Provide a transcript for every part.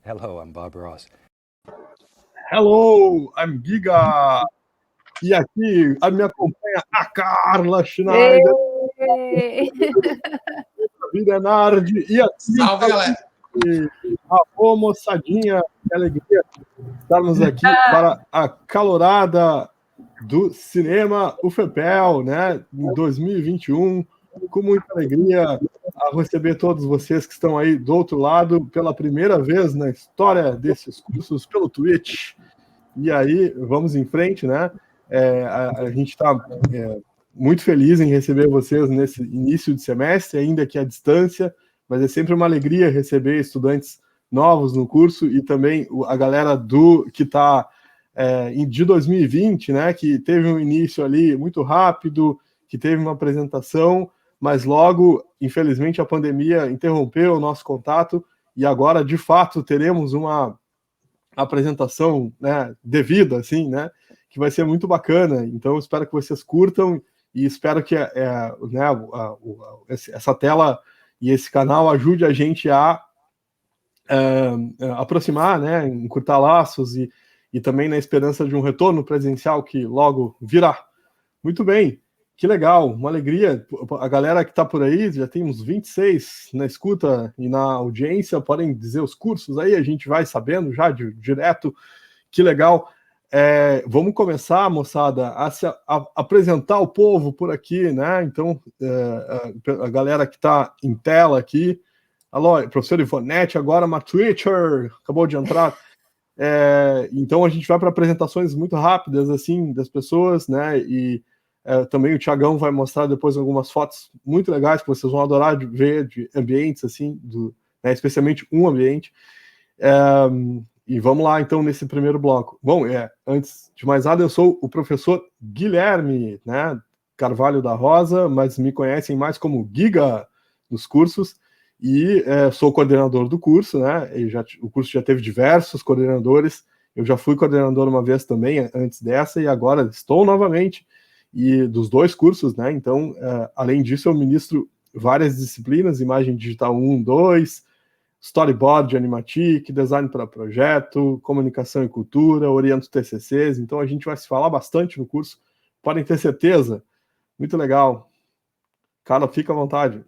Hello, I'm Bob Ross. Hello, I'm Giga. E aqui me acompanha a Carla Schneider. Vida Nardi. E aqui, salve, galera. A moçadinha, que alegria estarmos aqui para a calorada do cinema UFPEL, né, em 2021, com muita alegria a receber todos vocês que estão aí do outro lado pela primeira vez na história desses cursos pelo Twitch. E aí, vamos em frente, né? A gente está muito feliz em receber vocês nesse início de semestre, ainda que à distância, mas é sempre uma alegria receber estudantes novos no curso e também a galera que está de 2020, né, que teve um início ali muito rápido, que teve uma apresentação, mas logo, infelizmente, a pandemia interrompeu o nosso contato e agora, de fato, teremos uma apresentação, né, devida, assim, né, que vai ser muito bacana. Então, espero que vocês curtam e espero que essa tela e esse canal ajude a gente a aproximar, né, encurtar laços e também na esperança de um retorno presencial que logo virá. Muito bem, que legal, uma alegria. A galera que está por aí, já tem uns 26 na escuta e na audiência, podem dizer os cursos aí, a gente vai sabendo já direto. Que legal. Vamos começar, moçada, a apresentar o povo por aqui, né? Então, a galera que está em tela aqui. Alô, professor Ivonete, agora uma Twitcher, acabou de entrar. Então, a gente vai para apresentações muito rápidas, assim, das pessoas, né? E também o Thiagão vai mostrar depois algumas fotos muito legais que vocês vão adorar de ver, de ambientes, assim, né, especialmente um ambiente. E vamos lá, então, nesse primeiro bloco. Bom, antes de mais nada, eu sou o professor Guilherme, né, Carvalho da Rosa, mas me conhecem mais como Giga nos cursos, e sou coordenador do curso, né, o curso já teve diversos coordenadores, eu já fui coordenador uma vez também, antes dessa, e agora estou novamente, e dos dois cursos, né, então, além disso, eu ministro várias disciplinas, imagem digital 1, 2, storyboard, animatic, design para projeto, comunicação e cultura, oriento TCCs, então a gente vai se falar bastante no curso, podem ter certeza, muito legal. Carla, fica à vontade.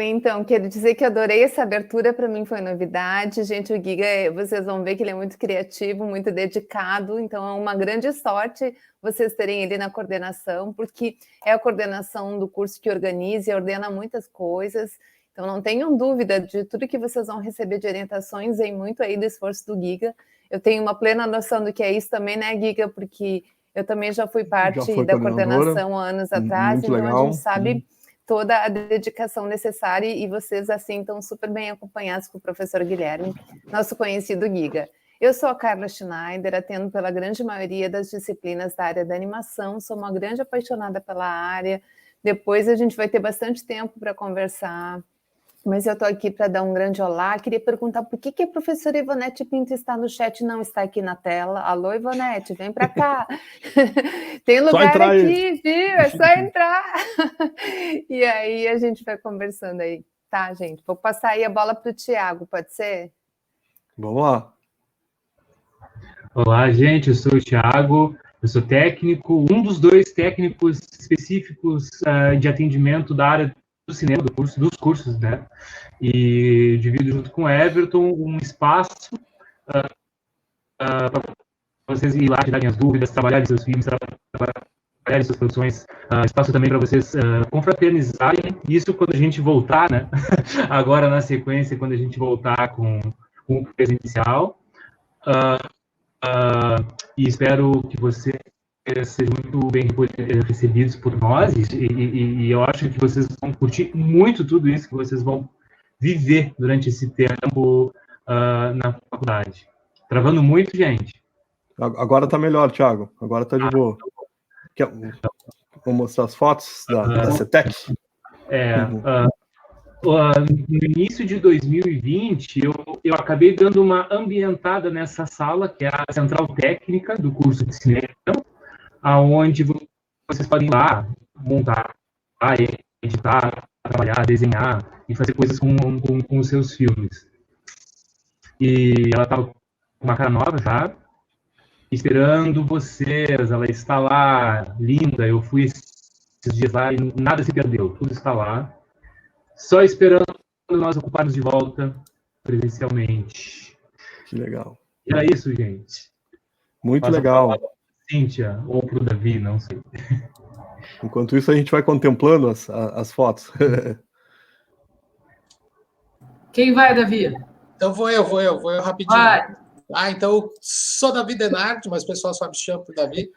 Então, quero dizer que adorei essa abertura, para mim foi novidade. Gente, o Giga, vocês vão ver que ele é muito criativo, muito dedicado, então é uma grande sorte vocês terem ele na coordenação, porque é a coordenação do curso que organiza e ordena muitas coisas, então não tenham dúvida de tudo que vocês vão receber de orientações, vem muito aí do esforço do Giga. Eu tenho uma plena noção do que é isso também, né, Giga, porque eu também já fui parte da coordenação anos atrás, então legal. A gente sabe toda a dedicação necessária e vocês, assim, estão super bem acompanhados com o professor Guilherme, nosso conhecido Giga. Eu sou a Carla Schneider, atendo pela grande maioria das disciplinas da área da animação, sou uma grande apaixonada pela área, depois a gente vai ter bastante tempo para conversar, mas eu estou aqui para dar um grande olá. Queria perguntar por que a professora Ivonete Pinto está no chat e não está aqui na tela. Alô, Ivonete, vem para cá. Tem lugar aqui, viu? É só entrar. E aí a gente vai conversando aí. Tá, gente? Vou passar aí a bola para o Thiago, pode ser? Vamos lá. Olá, gente, eu sou o Thiago, eu sou técnico, um dos dois técnicos específicos de atendimento da área do cinema, dos cursos, né? E divido junto com o Everton um espaço para vocês ir lá tirarem as dúvidas, trabalharem seus filmes, trabalharem suas produções, espaço também para vocês confraternizarem, isso quando a gente voltar, né? Agora na sequência, quando a gente voltar com o presencial. E espero que vocês sejam muito bem recebidos por nós, e eu acho que vocês vão curtir muito tudo isso que vocês vão viver durante esse tempo na faculdade. Travando muito, gente? Agora tá melhor, Thiago. Agora tá de boa. Vou mostrar as fotos da CETEC. No início de 2020, eu acabei dando uma ambientada nessa sala, que é a central técnica do curso de cinema, aonde vocês podem ir lá montar, editar, trabalhar, desenhar, e fazer coisas com os seus filmes. E ela estava com uma cara nova já, esperando vocês. Ela está lá, linda. Eu fui esses dias lá e nada se perdeu, tudo está lá. Só esperando nós ocuparmos de volta presencialmente. Que legal. E era isso, gente. Muito Passa legal. para Cíntia ou para o Davi, não sei. Enquanto isso, a gente vai contemplando as fotos. Quem vai, Davi? Então vou eu rapidinho. Vai. Então eu sou Davi Denardi, mas o pessoal só me chama por Davi.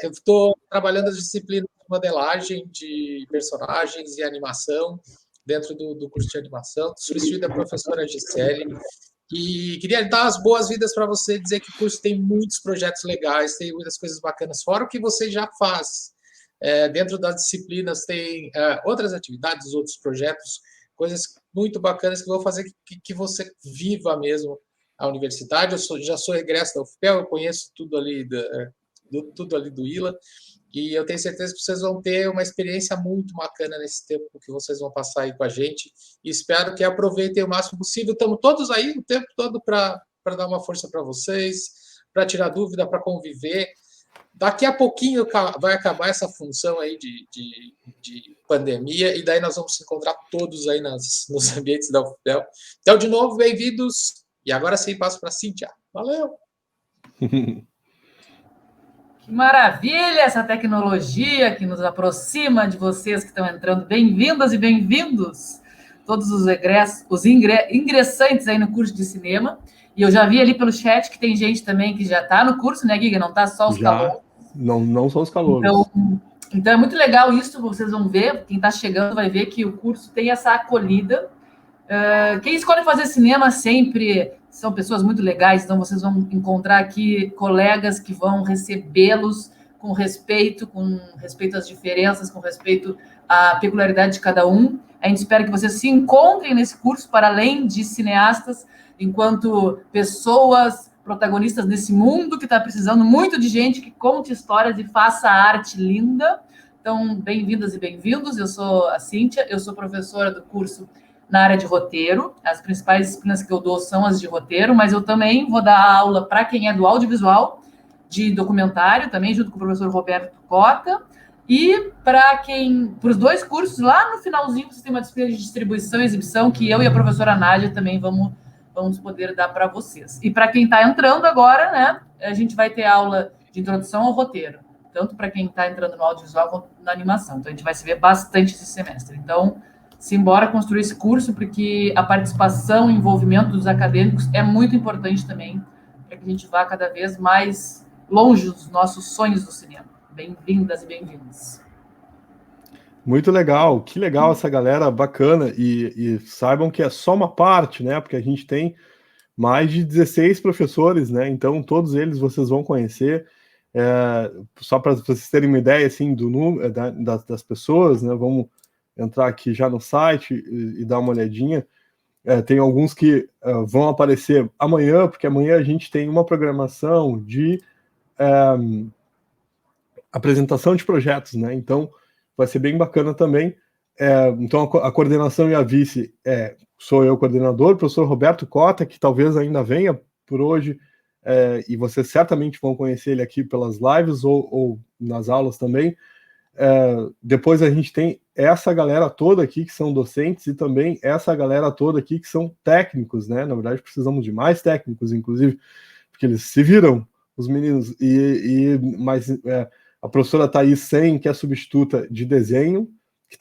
Eu estou trabalhando as disciplinas de modelagem de personagens e animação dentro do curso de animação. Substituí a professora Gisele. E queria dar as boas-vindas para você, dizer que o curso tem muitos projetos legais, tem muitas coisas bacanas, fora o que você já faz. Dentro das disciplinas tem outras atividades, outros projetos, coisas muito bacanas que vão fazer que você viva mesmo a universidade. Já sou egresso da UFPEL, eu conheço tudo ali do ILA, e eu tenho certeza que vocês vão ter uma experiência muito bacana nesse tempo que vocês vão passar aí com a gente, e espero que aproveitem o máximo possível. Estamos todos aí o tempo todo para dar uma força para vocês, para tirar dúvida, para conviver. Daqui a pouquinho vai acabar essa função aí de pandemia, e daí nós vamos se encontrar todos aí nos ambientes da UFPEL. Então, de novo, bem-vindos. E agora sim, passo para a Cíntia. Valeu! Que maravilha essa tecnologia que nos aproxima de vocês que estão entrando. Bem-vindas e bem-vindos, todos os ingressantes aí no curso de cinema. E eu já vi ali pelo chat que tem gente também que já está no curso, né, Giga? Não está só os calouros. Não são os calouros. Então é muito legal isso, vocês vão ver. Quem está chegando vai ver que o curso tem essa acolhida. Quem escolhe fazer cinema sempre são pessoas muito legais, então vocês vão encontrar aqui colegas que vão recebê-los com respeito às diferenças, com respeito à peculiaridade de cada um. A gente espera que vocês se encontrem nesse curso, para além de cineastas, enquanto pessoas protagonistas desse mundo que está precisando muito de gente que conte histórias e faça arte linda. Então, bem-vindas e bem-vindos. Eu sou a Cíntia, eu sou professora do curso na área de roteiro. As principais disciplinas que eu dou são as de roteiro, mas eu também vou dar aula para quem é do audiovisual, de documentário, também junto com o professor Roberto Cota. E para os dois cursos, lá no finalzinho, você tem uma disciplina de distribuição e exibição, que eu e a professora Nádia também vamos poder dar para vocês. E para quem está entrando agora, né, a gente vai ter aula de introdução ao roteiro, tanto para quem está entrando no audiovisual quanto na animação. Então, a gente vai se ver bastante esse semestre. Então, simbora construir esse curso, porque a participação e envolvimento dos acadêmicos é muito importante também, para que a gente vá cada vez mais longe dos nossos sonhos do cinema. Bem-vindas e bem-vindos. Muito legal, que legal essa galera bacana, e saibam que é só uma parte, né, porque a gente tem mais de 16 professores, né, então todos eles vocês vão conhecer, só para vocês terem uma ideia, assim, do número das pessoas, né, vamos entrar aqui já no site e dar uma olhadinha. Tem alguns que vão aparecer amanhã, porque amanhã a gente tem uma programação de apresentação de projetos, né, então vai ser bem bacana também. Então, a coordenação e a vice sou eu, coordenador, o professor Roberto Cota, que talvez ainda venha por hoje, e vocês certamente vão conhecer ele aqui pelas lives ou nas aulas também. Depois a gente tem essa galera toda aqui que são docentes e também essa galera toda aqui que são técnicos, né? Na verdade, precisamos de mais técnicos, inclusive, porque eles se viram, os meninos, mas a professora Thaís Sen, que é substituta de desenho, que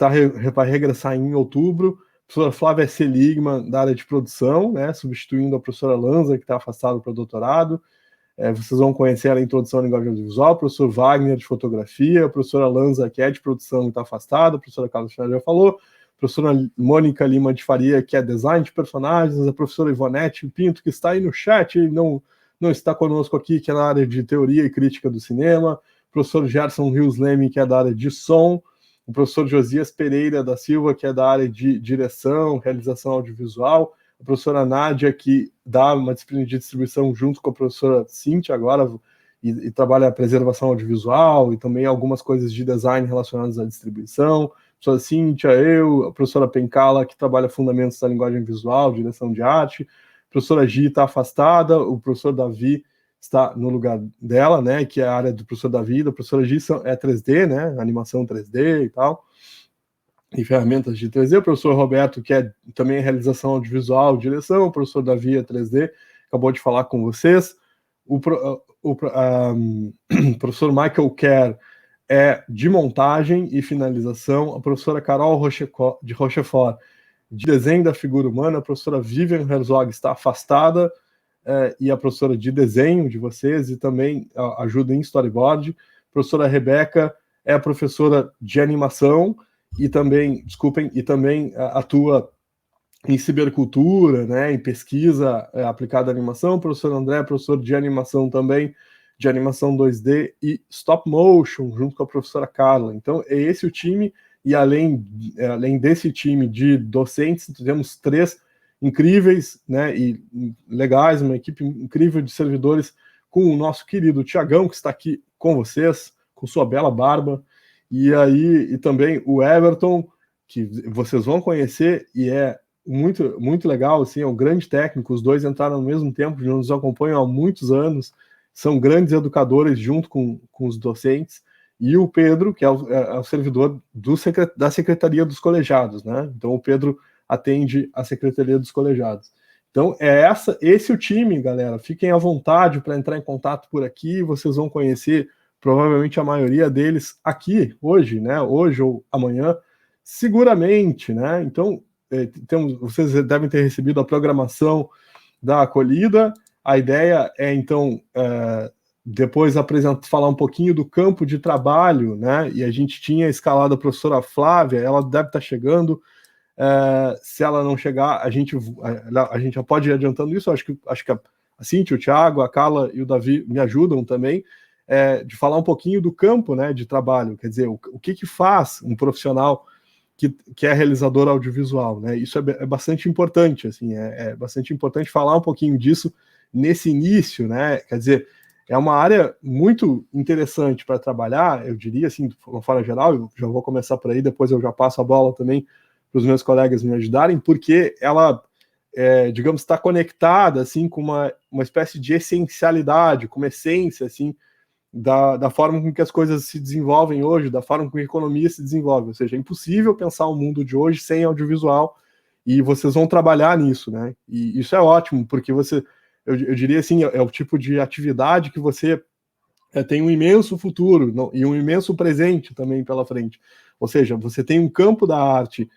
vai regressar em outubro. A professora Flávia Seligman, da área de produção, né, substituindo a professora Lanza, que está afastada para o doutorado. Vocês vão conhecer ela em introdução à linguagem audiovisual. O professor Wagner, de fotografia. A professora Lanza, que é de produção e está afastada. A professora Carla Schneider já falou. A professora Mônica Lima de Faria, que é design de personagens. A professora Ivonete Pinto, que está aí no chat, não está conosco aqui, que é na área de teoria e crítica do cinema. O professor Gerson Rios Leme, que é da área de som, o professor Josias Pereira da Silva, que é da área de direção, realização audiovisual, a professora Nádia, que dá uma disciplina de distribuição junto com a professora Cíntia agora, e trabalha a preservação audiovisual, e também algumas coisas de design relacionadas à distribuição, o professora Cíntia, eu, a professora Pencala, que trabalha Fundamentos da Linguagem Visual, Direção de Arte, a professora Gi está afastada, o professor Davi está no lugar dela, né, que é a área do professor Davi, da professora Gi é 3D, né, animação 3D e tal, e ferramentas de 3D, o professor Roberto, que é também realização audiovisual, direção, o professor Davi é 3D, acabou de falar com vocês, o professor Michael Kerr é de montagem e finalização, a professora Carol de Rochefort, de desenho da figura humana, a professora Vivian Herzog está afastada, e a professora de desenho de vocês, e também ajuda em storyboard, a professora Rebeca é a professora de animação, e também, atua em cibercultura, né, em pesquisa aplicada à animação, o professor André é professor de animação também, de animação 2D e stop motion, junto com a professora Carla. Então, é esse o time, e além desse time de docentes, temos 3 incríveis, né, e legais, uma equipe incrível de servidores, com o nosso querido Tiagão, que está aqui com vocês, com sua bela barba, e também o Everton, que vocês vão conhecer, e é muito, muito legal, assim, é um grande técnico, os dois entraram ao mesmo tempo, nos acompanham há muitos anos, são grandes educadores junto com os docentes, e o Pedro, que é o servidor da Secretaria dos Colegiados, né? Então o Pedro atende a Secretaria dos Colegiados. Então esse é o time, galera, fiquem à vontade para entrar em contato por aqui, vocês vão conhecer provavelmente a maioria deles aqui, hoje, né? Hoje ou amanhã, seguramente, né? Então, vocês devem ter recebido a programação da acolhida. A ideia é, então, depois falar um pouquinho do campo de trabalho, né? E a gente tinha escalado a professora Flávia, ela deve estar chegando. Se ela não chegar, a gente já pode ir adiantando isso. Acho que a Cíntia, o Thiago, a Carla e o Davi me ajudam também, de falar um pouquinho do campo, né, de trabalho, quer dizer, o que faz um profissional que é realizador audiovisual, né? Isso é bastante importante, assim, é bastante importante falar um pouquinho disso nesse início, né? Quer dizer, é uma área muito interessante para trabalhar, eu diria, assim, de uma forma geral, eu já vou começar por aí, depois eu já passo a bola também para os meus colegas me ajudarem, porque ela, digamos, está conectada, assim, com uma espécie de essencialidade, com uma essência, assim, da forma com que as coisas se desenvolvem hoje, da forma com que a economia se desenvolve, ou seja, é impossível pensar o mundo de hoje sem audiovisual, e vocês vão trabalhar nisso, né? E isso é ótimo, porque eu diria assim, é o tipo de atividade que você tem um imenso futuro e um imenso presente também pela frente. Ou seja, você tem um campo da arte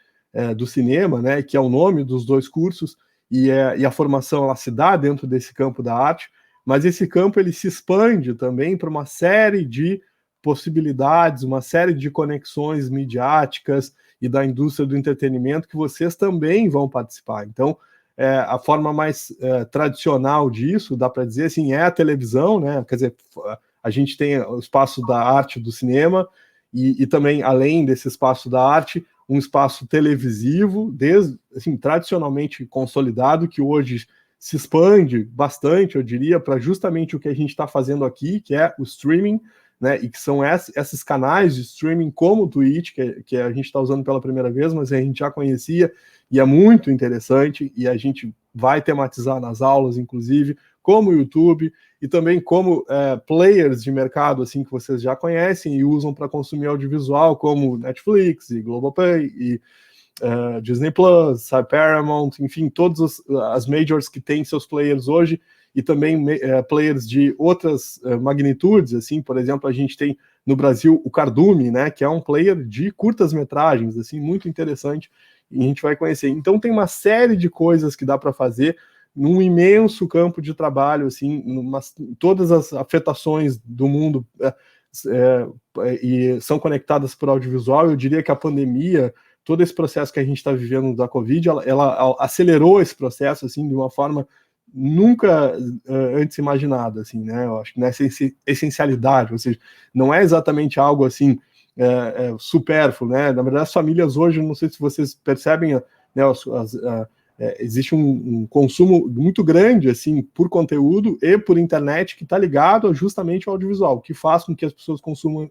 do cinema, né, que é o nome dos 2 cursos, e a formação ela se dá dentro desse campo da arte, mas esse campo ele se expande também para uma série de possibilidades, uma série de conexões midiáticas e da indústria do entretenimento que vocês também vão participar. Então, a forma mais tradicional disso, dá para dizer assim, é a televisão, né? Quer dizer, a gente tem o espaço da arte do cinema e também, além desse espaço da arte, um espaço televisivo, assim, tradicionalmente consolidado, que hoje se expande bastante, eu diria, para justamente o que a gente está fazendo aqui, que é o streaming, né, e que são esses canais de streaming como o Twitch, que a gente está usando pela primeira vez, mas a gente já conhecia, e é muito interessante, e a gente vai tematizar nas aulas, inclusive, como o YouTube, e também como players de mercado, assim, que vocês já conhecem e usam para consumir audiovisual, como Netflix e Globoplay, e Disney Plus, Paramount, enfim, todas as majors que têm seus players hoje, e também players de outras magnitudes, assim, por exemplo, a gente tem no Brasil o Cardume, né, que é um player de curtas-metragens, assim, muito interessante, e a gente vai conhecer. Então tem uma série de coisas que dá para fazer num imenso campo de trabalho, assim, todas as afetações do mundo e são conectadas por audiovisual. Eu diria que a pandemia, todo esse processo que a gente está vivendo da Covid, ela acelerou esse processo, assim, de uma forma nunca antes imaginada, assim, né? Eu acho que nessa essencialidade, ou seja, não é exatamente algo, assim, supérfluo, né? Na verdade, as famílias hoje, não sei se vocês percebem, né, existe um consumo muito grande, assim, por conteúdo e por internet que está ligado justamente ao audiovisual. O que faz com que as pessoas consumam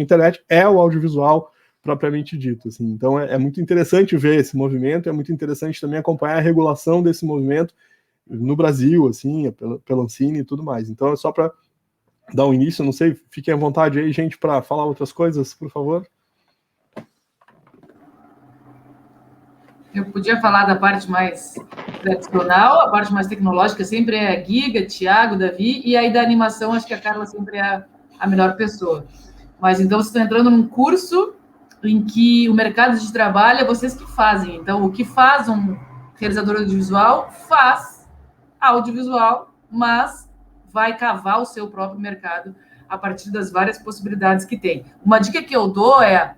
internet é o audiovisual, propriamente dito. Assim. Então é muito interessante ver esse movimento, é muito interessante também acompanhar a regulação desse movimento no Brasil, assim, pela Ancine e tudo mais. Então é só para dar um início, não sei, fiquem à vontade aí, gente, para falar outras coisas, por favor. Eu podia falar da parte mais tradicional, a parte mais tecnológica sempre é a Giga, Thiago, Davi, e aí da animação acho que a Carla sempre é a melhor pessoa. Mas então vocês estão entrando num curso em que o mercado de trabalho é vocês que fazem. Então, o que faz um realizador audiovisual faz audiovisual, mas vai cavar o seu próprio mercado a partir das várias possibilidades que tem. Uma dica que eu dou é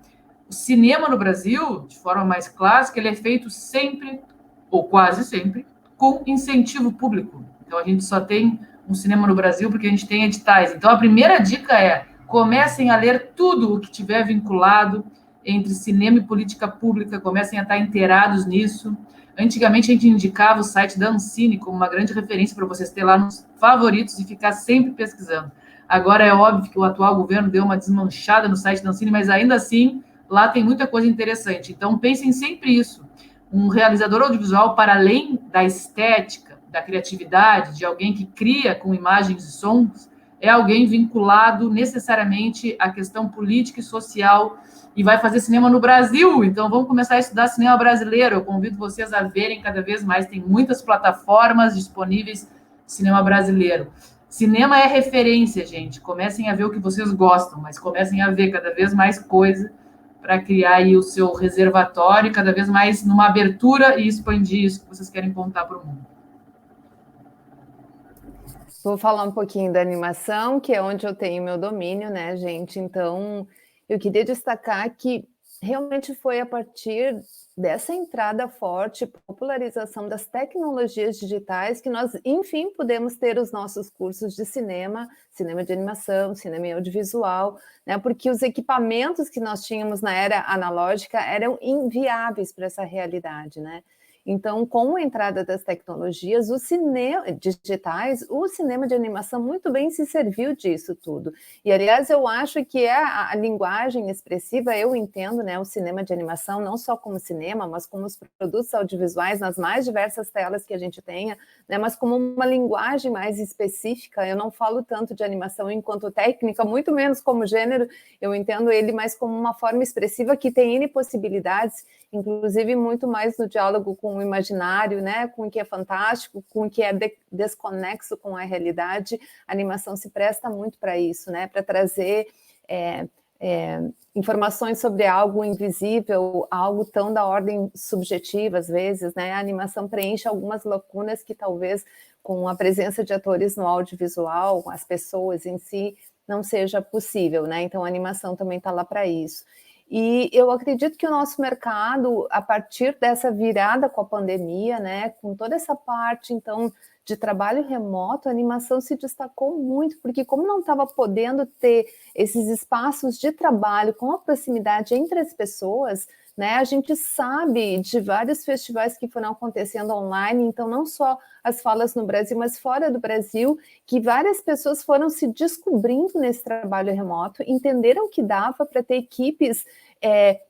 o cinema no Brasil, de forma mais clássica, ele é feito sempre, ou quase sempre, com incentivo público. Então, a gente só tem um cinema no Brasil porque a gente tem editais. Então, a primeira dica é comecem a ler tudo o que tiver vinculado entre cinema e política pública, comecem a estar inteirados nisso. Antigamente, a gente indicava o site da Ancine como uma grande referência para vocês ter lá nos favoritos e ficar sempre pesquisando. Agora, é óbvio que o atual governo deu uma desmanchada no site da Ancine, mas ainda assim, lá tem muita coisa interessante. Então, pensem sempre isso. Um realizador audiovisual, para além da estética, da criatividade, de alguém que cria com imagens e sons, é alguém vinculado necessariamente à questão política e social e vai fazer cinema no Brasil. Então, vamos começar a estudar cinema brasileiro. Eu convido vocês a verem cada vez mais. Tem muitas plataformas disponíveis de cinema brasileiro. Cinema é referência, gente. Comecem a ver o que vocês gostam, mas comecem a ver cada vez mais coisa para criar aí o seu reservatório, cada vez mais numa abertura e expandir isso que vocês querem contar para o mundo. Vou falar um pouquinho da animação, que é onde eu tenho meu domínio, né, gente? Então, eu queria destacar que realmente foi a partir dessa entrada forte, popularização das tecnologias digitais, que nós, enfim, pudemos ter os nossos cursos de cinema, cinema de animação, cinema e audiovisual, né? Porque os equipamentos que nós tínhamos na era analógica eram inviáveis para essa realidade, né? Então, com a entrada das tecnologias, os digitais, o cinema de animação muito bem se serviu disso tudo. E, aliás, eu acho que a linguagem expressiva, eu entendo, né, o cinema de animação, não só como cinema, mas como os produtos audiovisuais nas mais diversas telas que a gente tenha, né, mas como uma linguagem mais específica. Eu não falo tanto de animação enquanto técnica, muito menos como gênero, eu entendo ele mais como uma forma expressiva que tem N possibilidades, inclusive muito mais no diálogo com o imaginário, né, com o que é fantástico, com o que é desconexo com a realidade. A animação se presta muito para isso, né, para trazer informações sobre algo invisível, algo tão da ordem subjetiva, às vezes, né. A animação preenche algumas lacunas que talvez com a presença de atores no audiovisual, as pessoas em si, não seja possível, né. Então a animação também está lá para isso. E eu acredito que o nosso mercado, a partir dessa virada com a pandemia, né, com toda essa parte, então, de trabalho remoto, a animação se destacou muito, porque como não estava podendo ter esses espaços de trabalho com a proximidade entre as pessoas, né, a gente sabe de vários festivais que foram acontecendo online, então não só as falas no Brasil, mas fora do Brasil, que várias pessoas foram se descobrindo nesse trabalho remoto, entenderam que dava para ter equipes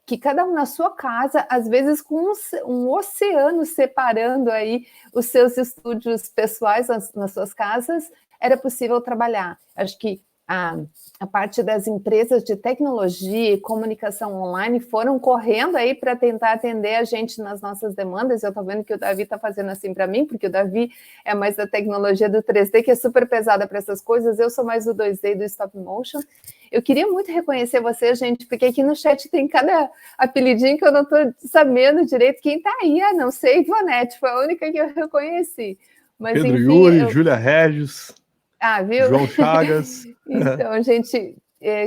que cada um na sua casa, às vezes com um oceano separando aí os seus estúdios pessoais nas suas casas, era possível trabalhar. Acho que a parte das empresas de tecnologia e comunicação online foram correndo aí para tentar atender a gente nas nossas demandas. Eu estou vendo que o Davi está fazendo assim para mim, porque o Davi é mais da tecnologia do 3D, que é super pesada para essas coisas. Eu sou mais do 2D e do stop motion. Eu queria muito reconhecer você, gente, porque aqui no chat tem cada apelidinho que eu não estou sabendo direito quem está aí. Ah, não sei, Ivonete, foi a única que eu reconheci. Mas, Pedro enfim, Yuri, Júlia Regis, viu? João Chagas. Então, gente,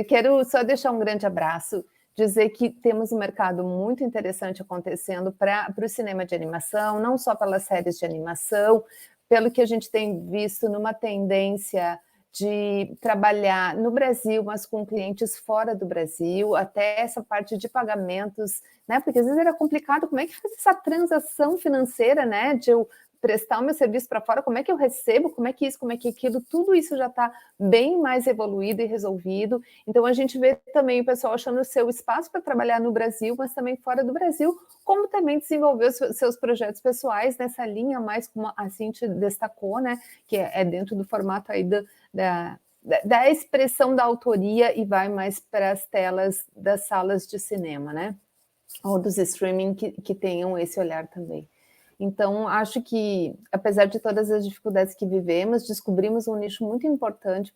quero só deixar um grande abraço, dizer que temos um mercado muito interessante acontecendo para o cinema de animação, não só pelas séries de animação, pelo que a gente tem visto numa tendência de trabalhar no Brasil, mas com clientes fora do Brasil, até essa parte de pagamentos, né? Porque às vezes era complicado, como é que faz essa transação financeira, né? De eu prestar o meu serviço para fora, como é que eu recebo, como é que isso, como é que aquilo, tudo isso já está bem mais evoluído e resolvido. Então, a gente vê também o pessoal achando o seu espaço para trabalhar no Brasil, mas também fora do Brasil, como também desenvolver os seus projetos pessoais nessa linha, mais como a Cintia destacou, né, que é dentro do formato aí da expressão da autoria e vai mais para as telas das salas de cinema, né? Ou dos streaming que tenham esse olhar também. Então, acho que, apesar de todas as dificuldades que vivemos, descobrimos um nicho muito importante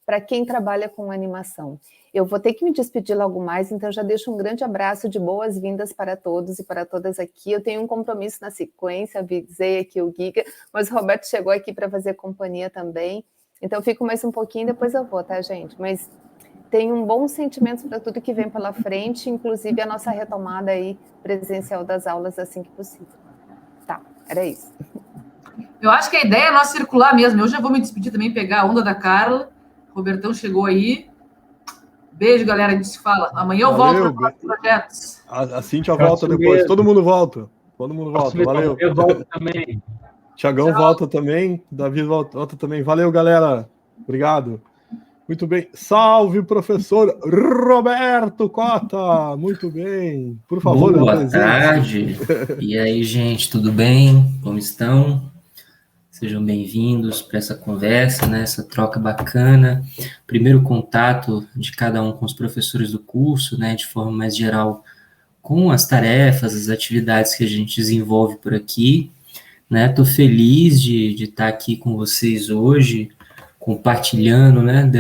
para quem trabalha com animação. Eu vou ter que me despedir logo mais, então já deixo um grande abraço de boas-vindas para todos e para todas aqui. Eu tenho um compromisso na sequência, avisei aqui o Giga, mas o Roberto chegou aqui para fazer companhia também. Então, eu fico mais um pouquinho, depois eu vou, tá, gente? Mas tenho um bom sentimento para tudo que vem pela frente, inclusive a nossa retomada aí presencial das aulas assim que possível. Tá, era isso. Eu acho que a ideia é nós circular mesmo. Eu já vou me despedir também, pegar a onda da Carla. O Robertão chegou aí. Beijo, galera. A gente se fala. Amanhã eu volto para os projetos. A Cíntia volta depois. Mesmo. Todo mundo volta. Todo mundo volta. Valeu. Eu volto também. Tiagão volta também. Davi volta também. Valeu, galera. Obrigado. Muito bem. Salve, professor Roberto Cota. Muito bem. Por favor, boa tarde. E aí, gente, tudo bem? Como estão? Sejam bem-vindos para essa conversa, né? Essa troca bacana. Primeiro contato de cada um com os professores do curso, né? De forma mais geral, com as tarefas, as atividades que a gente desenvolve por aqui, né? Estou feliz de estar aqui com vocês hoje, compartilhando, né,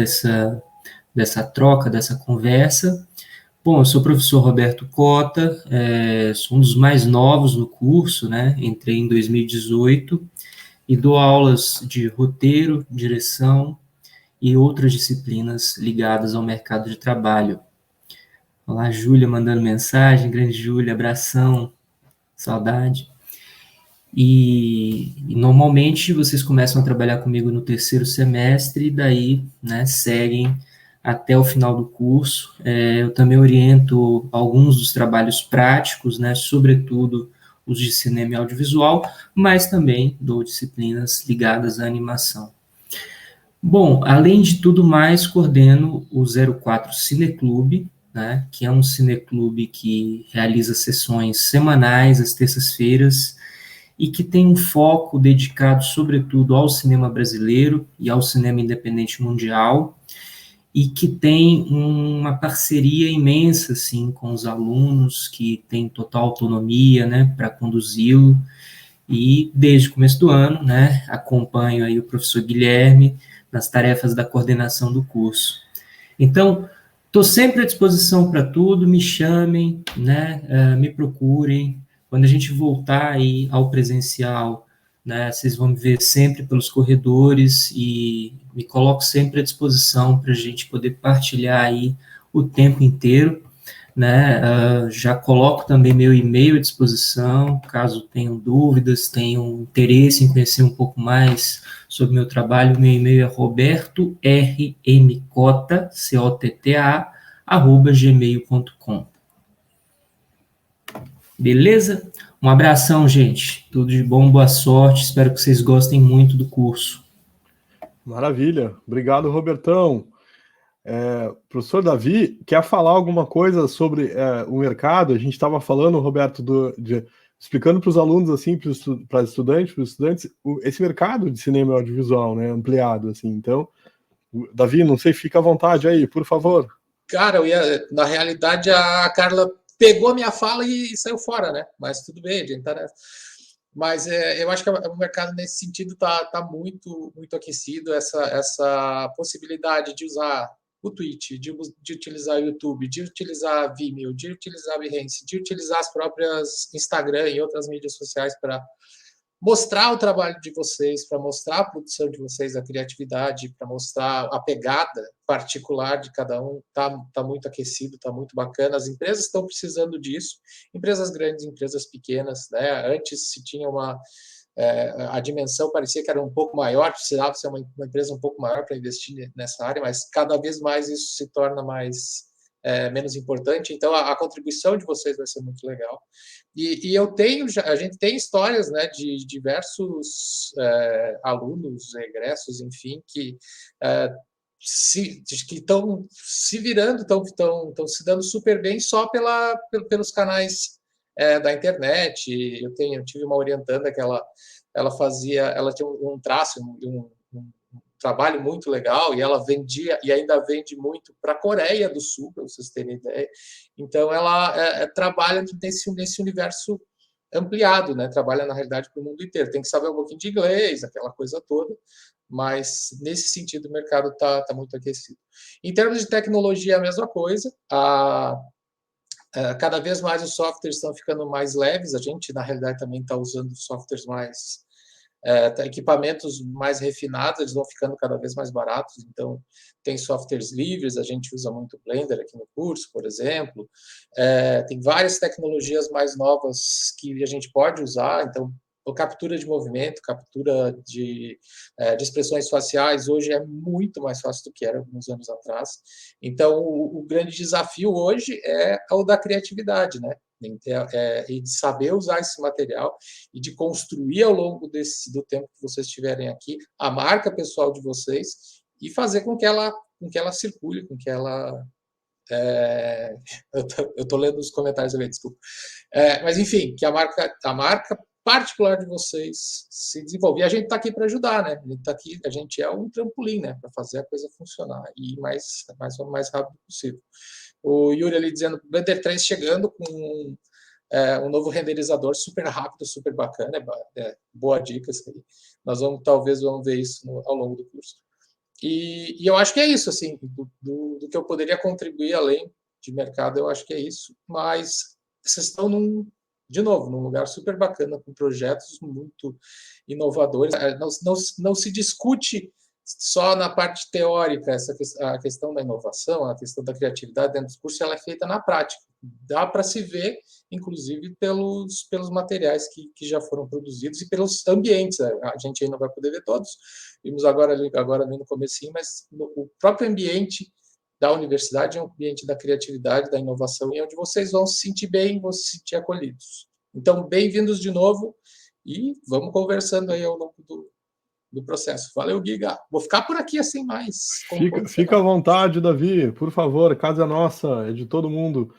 dessa troca, dessa conversa. Bom, eu sou o professor Roberto Cota, sou um dos mais novos no curso, né, entrei em 2018 e dou aulas de roteiro, direção e outras disciplinas ligadas ao mercado de trabalho. Olá, Júlia mandando mensagem, grande Júlia, abração, saudade. E normalmente vocês começam a trabalhar comigo no terceiro semestre e daí, né, seguem até o final do curso. Eu também oriento alguns dos trabalhos práticos, né, sobretudo os de cinema e audiovisual, mas também dou disciplinas ligadas à animação. Bom, além de tudo mais, coordeno o 04 Cineclube, né, que é um cineclube que realiza sessões semanais às terças-feiras, e que tem um foco dedicado, sobretudo, ao cinema brasileiro e ao cinema independente mundial, e que tem uma parceria imensa, assim, com os alunos, que têm total autonomia, né, para conduzi-lo, e desde o começo do ano, né, acompanho aí o professor Guilherme nas tarefas da coordenação do curso. Então, estou sempre à disposição para tudo, me chamem, né, me procurem. Quando a gente voltar aí ao presencial, né, vocês vão me ver sempre pelos corredores e me coloco sempre à disposição para a gente poder partilhar aí o tempo inteiro, né, já coloco também meu e-mail à disposição, caso tenham dúvidas, tenham interesse em conhecer um pouco mais sobre meu trabalho, meu e-mail é robertormcota, @gmail.com. Beleza? Um abração, gente. Tudo de bom, boa sorte. Espero que vocês gostem muito do curso. Maravilha. Obrigado, Robertão. Professor Davi, quer falar alguma coisa sobre o mercado? A gente estava falando, Roberto, explicando para os alunos, assim, para os estudantes, esse mercado de cinema e audiovisual, né, ampliado, assim. Então, Davi, não sei, fica à vontade aí, por favor. Cara, na realidade, a Carla pegou a minha fala e saiu fora, né? Mas tudo bem, a gente tá nessa. Mas eu acho que o mercado nesse sentido tá muito, muito aquecido, essa possibilidade de usar o Twitch, de utilizar o YouTube, de utilizar Vimeo, de utilizar Behance, de utilizar as próprias Instagram e outras mídias sociais para mostrar o trabalho de vocês, para mostrar a produção de vocês, a criatividade, para mostrar a pegada particular de cada um, tá muito aquecido, tá muito bacana. As empresas estão precisando disso, empresas grandes, empresas pequenas, né? Antes se tinha a dimensão parecia que era um pouco maior, precisava ser uma empresa um pouco maior para investir nessa área, mas cada vez mais isso se torna mais menos importante. Então, a contribuição de vocês vai ser muito legal. E a gente tem histórias, né, de diversos alunos, egressos, enfim, que estão se virando, estão se dando super bem só pelos canais da internet. Eu tive uma orientanda que ela tinha um traço, um trabalho muito legal, e ela vendia, e ainda vende muito para a Coreia do Sul, para vocês terem ideia. Então, ela trabalha nesse universo ampliado, né? Trabalha, na realidade, para o mundo inteiro. Tem que saber um pouquinho de inglês, aquela coisa toda, mas, nesse sentido, o mercado está muito aquecido. Em termos de tecnologia, a mesma coisa. Cada vez mais os softwares estão ficando mais leves. A gente, na realidade, também está usando softwares equipamentos mais refinados, eles vão ficando cada vez mais baratos. Então, tem softwares livres, a gente usa muito Blender aqui no curso, por exemplo. Tem várias tecnologias mais novas que a gente pode usar. Então, a captura de movimento, captura de expressões faciais, hoje é muito mais fácil do que era alguns anos atrás. Então, o grande desafio hoje é o da criatividade, né? E de saber usar esse material e de construir ao longo do tempo que vocês estiverem aqui a marca pessoal de vocês e fazer com que ela circule, com que ela... eu estou lendo os comentários também, desculpa. Mas, enfim, que a marca particular de vocês se desenvolva. E a gente está aqui para ajudar, né? A gente é um trampolim, né? Para fazer a coisa funcionar e ir mais rápido possível. O Yuri ali dizendo, Blender 3 chegando com um novo renderizador super rápido, super bacana, boa dica isso aí. Nós talvez vamos ver isso ao longo do curso. E eu acho que é isso, assim, do que eu poderia contribuir além de mercado, eu acho que é isso, mas vocês estão de novo, num lugar super bacana, com projetos muito inovadores. Não se discute só na parte teórica a questão da inovação, a questão da criatividade dentro dos cursos, ela é feita na prática. Dá para se ver, inclusive, pelos materiais que já foram produzidos e pelos ambientes. A gente aí não vai poder ver todos, vimos agora ali no comecinho, mas o próprio ambiente da universidade é um ambiente da criatividade, da inovação, e onde vocês vão se sentir bem, vão se sentir acolhidos. Então, bem-vindos de novo e vamos conversando aí ao longo do processo. Valeu, Giga. Vou ficar por aqui assim mais. Fica à vontade, Davi, por favor, a casa é nossa, é de todo mundo.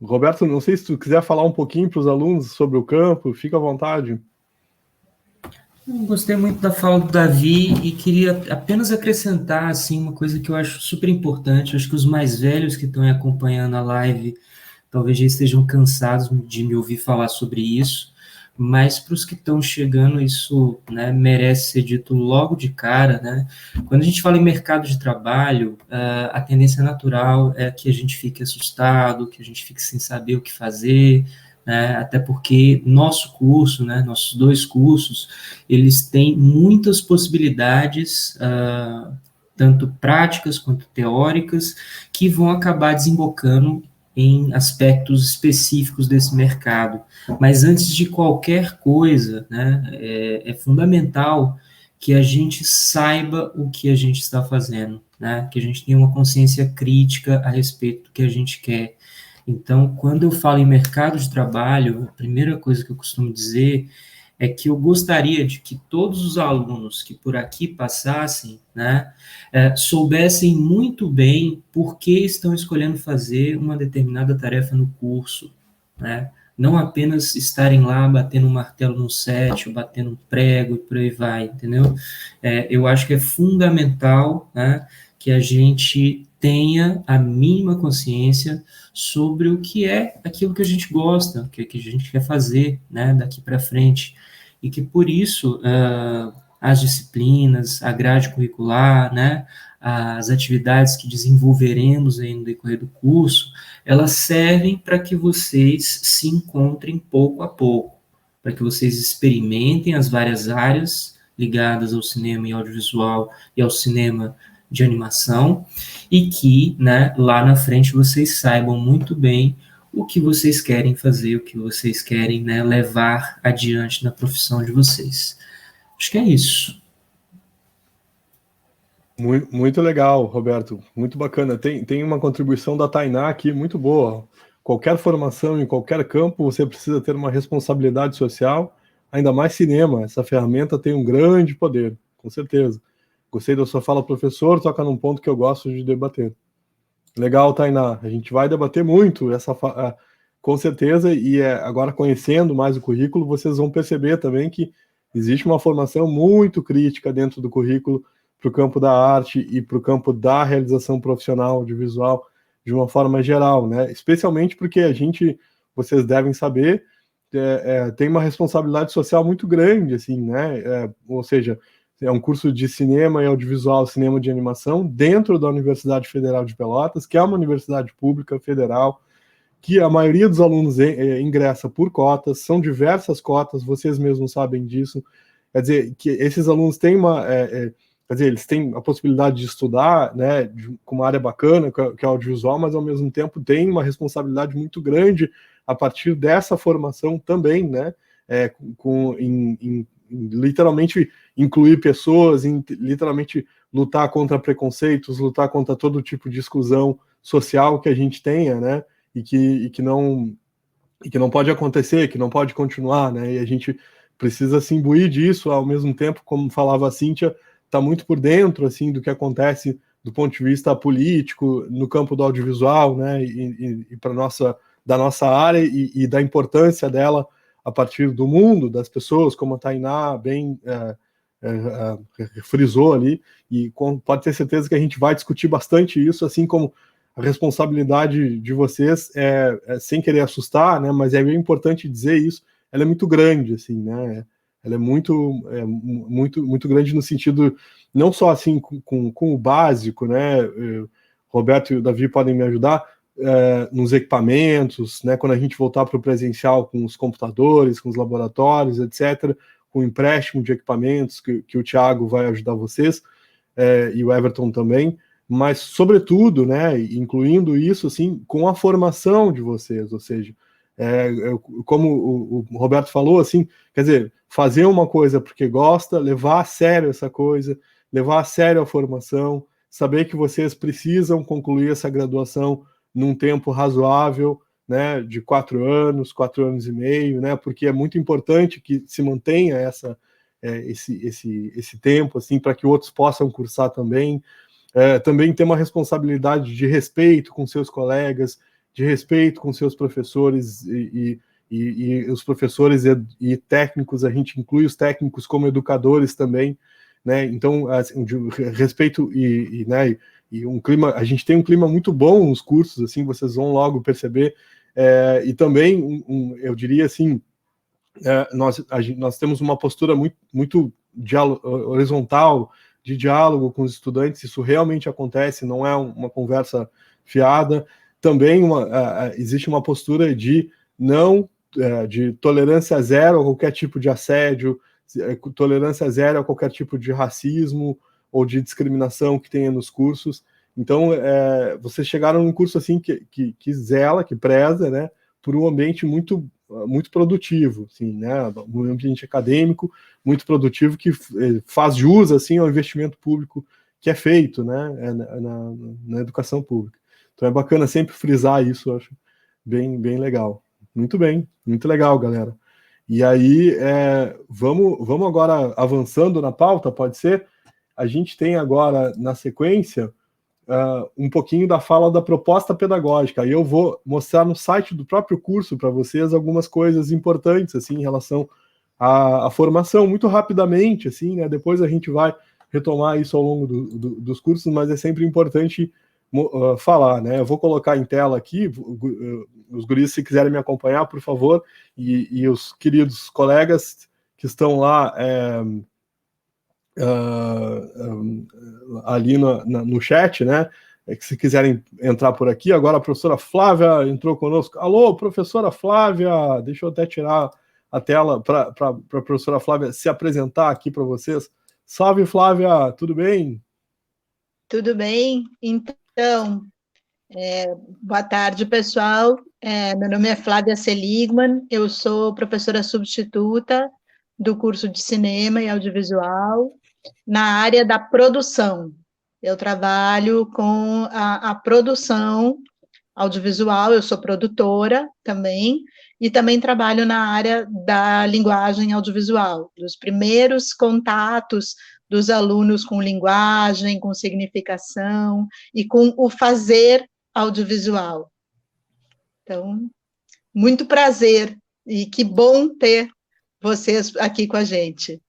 Roberto, não sei se tu quiser falar um pouquinho para os alunos sobre o campo, fica à vontade. Gostei muito da fala do Davi e queria apenas acrescentar assim, uma coisa que eu acho super importante. Acho que os mais velhos que estão acompanhando a live talvez já estejam cansados de me ouvir falar sobre isso, mas para os que estão chegando, isso, né, merece ser dito logo de cara, né? Quando a gente fala em mercado de trabalho, a tendência natural é que a gente fique assustado, que a gente fique sem saber o que fazer, né? Até porque nosso curso, né, nossos 2 cursos, eles têm muitas possibilidades, tanto práticas quanto teóricas, que vão acabar desembocando em aspectos específicos desse mercado. Mas antes de qualquer coisa, né, é fundamental que a gente saiba o que a gente está fazendo, né, que a gente tenha uma consciência crítica a respeito do que a gente quer. Então, quando eu falo em mercado de trabalho, a primeira coisa que eu costumo dizer é que eu gostaria de que todos os alunos que por aqui passassem, né, soubessem muito bem por que estão escolhendo fazer uma determinada tarefa no curso, né, não apenas estarem lá batendo um martelo no set, ou batendo um prego e por aí vai, entendeu? Eu acho que é fundamental, né, que a gente tenha a mínima consciência sobre o que é aquilo que a gente gosta, o que a gente quer fazer, né, daqui para frente, e que por isso as disciplinas, a grade curricular, né, as atividades que desenvolveremos aí no decorrer do curso, elas servem para que vocês se encontrem pouco a pouco, para que vocês experimentem as várias áreas ligadas ao cinema e audiovisual e ao cinema de animação, e que, né, lá na frente vocês saibam muito bem o que vocês querem fazer, o que vocês querem, né, levar adiante na profissão de vocês. Acho que é isso. Muito legal, Roberto. Muito bacana. Tem uma contribuição da Tainá aqui muito boa. Qualquer formação em qualquer campo, você precisa ter uma responsabilidade social, ainda mais cinema. Essa ferramenta tem um grande poder, com certeza. Gostei da sua fala, professor, toca num ponto que eu gosto de debater. Legal, Tainá. A gente vai debater muito com certeza, e agora conhecendo mais o currículo, vocês vão perceber também que existe uma formação muito crítica dentro do currículo para o campo da arte e para o campo da realização profissional audiovisual de uma forma geral, né? Especialmente porque vocês devem saber, tem uma responsabilidade social muito grande, assim, né? Ou seja, é um curso de cinema e audiovisual, cinema de animação, dentro da Universidade Federal de Pelotas, que é uma universidade pública federal, que a maioria dos alunos ingressa por cotas, são diversas cotas, vocês mesmos sabem disso. Quer dizer, que esses alunos têm quer dizer, eles têm a possibilidade de estudar, né, com uma área bacana, que é audiovisual, mas ao mesmo tempo tem uma responsabilidade muito grande a partir dessa formação também, né, em literalmente incluir pessoas, em literalmente lutar contra preconceitos, lutar contra todo tipo de exclusão social que a gente tenha, né, e que não pode acontecer, que não pode continuar, né, e a gente precisa se imbuir disso, ao mesmo tempo, como falava a Cíntia, está muito por dentro, assim, do que acontece do ponto de vista político, no campo do audiovisual, né, e da nossa área e da importância dela a partir do mundo, das pessoas, como a Tainá bem frisou ali, e pode ter certeza que a gente vai discutir bastante isso, assim como a responsabilidade de vocês, sem querer assustar, né, mas é bem importante dizer isso, ela é muito grande, assim, né, ela é muito grande no sentido, não só assim com o básico, né, Roberto e o Davi podem me ajudar, nos equipamentos, né, quando a gente voltar para o presencial com os computadores, com os laboratórios, etc., com o empréstimo de equipamentos que o Thiago vai ajudar vocês, e o Everton também, mas, sobretudo, né, incluindo isso, assim, com a formação de vocês, ou seja, como o Roberto falou, assim, quer dizer, fazer uma coisa porque gosta, levar a sério essa coisa, levar a sério a formação, saber que vocês precisam concluir essa graduação num tempo razoável, né, de 4 anos e meio, né, porque é muito importante que se mantenha esse tempo, assim, para que outros possam cursar também. Também ter uma responsabilidade de respeito com seus colegas, de respeito com seus professores e os professores e técnicos, a gente inclui os técnicos como educadores também, né? Então, assim, de respeito né, e um clima, a gente tem um clima muito bom nos cursos, assim, vocês vão logo perceber, e também, eu diria assim, nós temos uma postura muito horizontal, de diálogo com os estudantes, isso realmente acontece, não é uma conversa fiada. Também existe uma postura de tolerância zero a qualquer tipo de assédio, tolerância zero a qualquer tipo de racismo ou de discriminação que tenha nos cursos. Então, vocês chegaram num curso assim que zela, que preza, né, por um ambiente muito produtivo, assim, né, um ambiente acadêmico muito produtivo que faz jus assim ao investimento público que é feito, né, na educação pública. Então é bacana sempre frisar isso, eu acho bem legal. Muito bem, muito legal, galera. E aí, vamos agora avançando na pauta, pode ser? A gente tem agora, na sequência, um pouquinho da fala da proposta pedagógica. Aí eu vou mostrar no site do próprio curso para vocês algumas coisas importantes, assim, em relação à formação, muito rapidamente, assim, né? Depois a gente vai retomar isso ao longo dos cursos, mas é sempre importante falar, né? Eu vou colocar em tela aqui, os guris, se quiserem me acompanhar, por favor, e os queridos colegas que estão lá ali no chat, né? Que se quiserem entrar por aqui. Agora a professora Flávia entrou conosco. Alô, professora Flávia! Deixa eu até tirar a tela para a professora Flávia se apresentar aqui para vocês. Salve, Flávia! Tudo bem? Tudo bem? Então, boa tarde, pessoal. Meu nome é Flávia Seligman, eu sou professora substituta do curso de Cinema e Audiovisual na área da produção. eu trabalho com a produção audiovisual, eu sou produtora também, e também trabalho na área da linguagem audiovisual, dos primeiros contatos dos alunos com linguagem, com significação e com o fazer audiovisual. Então, muito prazer e que bom ter vocês aqui com a gente.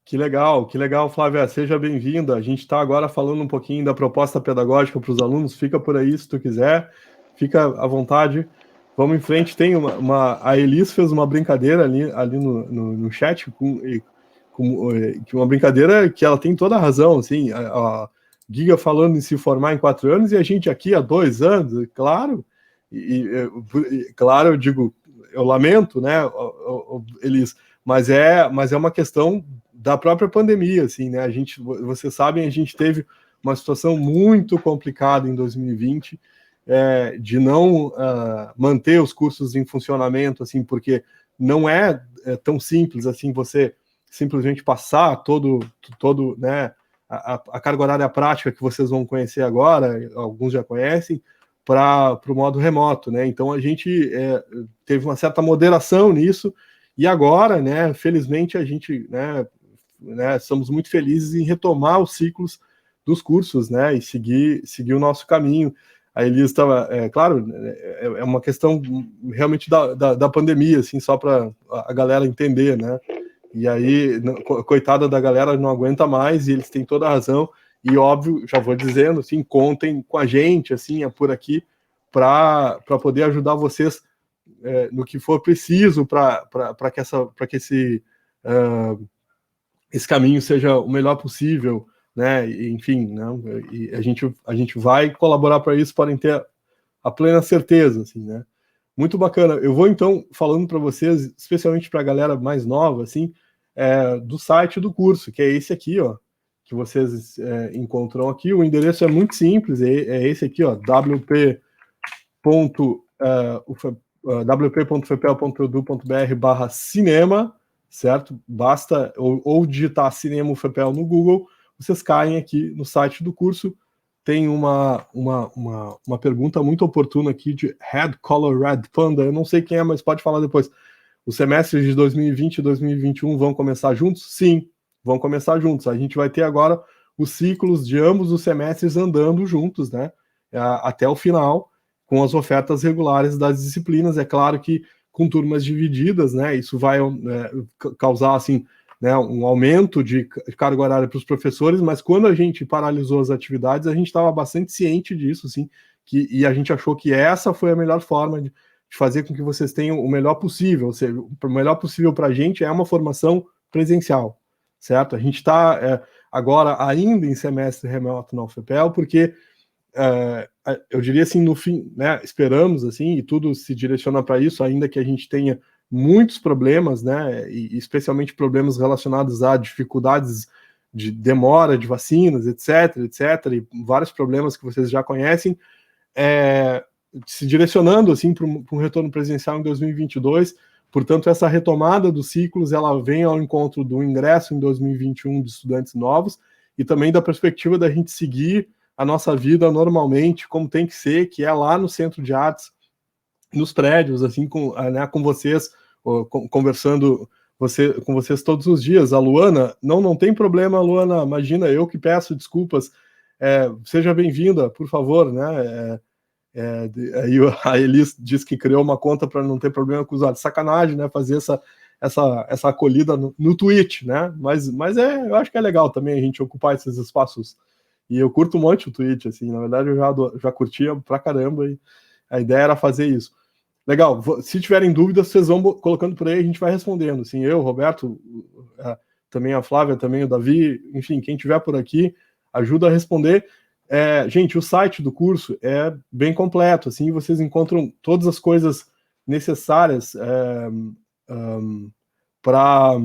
Que legal, Flávia, seja bem-vinda. A gente está agora falando um pouquinho da proposta pedagógica para os alunos, fica por aí se tu quiser, fica à vontade. Vamos em frente, tem a Elis fez uma brincadeira ali no chat, com uma brincadeira que ela tem toda a razão, assim, a Giga falando em se formar em 4 anos e a gente aqui há 2 anos, claro, claro, eu digo, eu lamento, né, Elis, mas é uma questão da própria pandemia, assim, né, vocês sabem, a gente teve uma situação muito complicada em 2020, de não manter os cursos em funcionamento, assim, porque não é tão simples, assim, você simplesmente passar todo né, a carga horária prática que vocês vão conhecer agora, alguns já conhecem, para o modo remoto, né, então a gente teve uma certa moderação nisso, e agora, né, felizmente a gente, né, estamos muito felizes em retomar os ciclos dos cursos, né, e seguir o nosso caminho. A Elis estava, claro, é uma questão realmente da pandemia, assim, só para a galera entender, né, e aí, coitada da galera, não aguenta mais, e eles têm toda a razão, e óbvio, já vou dizendo, assim, contem com a gente, assim, por aqui, para poder ajudar vocês no que for preciso para que esse caminho seja o melhor possível, né? Enfim, né? E a gente vai colaborar para isso, podem ter a plena certeza, assim, né? Muito bacana. Eu vou então falando para vocês, especialmente para a galera mais nova, assim, do site do curso, que é esse aqui, ó, que vocês encontram aqui. O endereço é muito simples, é esse aqui, ó, wp.fepel.edu.br/cinema, certo? Basta ou digitar Cinema UFPEL no Google, vocês caem aqui no site do curso. Tem uma pergunta muito oportuna aqui de Head Color Red Panda, eu não sei quem é, mas pode falar depois. Os semestres de 2020 e 2021 vão começar juntos? Sim, vão começar juntos. A gente vai ter agora os ciclos de ambos os semestres andando juntos, né? Até o final, com as ofertas regulares das disciplinas. É claro que com turmas divididas, né? Isso vai causar, assim, né, um aumento de carga horária para os professores, mas quando a gente paralisou as atividades, a gente estava bastante ciente disso, assim, e a gente achou que essa foi a melhor forma de fazer com que vocês tenham o melhor possível, ou seja, o melhor possível para a gente é uma formação presencial, certo? A gente está agora ainda em semestre remoto na UFPEL, porque eu diria assim, no fim, né, esperamos, assim, e tudo se direciona para isso, ainda que a gente tenha muitos problemas, né, e especialmente problemas relacionados a dificuldades de demora de vacinas, etc, e vários problemas que vocês já conhecem, se direcionando, assim, para um retorno presencial em 2022, portanto, essa retomada dos ciclos, ela vem ao encontro do ingresso em 2021 de estudantes novos, e também da perspectiva da gente seguir a nossa vida normalmente, como tem que ser, que é lá no Centro de Artes, nos prédios, assim, com vocês, conversando com vocês todos os dias. A Luana, não tem problema, Luana, imagina, eu que peço desculpas, seja bem-vinda, por favor, né, aí a Elis diz que criou uma conta para não ter problema com os usuários, sacanagem, né, fazer essa acolhida no Twitch, né, mas eu acho que é legal também a gente ocupar esses espaços, e eu curto um monte o Twitch, assim, na verdade eu já curtia pra caramba, e a ideia era fazer isso. Legal, se tiverem dúvidas, vocês vão colocando por aí, a gente vai respondendo, assim, eu, Roberto, também a Flávia, também o Davi, enfim, quem tiver por aqui, ajuda a responder. Gente, o site do curso é bem completo, assim, vocês encontram todas as coisas necessárias para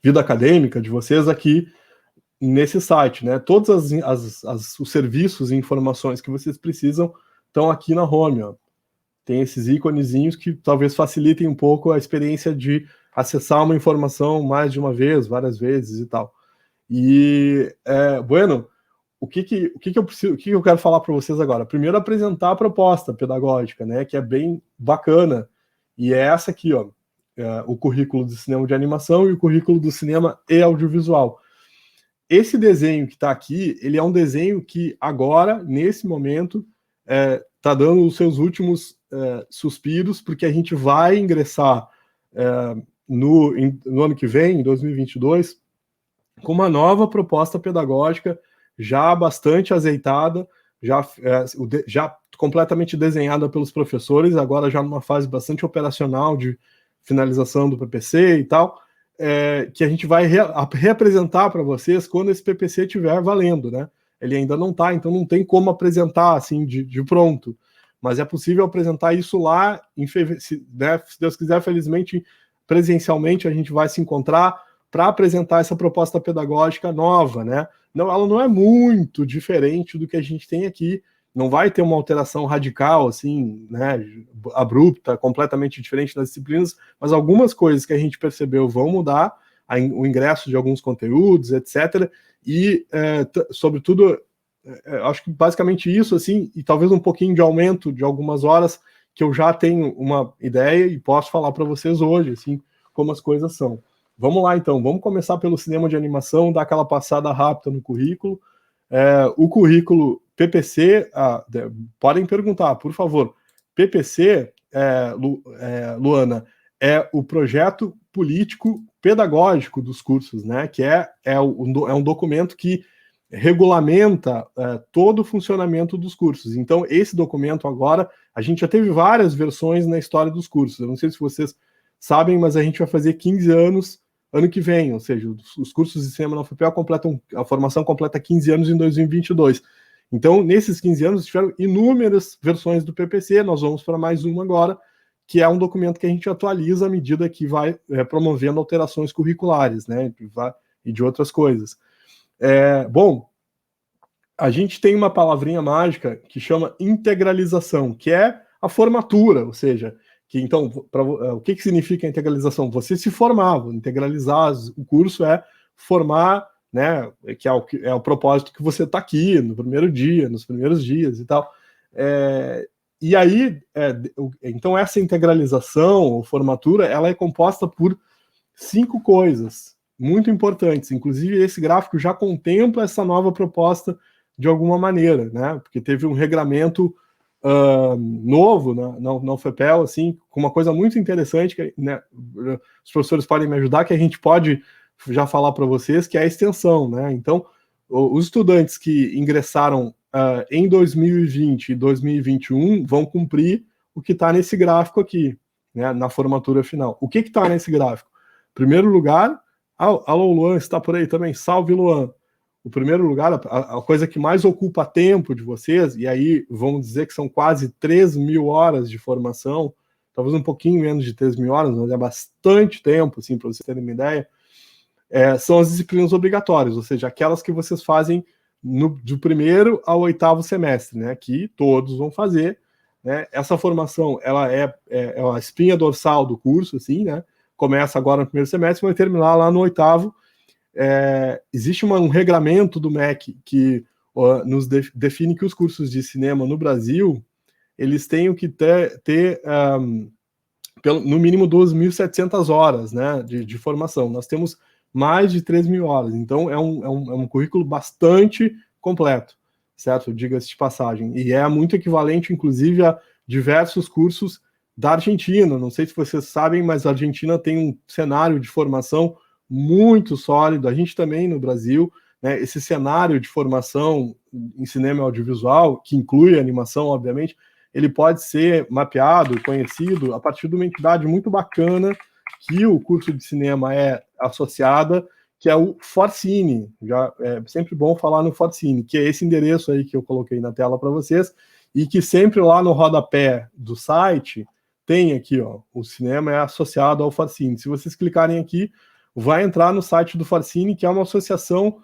vida acadêmica de vocês aqui nesse site, né? Todos os serviços e informações que vocês precisam estão aqui na home, ó. Tem esses íconezinhos que talvez facilitem um pouco a experiência de acessar uma informação mais de uma vez, várias vezes e tal. E, bueno, o que eu preciso, o que eu quero falar para vocês agora? Primeiro, apresentar a proposta pedagógica, né, que é bem bacana, e é essa aqui, ó, o currículo do cinema de animação e o currículo do cinema e audiovisual. Esse desenho que está aqui, ele é um desenho que agora, nesse momento, está dando os seus últimos suspiros, porque a gente vai ingressar no ano que vem, em 2022, com uma nova proposta pedagógica já bastante azeitada, já completamente desenhada pelos professores, agora já numa fase bastante operacional de finalização do PPC e tal, que a gente vai reapresentar para vocês quando esse PPC estiver valendo, né? Ele ainda não está, então não tem como apresentar assim de pronto, mas é possível apresentar isso lá em fevereiro, se Deus quiser, felizmente, presencialmente a gente vai se encontrar para apresentar essa proposta pedagógica nova, né? Não, ela não é muito diferente do que a gente tem aqui, não vai ter uma alteração radical, assim, né, abrupta, completamente diferente das disciplinas, mas algumas coisas que a gente percebeu vão mudar, o ingresso de alguns conteúdos, etc. E, sobretudo, acho que basicamente isso, assim, e talvez um pouquinho de aumento de algumas horas, que eu já tenho uma ideia e posso falar para vocês hoje, assim, como as coisas são. Vamos lá, então, vamos começar pelo cinema de animação, dar aquela passada rápida no currículo. O currículo PPC, podem perguntar, por favor. PPC, Luana, é o projeto político pedagógico dos cursos, né? Que é um documento que regulamenta todo o funcionamento dos cursos. Então, esse documento agora, a gente já teve várias versões na história dos cursos. Eu não sei se vocês sabem, mas a gente vai fazer 15 anos ano que vem, ou seja, os cursos de cinema na UFPEL a formação completa 15 anos em 2022. Então, nesses 15 anos, tiveram inúmeras versões do PPC, nós vamos para mais uma agora, que é um documento que a gente atualiza à medida que vai promovendo alterações curriculares, né, e de outras coisas. Bom, a gente tem uma palavrinha mágica que chama integralização, que é a formatura, ou seja, então, o que significa a integralização? Você se formava, integralizar o curso é formar, né, que é o propósito que você está aqui no primeiro dia, nos primeiros dias e tal. E aí, então essa integralização ou formatura, ela é composta por 5 coisas muito importantes. Inclusive, esse gráfico já contempla essa nova proposta de alguma maneira, né, porque teve um regramento novo na UFPEL, assim, com uma coisa muito interessante, que, né, os professores podem me ajudar, que a gente pode já falar para vocês, que é a extensão, né? Então, os estudantes que ingressaram em 2020 e 2021 vão cumprir o que está nesse gráfico aqui, né, na formatura final. O que está nesse gráfico? Em primeiro lugar, alô, Luan, está por aí também? Salve, Luan! O primeiro lugar, a coisa que mais ocupa tempo de vocês, e aí vamos dizer que são quase 3.000 horas de formação, talvez um pouquinho menos de 3.000 horas, mas é bastante tempo, assim, para vocês terem uma ideia, são as disciplinas obrigatórias, ou seja, aquelas que vocês fazem do primeiro ao 8º semestre, né, que todos vão fazer, né. Essa formação, ela é a espinha dorsal do curso, assim, né, começa agora no primeiro semestre e vai terminar lá no 8º. Existe um regramento do MEC que nos define que os cursos de cinema no Brasil, eles têm que ter no mínimo 2.700 horas, né, de formação. Nós temos mais de 3.000 horas, então é um currículo bastante completo, certo? Diga-se de passagem. E é muito equivalente, inclusive, a diversos cursos da Argentina. Não sei se vocês sabem, mas a Argentina tem um cenário de formação muito sólido, a gente também no Brasil, né, esse cenário de formação em cinema e audiovisual, que inclui animação, obviamente, ele pode ser mapeado, conhecido, a partir de uma entidade muito bacana que o curso de cinema é associada, que é o Forcine. Já é sempre bom falar no Forcine, que é esse endereço aí que eu coloquei na tela para vocês, e que sempre lá no rodapé do site tem aqui, ó, o cinema é associado ao Forcine. Se vocês clicarem aqui, vai entrar no site do Forcine, que é uma associação,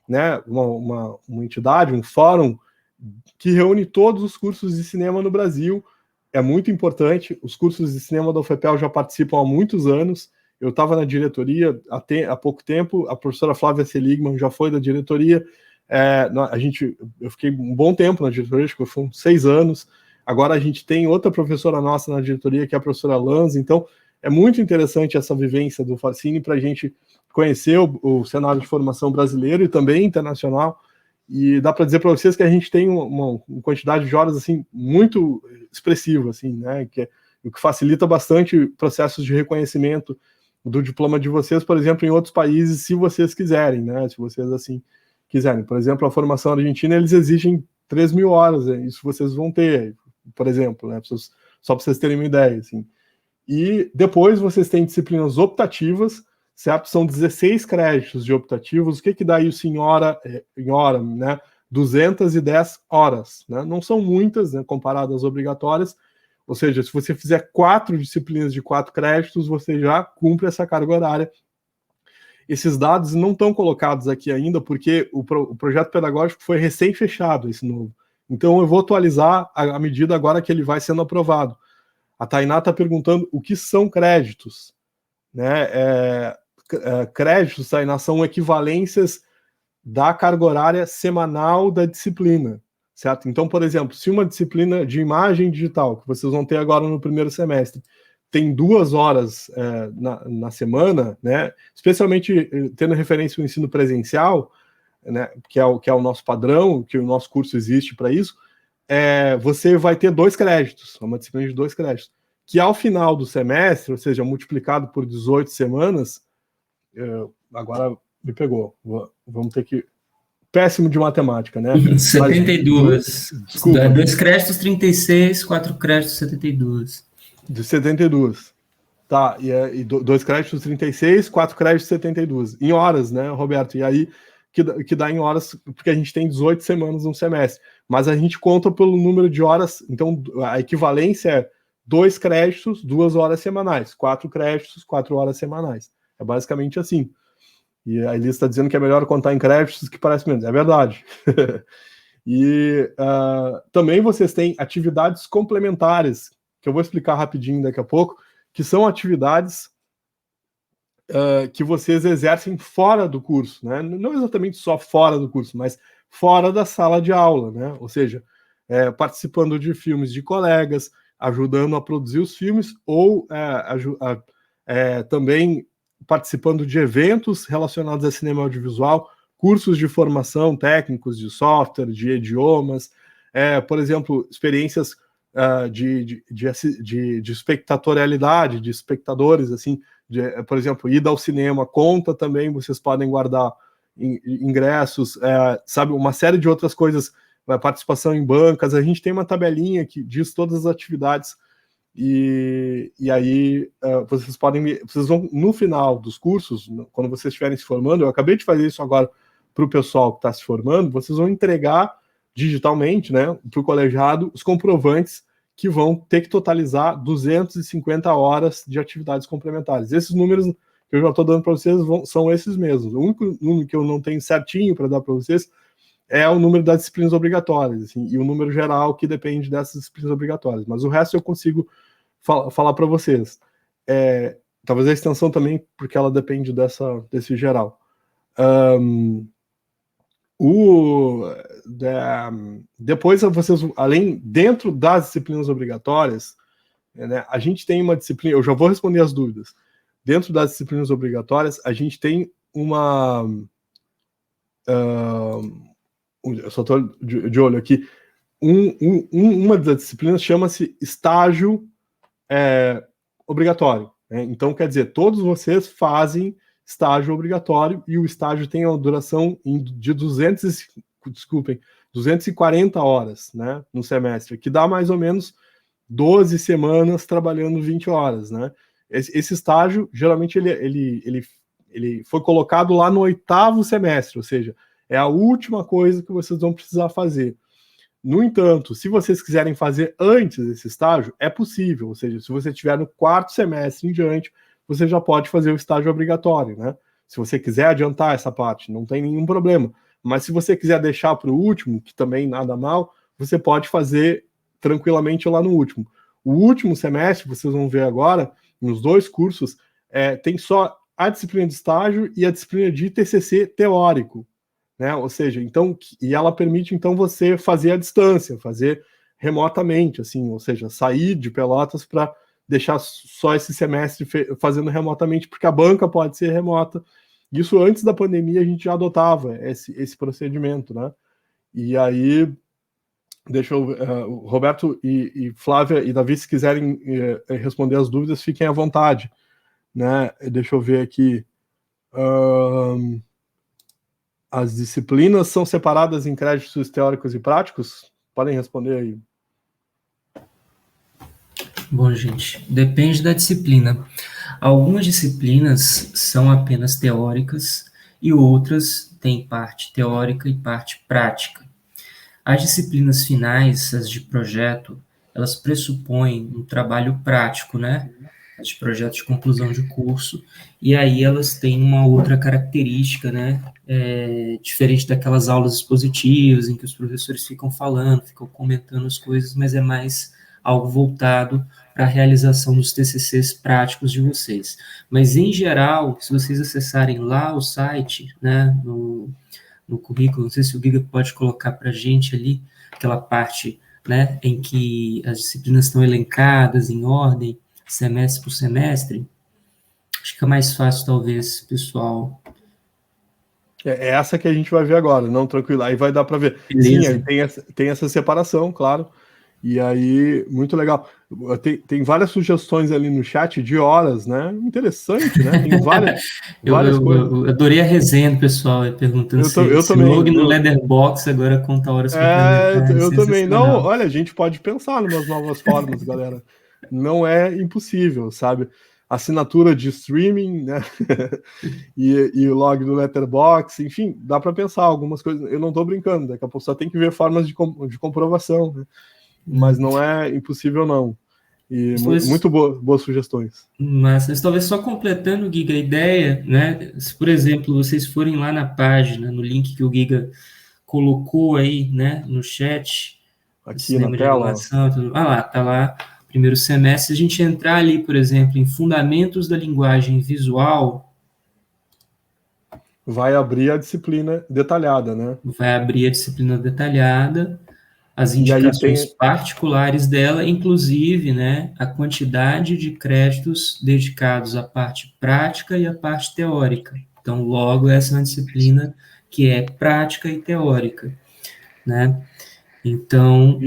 né, uma entidade, um fórum que reúne todos os cursos de cinema no Brasil. É muito importante, os cursos de cinema da UFPEL já participam há muitos anos, Eu estava na diretoria há pouco tempo, a professora Flávia Seligman já foi da diretoria, eu fiquei um bom tempo na diretoria, acho que foram 6 anos. Agora a gente tem outra professora nossa na diretoria, que é a professora Lanz. Então é muito interessante essa vivência do Farcine para a gente conhecer o cenário de formação brasileiro e também internacional. E dá para dizer para vocês que a gente tem uma quantidade de horas assim muito expressiva, assim, né? O que facilita bastante processos de reconhecimento do diploma de vocês, por exemplo, em outros países, se vocês quiserem, né? Se vocês assim quiserem. Por exemplo, a formação argentina, eles exigem 3.000 horas, né? Isso vocês vão ter, por exemplo, né? Só para vocês terem uma ideia, assim. E depois vocês têm disciplinas optativas, certo? São 16 créditos de optativos. O que dá isso em hora, né? 210 horas, né? Não são muitas, né? Comparadas às obrigatórias. Ou seja, se você fizer 4 disciplinas de 4 créditos, você já cumpre essa carga horária. Esses dados não estão colocados aqui ainda, porque o projeto pedagógico foi recém-fechado, esse novo. Então, eu vou atualizar à medida agora que ele vai sendo aprovado. A Tainá está perguntando o que são créditos. Né? Créditos, Tainá, são equivalências da carga horária semanal da disciplina. Certo? Então, por exemplo, se uma disciplina de imagem digital, que vocês vão ter agora no primeiro semestre, tem 2 horas na semana, né, especialmente tendo referência ao ensino presencial, né, que é o nosso padrão, que o nosso curso existe para isso, você vai ter 2 créditos, uma disciplina de 2 créditos, que ao final do semestre, ou seja, multiplicado por 18 semanas, agora me pegou, vamos ter que... Péssimo de matemática, né? 72. 2 créditos, 36, 4 créditos, 72. De 72. Tá, e 2 créditos, 36, 4 créditos, 72. Em horas, né, Roberto? E aí, que dá em horas, porque a gente tem 18 semanas no semestre. Mas a gente conta pelo número de horas, então a equivalência é 2 créditos, 2 horas semanais. 4 créditos, 4 horas semanais. É basicamente assim. E a Elisa está dizendo que é melhor contar em créditos que parece menos. É verdade. E também vocês têm atividades complementares, que eu vou explicar rapidinho daqui a pouco, que são atividades que vocês exercem fora do curso, né? Não exatamente só fora do curso, mas fora da sala de aula, né? Ou seja, participando de filmes de colegas, ajudando a produzir os filmes, ou também participando de eventos relacionados a cinema audiovisual, cursos de formação técnicos de software, de idiomas, por exemplo, experiências de espectatorialidade, de espectadores, assim, por exemplo, ida ao cinema, conta também, vocês podem guardar ingressos, sabe, uma série de outras coisas, participação em bancas. A gente tem uma tabelinha que diz todas as atividades. E aí vocês vão, no final dos cursos, quando vocês estiverem se formando, eu acabei de fazer isso agora para o pessoal que está se formando, vocês vão entregar digitalmente, né, para o colegiado, os comprovantes que vão ter que totalizar 250 horas de atividades complementares. Esses números que eu já estou dando para vocês são esses mesmos. O único número que eu não tenho certinho para dar para vocês é o número das disciplinas obrigatórias, assim, e o número geral que depende dessas disciplinas obrigatórias. Mas o resto eu consigo falar para vocês. Talvez a extensão também, porque ela depende desse geral. Depois vocês, além, dentro das disciplinas obrigatórias, né, a gente tem uma disciplina, eu já vou responder as dúvidas. Dentro das disciplinas obrigatórias, a gente tem uma... eu só estou de olho aqui. Uma das disciplinas chama-se estágio obrigatório. Né? Então, quer dizer, todos vocês fazem estágio obrigatório e o estágio tem uma duração de 240 horas, né, no semestre, que dá mais ou menos 12 semanas trabalhando 20 horas. Né? Esse estágio, geralmente, ele foi colocado lá no 8º semestre, ou seja, é a última coisa que vocês vão precisar fazer. No entanto, se vocês quiserem fazer antes desse estágio, é possível. Ou seja, se você estiver no 4º semestre em diante, você já pode fazer o estágio obrigatório, né? Se você quiser adiantar essa parte, não tem nenhum problema. Mas se você quiser deixar para o último, que também nada mal, você pode fazer tranquilamente lá no último. O último semestre, vocês vão ver agora, nos 2 cursos, tem só a disciplina de estágio e a disciplina de TCC teórico, né? Ou seja, então, e ela permite então você fazer à distância, fazer remotamente, assim, ou seja, sair de Pelotas para deixar só esse semestre fazendo remotamente, porque a banca pode ser remota. Isso antes da pandemia a gente já adotava esse procedimento, né? E aí, deixa eu, Roberto e Flávia e Davi, se quiserem responder as dúvidas, fiquem à vontade, né? Deixa eu ver aqui. As disciplinas são separadas em créditos teóricos e práticos? Podem responder aí. Bom, gente, depende da disciplina. Algumas disciplinas são apenas teóricas e outras têm parte teórica e parte prática. As disciplinas finais, as de projeto, elas pressupõem um trabalho prático, né? As de projeto de conclusão de curso, e aí elas têm uma outra característica, né? Diferente daquelas aulas expositivas em que os professores ficam falando, ficam comentando as coisas, mas é mais algo voltado para a realização dos TCCs práticos de vocês. Mas, em geral, se vocês acessarem lá o site, né, no currículo, não sei se o Giga pode colocar para a gente ali, aquela parte, né, em que as disciplinas estão elencadas em ordem, semestre por semestre, acho que é mais fácil, talvez, pessoal. É essa que a gente vai ver agora, não, tranquilo, aí vai dar para ver. Beleza. Sim, tem essa separação, claro, e aí, muito legal. Tem várias sugestões ali no chat de horas, né? Interessante, né? Tem várias coisas. Eu adorei a resenha do pessoal perguntando eu se também, log no Letterboxd agora conta horas para eu também. Não, olha, a gente pode pensar em umas novas formas, galera. Não é impossível, sabe? Assinatura de streaming, né? e o log do Letterboxd, enfim, dá para pensar algumas coisas. Eu não estou brincando, daqui a pouco só tem que ver formas de comprovação, né? Mas não é impossível, não. E muito boas sugestões. Mas talvez só completando, Giga, a ideia, né? Se, por exemplo, vocês forem lá na página, no link que o Giga colocou aí, né, no chat, aqui na tela. Lá, tá lá, primeiro semestre. Se a gente entrar ali, por exemplo, em Fundamentos da Linguagem Visual, vai abrir a disciplina detalhada, né? Vai abrir a disciplina detalhada, as indicações particulares dela, inclusive, né, a quantidade de créditos dedicados à parte prática e à parte teórica. Então, logo, essa é uma disciplina que é prática e teórica, né? Então,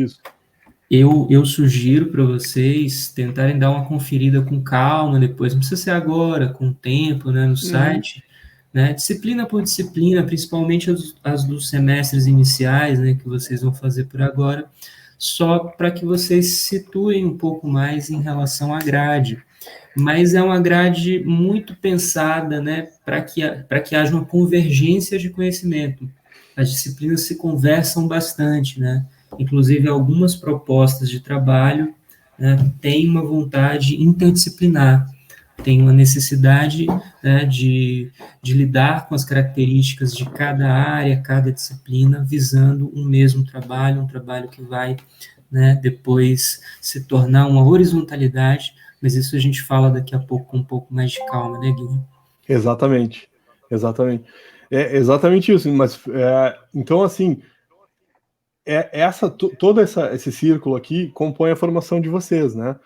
eu sugiro para vocês tentarem dar uma conferida com calma depois, não precisa ser agora, com tempo, né, no site, né, disciplina por disciplina, principalmente as dos semestres iniciais, né, que vocês vão fazer por agora, só para que vocês se situem um pouco mais em relação à grade. Mas é uma grade muito pensada, né, para que haja uma convergência de conhecimento. As disciplinas se conversam bastante, né, inclusive algumas propostas de trabalho, né, têm uma vontade interdisciplinar, tem uma necessidade, né, de lidar com as características de cada área, cada disciplina, visando um mesmo trabalho, um trabalho que vai, né, depois se tornar uma horizontalidade, mas isso a gente fala daqui a pouco com um pouco mais de calma, né, Guilherme? Exatamente. É exatamente isso, mas então, assim, todo esse círculo aqui compõe a formação de vocês, né?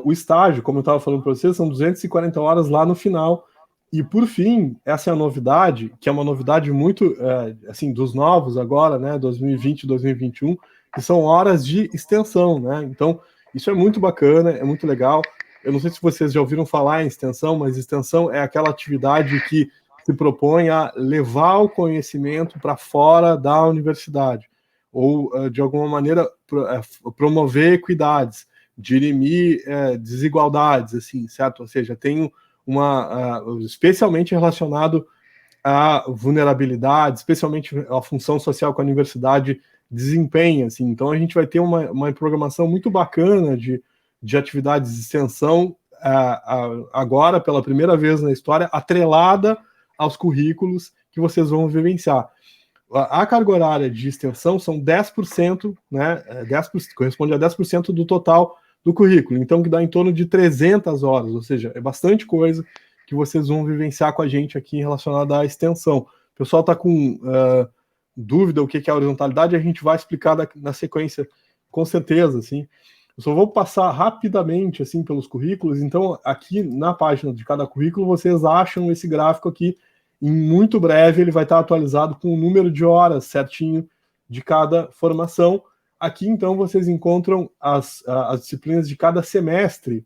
O estágio, como eu estava falando para vocês, são 240 horas lá no final. E, por fim, essa é a novidade, que é uma novidade muito, assim, dos novos agora, né, 2020 e 2021, que são horas de extensão, né? Então, isso é muito bacana, é muito legal. Eu não sei se vocês já ouviram falar em extensão, mas extensão é aquela atividade que se propõe a levar o conhecimento para fora da universidade, ou, de alguma maneira, promover equidades, dirimir desigualdades, assim, certo? Ou seja, tem especialmente relacionado à vulnerabilidade, especialmente a função social que a universidade desempenha, assim. Então a gente vai ter uma programação muito bacana de atividades de extensão agora, pela primeira vez na história, atrelada aos currículos que vocês vão vivenciar. A carga horária de extensão são 10%, né? 10%, corresponde a 10% do total do currículo, então que dá em torno de 300 horas, ou seja, é bastante coisa que vocês vão vivenciar com a gente aqui relacionado à extensão. O pessoal está com dúvida o que é a horizontalidade, a gente vai explicar na sequência, com certeza, assim. Eu só vou passar rapidamente, assim, pelos currículos. Então, aqui na página de cada currículo, vocês acham esse gráfico aqui. Em muito breve, ele vai estar atualizado com o número de horas certinho de cada formação. Aqui, então, vocês encontram as disciplinas de cada semestre.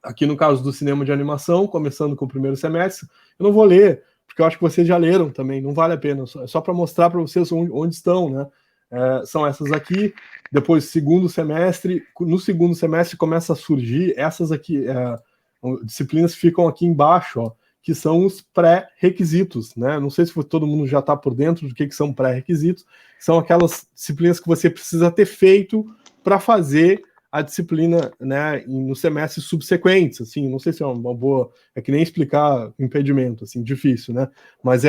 Aqui no caso do cinema de animação, começando com o primeiro semestre. Eu não vou ler, porque eu acho que vocês já leram também, não vale a pena. É só para mostrar para vocês onde estão, né? São essas aqui. Depois, segundo semestre. No segundo semestre começa a surgir essas aqui, disciplinas que ficam aqui embaixo, ó, que são os pré-requisitos, né? Não sei se todo mundo já está por dentro do que são pré-requisitos. São aquelas disciplinas que você precisa ter feito para fazer a disciplina, né, nos semestres subsequentes, assim. Não sei se é uma boa... É que nem explicar impedimento, assim, difícil, né? Mas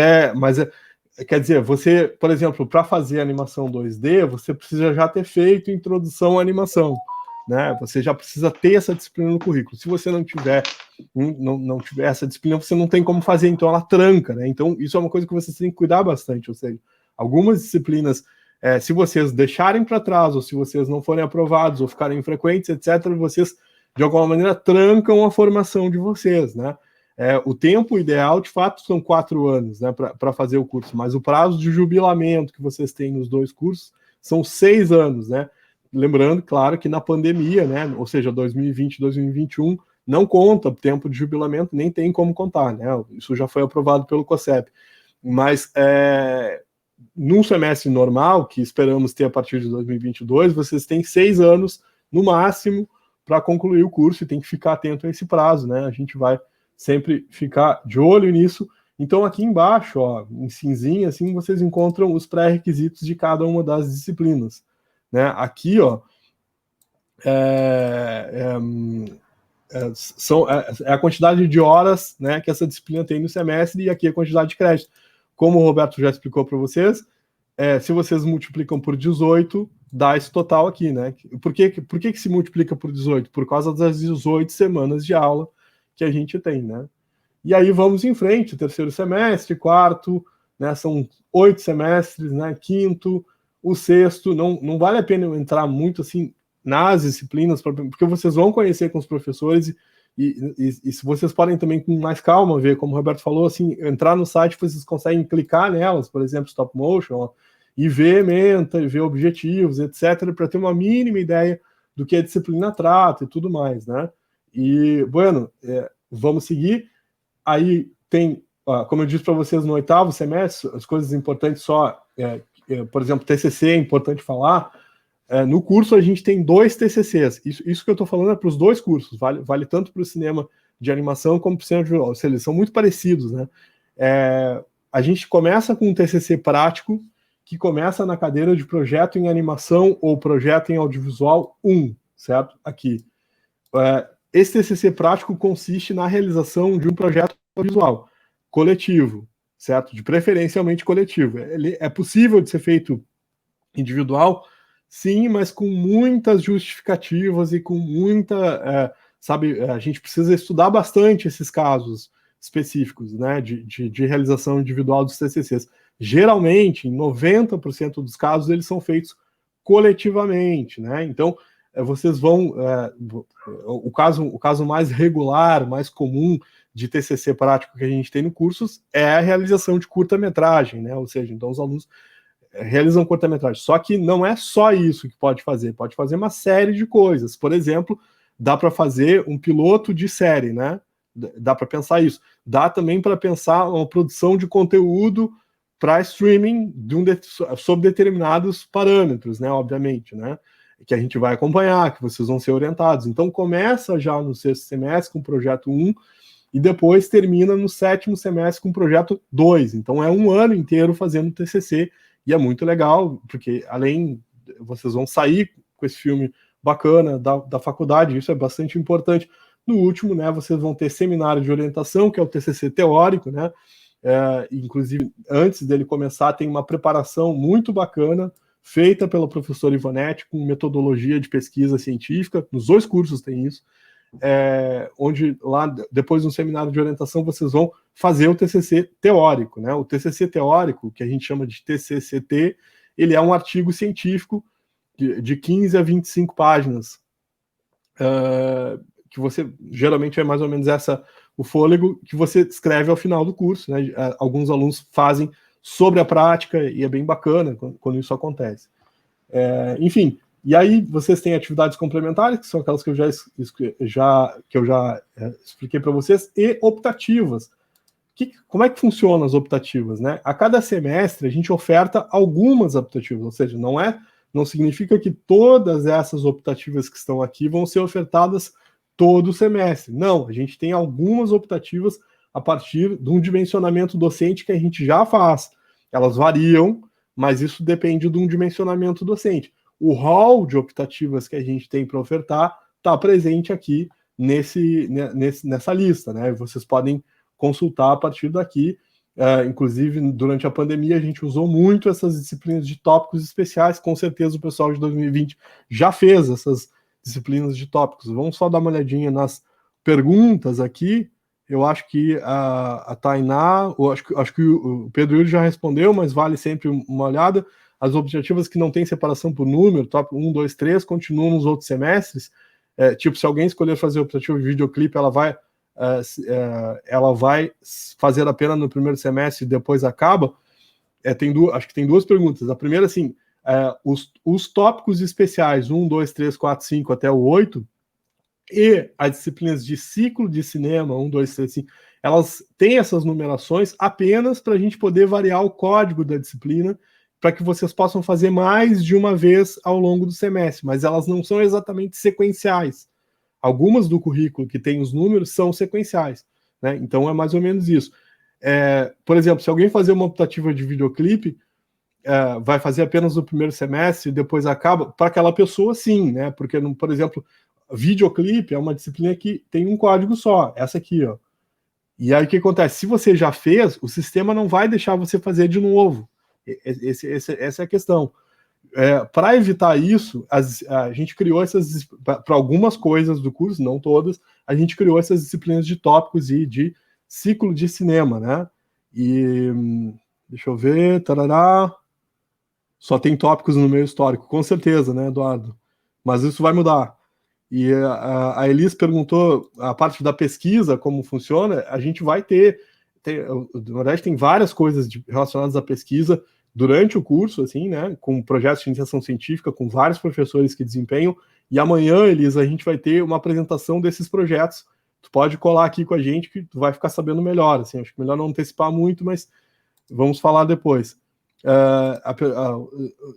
quer dizer, você, por exemplo, para fazer animação 2D, você precisa já ter feito introdução à animação, né? Você já precisa ter essa disciplina no currículo. Se você não tiver essa disciplina, você não tem como fazer, então ela tranca, né? Então isso é uma coisa que vocês têm que cuidar bastante, ou seja, algumas disciplinas, se vocês deixarem para trás, ou se vocês não forem aprovados, ou ficarem infrequentes, etc., vocês, de alguma maneira, trancam a formação de vocês, né? O tempo ideal, de fato, são 4 anos, né, para fazer o curso, mas o prazo de jubilamento que vocês têm nos 2 cursos são 6 anos, né? Lembrando, claro, que na pandemia, né, ou seja, 2020 e 2021, não conta tempo de jubilamento, nem tem como contar, né? Isso já foi aprovado pelo COSEP. Mas num semestre normal, que esperamos ter a partir de 2022, vocês têm 6 anos, no máximo, para concluir o curso, e tem que ficar atento a esse prazo, né? A gente vai sempre ficar de olho nisso. Então, aqui embaixo, ó, em cinzinha, assim, vocês encontram os pré-requisitos de cada uma das disciplinas, né? Aqui, ó, é a quantidade de horas, né, que essa disciplina tem no semestre, e aqui a quantidade de crédito. Como o Roberto já explicou para vocês, se vocês multiplicam por 18, dá esse total aqui, né? Por que se multiplica por 18? Por causa das 18 semanas de aula que a gente tem, né? E aí vamos em frente, terceiro semestre, quarto, né? São 8 semestres, né? Quinto, o sexto, não vale a pena entrar muito assim nas disciplinas, porque vocês vão conhecer com os professores e se vocês podem também com mais calma ver, como o Roberto falou, assim, entrar no site, vocês conseguem clicar nelas, por exemplo, stop motion, ó, e ver menta, e ver objetivos, etc., para ter uma mínima ideia do que a disciplina trata e tudo mais, né? E, bueno, vamos seguir. Aí tem, como eu disse para vocês no 8º semestre, as coisas importantes só, por exemplo, TCC é importante falar. No curso a gente tem 2 TCCs. Isso que eu estou falando é para os 2 cursos. Vale tanto para o cinema de animação como para o cinema de visual. Ou seja, eles são muito parecidos, né? A gente começa com um TCC prático, que começa na cadeira de projeto em animação ou projeto em audiovisual 1, certo? Aqui. Esse TCC prático consiste na realização de um projeto visual coletivo, certo? De preferencialmente coletivo. Ele é possível de ser feito individual, sim, mas com muitas justificativas e com muita, a gente precisa estudar bastante esses casos específicos, né, de realização individual dos TCCs. Geralmente, em 90% dos casos, eles são feitos coletivamente, né? Então, vocês vão... o caso mais regular, mais comum de TCC prático que a gente tem no curso é a realização de curta-metragem, né? Ou seja, então os alunos realizam curta-metragem. Só que não é só isso que pode fazer uma série de coisas. Por exemplo, dá para fazer um piloto de série, né? Dá para pensar isso. Dá também para pensar uma produção de conteúdo para streaming sob determinados parâmetros, né? Obviamente, né? Que a gente vai acompanhar, que vocês vão ser orientados. Então, começa já no 6º semestre com o projeto 1 e depois termina no 7º semestre com o projeto 2. Então, é um ano inteiro fazendo TCC e é muito legal, porque além, vocês vão sair com esse filme bacana da faculdade, isso é bastante importante. No último, né, vocês vão ter seminário de orientação, que é o TCC teórico, né? Inclusive, antes dele começar, tem uma preparação muito bacana, feita pela professora Ivonete, com metodologia de pesquisa científica, nos 2 cursos tem isso, onde lá, depois de um seminário de orientação, vocês vão fazer o TCC teórico, né? O TCC teórico, que a gente chama de TCCT, ele é um artigo científico de 15 a 25 páginas, que você, geralmente é mais ou menos o fôlego que você escreve ao final do curso, né? Alguns alunos fazem sobre a prática e é bem bacana quando isso acontece. Enfim, e aí vocês têm atividades complementares, que são aquelas que eu já expliquei para vocês, e optativas. Como é que funcionam as optativas, né? A cada semestre a gente oferta algumas optativas, ou seja, não significa que todas essas optativas que estão aqui vão ser ofertadas todo semestre. Não, a gente tem algumas optativas a partir de um dimensionamento docente que a gente já faz. Elas variam, mas isso depende de um dimensionamento docente. O hall de optativas que a gente tem para ofertar está presente aqui nessa lista, né? Vocês podem consultar a partir daqui. Inclusive, durante a pandemia, a gente usou muito essas disciplinas de tópicos especiais. Com certeza o pessoal de 2020 já fez essas disciplinas de tópicos. Vamos só dar uma olhadinha nas perguntas aqui. Eu acho que a Tainá, acho que o Pedro Yuri já respondeu, mas vale sempre uma olhada. As optativas que não têm separação por número, tópico 1, 2, 3, continuam nos outros semestres. Tipo, se alguém escolher fazer optativa de videoclipe, ela vai fazer apenas no primeiro semestre e depois acaba. Acho que tem duas perguntas. A primeira, assim, os tópicos especiais 1, 2, 3, 4, 5 até o 8 e as disciplinas de ciclo de cinema 1, 2, 3, 5, elas têm essas numerações apenas para a gente poder variar o código da disciplina, para que vocês possam fazer mais de uma vez ao longo do semestre, mas elas não são exatamente sequenciais. Algumas do currículo que tem os números são sequenciais, né? Então é mais ou menos isso. Por exemplo, se alguém fazer uma optativa de videoclipe, vai fazer apenas no primeiro semestre e depois acaba, para aquela pessoa sim, né? Porque, por exemplo, videoclipe é uma disciplina que tem um código só, essa aqui, ó. E aí o que acontece? Se você já fez, o sistema não vai deixar você fazer de novo. Essa é a questão. Para evitar isso, a gente criou para algumas coisas do curso, não todas, a gente criou essas disciplinas de tópicos e de ciclo de cinema, né? E deixa eu ver, tarará, só tem tópicos no meio histórico, com certeza, né, Eduardo? Mas isso vai mudar. E a Elis perguntou a parte da pesquisa, como funciona. A gente vai na verdade, tem várias coisas relacionadas à pesquisa durante o curso, assim, né, com projetos de iniciação científica, com vários professores que desempenham, e amanhã, Elisa, a gente vai ter uma apresentação desses projetos. Tu pode colar aqui com a gente que tu vai ficar sabendo melhor, assim, acho que melhor não antecipar muito, mas vamos falar depois.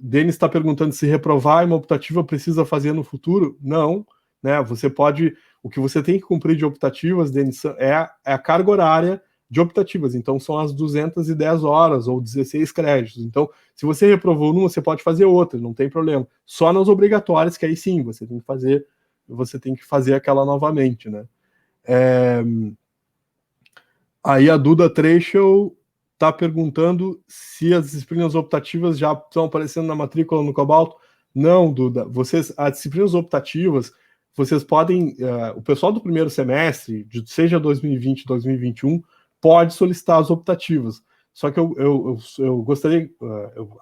Denis está perguntando se reprovar uma optativa precisa fazer no futuro. Não, né, o que você tem que cumprir de optativas, Denis, é a carga horária de optativas, então são as 210 horas ou 16 créditos. Então, se você reprovou numa, você pode fazer outra, não tem problema. Só nas obrigatórias, que aí sim, você tem que fazer aquela novamente, né? Aí a Duda Trechel está perguntando se as disciplinas optativas já estão aparecendo na matrícula no Cobalto. Não, Duda, as disciplinas optativas, vocês podem, o pessoal do primeiro semestre, seja 2020, 2021, pode solicitar as optativas. Só que eu gostaria,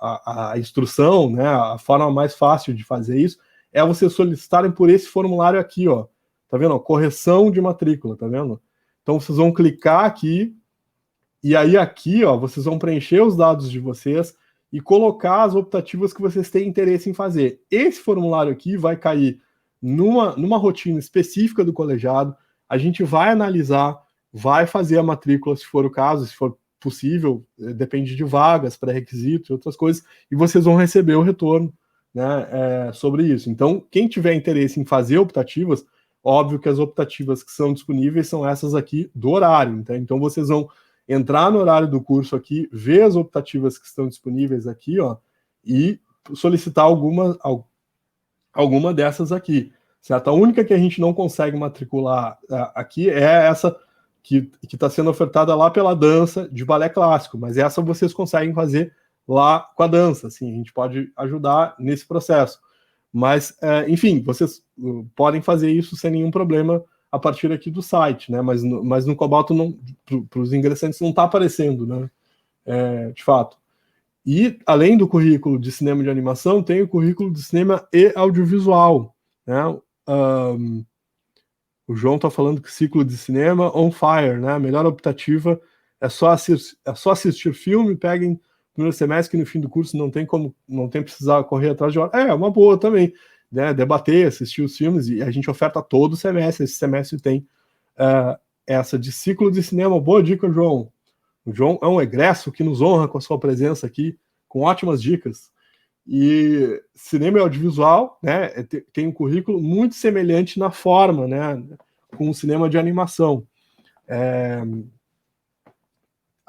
a instrução, né, a forma mais fácil de fazer isso é vocês solicitarem por esse formulário aqui, ó. Tá vendo? Correção de matrícula, tá vendo? Então vocês vão clicar aqui, e aí aqui, ó, vocês vão preencher os dados de vocês e colocar as optativas que vocês têm interesse em fazer. Esse formulário aqui vai cair numa rotina específica do colegiado, a gente vai analisar, vai fazer a matrícula, se for o caso, se for possível, depende de vagas, pré-requisitos e outras coisas, e vocês vão receber o retorno, né, sobre isso. Então, quem tiver interesse em fazer optativas, óbvio que as optativas que são disponíveis são essas aqui do horário, tá? Então vocês vão entrar no horário do curso aqui, ver as optativas que estão disponíveis aqui, ó, e solicitar alguma dessas aqui, certo? A única que a gente não consegue matricular aqui é essa que está sendo ofertada lá pela dança de balé clássico, mas essa vocês conseguem fazer lá com a dança, assim, a gente pode ajudar nesse processo. Mas, enfim, vocês podem fazer isso sem nenhum problema a partir aqui do site, né? Mas no Cobalto, para os ingressantes, não está aparecendo, né? De fato. E, além do currículo de cinema e de animação, tem o currículo de cinema e audiovisual, né? O João está falando que ciclo de cinema on fire, né? A melhor optativa é só assistir filme, peguem no primeiro semestre, que no fim do curso não tem precisar correr atrás de hora. É uma boa também, né? Debater, assistir os filmes, e a gente oferta todo semestre. Esse semestre tem essa de ciclo de cinema. Boa dica, João. O João é um egresso que nos honra com a sua presença aqui, com ótimas dicas. E cinema e audiovisual, né, tem um currículo muito semelhante na forma, né, com o cinema de animação.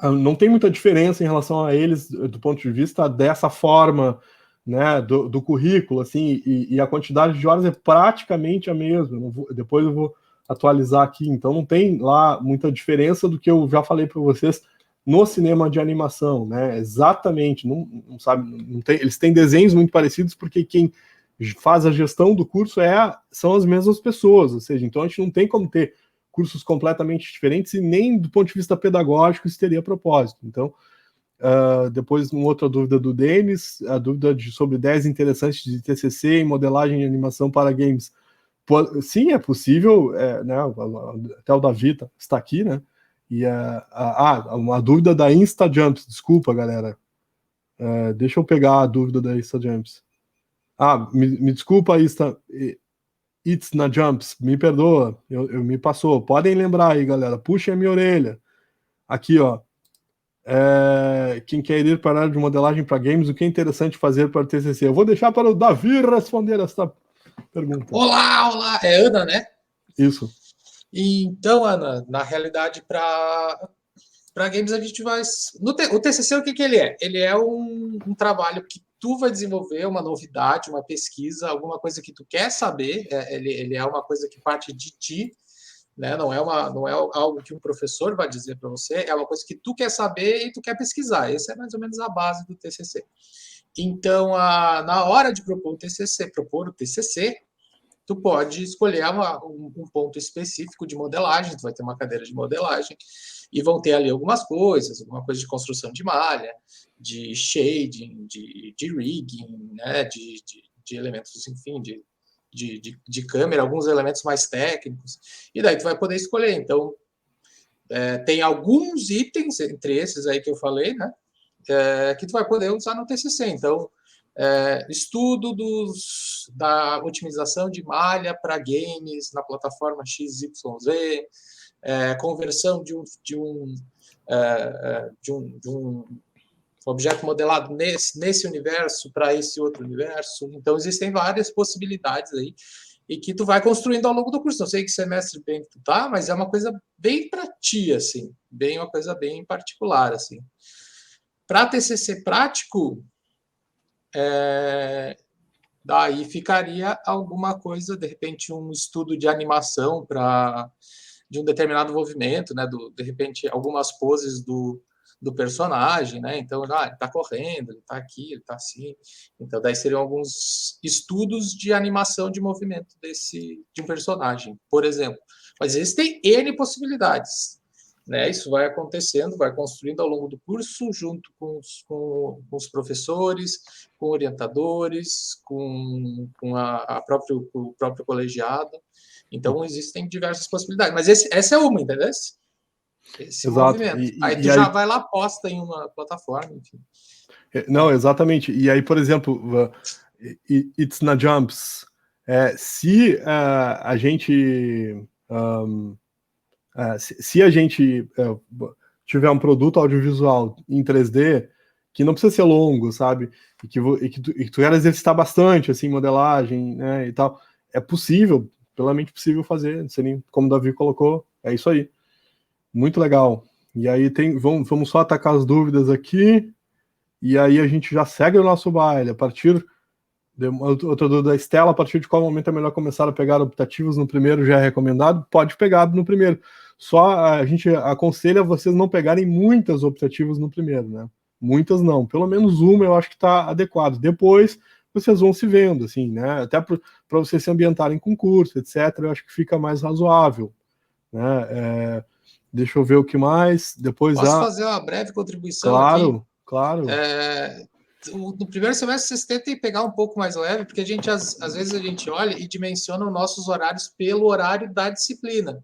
Não tem muita diferença em relação a eles do ponto de vista dessa forma, né, do currículo, assim, e a quantidade de horas é praticamente a mesma. Depois eu vou atualizar aqui, então não tem lá muita diferença do que eu já falei para vocês no cinema de animação, né? Exatamente, não tem, eles têm desenhos muito parecidos, porque quem faz a gestão do curso são as mesmas pessoas, ou seja, então a gente não tem como ter cursos completamente diferentes, e nem do ponto de vista pedagógico isso teria propósito. Então, depois, uma outra dúvida do Denis, a dúvida sobre ideias interessantes de TCC em modelagem e animação para games. Sim, é possível, né? Até o Davi está aqui, né? E uma dúvida da InstaJumps, desculpa, galera. Deixa eu pegar a dúvida da InstaJumps. Me desculpa, It's na Jumps, me perdoa, eu me passou. Podem lembrar aí, galera, puxem a minha orelha. Aqui, ó. Quem quer ir para a área de modelagem para games, o que é interessante fazer para o TCC? Eu vou deixar para o Davi responder essa pergunta. Olá, é Ana, né? Isso. Então, Ana, na realidade, para games a gente vai... O TCC, o que ele é? Ele é um trabalho que tu vai desenvolver, uma novidade, uma pesquisa, alguma coisa que tu quer saber, ele é uma coisa que parte de ti, né? Não é algo que um professor vai dizer para você, é uma coisa que tu quer saber e tu quer pesquisar. Essa é mais ou menos a base do TCC. Então, na hora de propor o TCC, tu pode escolher um ponto específico de modelagem, tu vai ter uma cadeira de modelagem, e vão ter ali alguma coisa de construção de malha, de shading, de rigging, né, de elementos, enfim, de câmera, alguns elementos mais técnicos, e daí tu vai poder escolher. Então, tem alguns itens, entre esses aí que eu falei, né, que tu vai poder usar no TCC. Então, estudo da otimização de malha para games na plataforma XYZ, conversão de um objeto modelado nesse universo para esse outro universo. Então, existem várias possibilidades aí e que tu vai construindo ao longo do curso. Não sei que semestre bem que tu tá, mas é uma coisa bem para ti, assim, uma coisa bem particular, assim. Para TCC prático, daí ficaria alguma coisa, de repente, um estudo de animação de um determinado movimento, né? De repente, algumas poses do personagem, né? Então, ele está correndo, ele está aqui, ele está assim. Então, daí seriam alguns estudos de animação de movimento de um personagem, por exemplo. Mas existem N possibilidades, né? Isso vai acontecendo, vai construindo ao longo do curso, junto com os professores, com orientadores, com o próprio colegiado. Então, existem diversas possibilidades. Mas essa é uma, entendeu? Esse Exato. movimento. Aí tu já vai lá, posta em uma plataforma, enfim. Não, exatamente. E aí, por exemplo, It's na Jumps. Se a gente... se a gente tiver um produto audiovisual em 3D, que não precisa ser longo, sabe? E que tu quer exercitar bastante, assim, modelagem, né, e tal, é possível, plenamente possível fazer, como o Davi colocou, é isso aí. Muito legal. E aí vamos só atacar as dúvidas aqui, e aí a gente já segue o nosso baile. A partir outra dúvida da Estela, a partir de qual momento é melhor começar a pegar optativos no primeiro? Já é recomendado? Pode pegar no primeiro. Só a gente aconselha vocês não pegarem muitas optativas no primeiro, né? Muitas não. Pelo menos uma eu acho que está adequado. Depois vocês vão se vendo, assim, né? Até para vocês se ambientarem com curso, etc. Eu acho que fica mais razoável. né? Deixa eu ver o que mais. Depois Posso fazer uma breve contribuição aqui? Claro. No primeiro semestre vocês tentem pegar um pouco mais leve, porque às vezes a gente olha e dimensiona os nossos horários pelo horário da disciplina.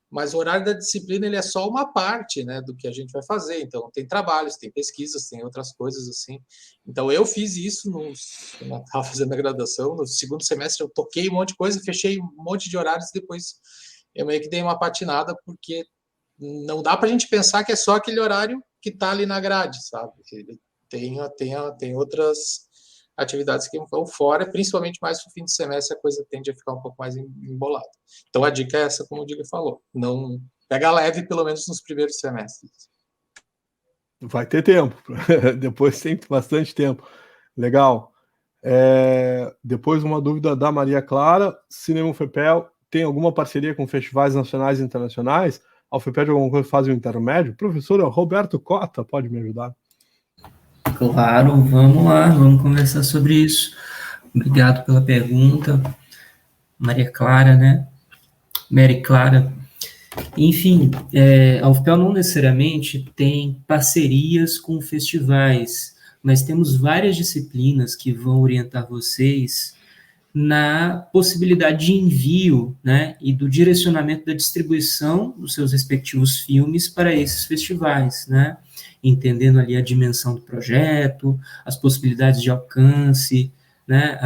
Mas o horário da disciplina ele é só uma parte, né, do que a gente vai fazer. Então, tem trabalhos, tem pesquisas, tem outras coisas assim. Então, eu fiz isso quando eu estava fazendo a graduação. No segundo semestre, eu toquei um monte de coisa, fechei um monte de horários, depois eu meio que dei uma patinada, porque não dá para a gente pensar que é só aquele horário que está ali na grade, sabe? Ele tem outras atividades que vão fora, principalmente mais no fim de semestre, a coisa tende a ficar um pouco mais embolada. Então, a dica é essa, como o Diego falou. Não pega leve, pelo menos nos primeiros semestres. Vai ter tempo. Depois tem bastante tempo. Legal. Depois, uma dúvida da Maria Clara. Cinema UFPEL tem alguma parceria com festivais nacionais e internacionais? A UFPEL de alguma coisa faz um intermédio? Professor Roberto Cota, pode me ajudar? Claro, vamos lá, vamos conversar sobre isso. Obrigado pela pergunta, Maria Clara, né? Mary Clara. Enfim, a UFPEL não necessariamente tem parcerias com festivais, mas temos várias disciplinas que vão orientar vocês na possibilidade de envio, né, e do direcionamento da distribuição dos seus respectivos filmes para esses festivais, né, entendendo ali a dimensão do projeto, as possibilidades de alcance, né,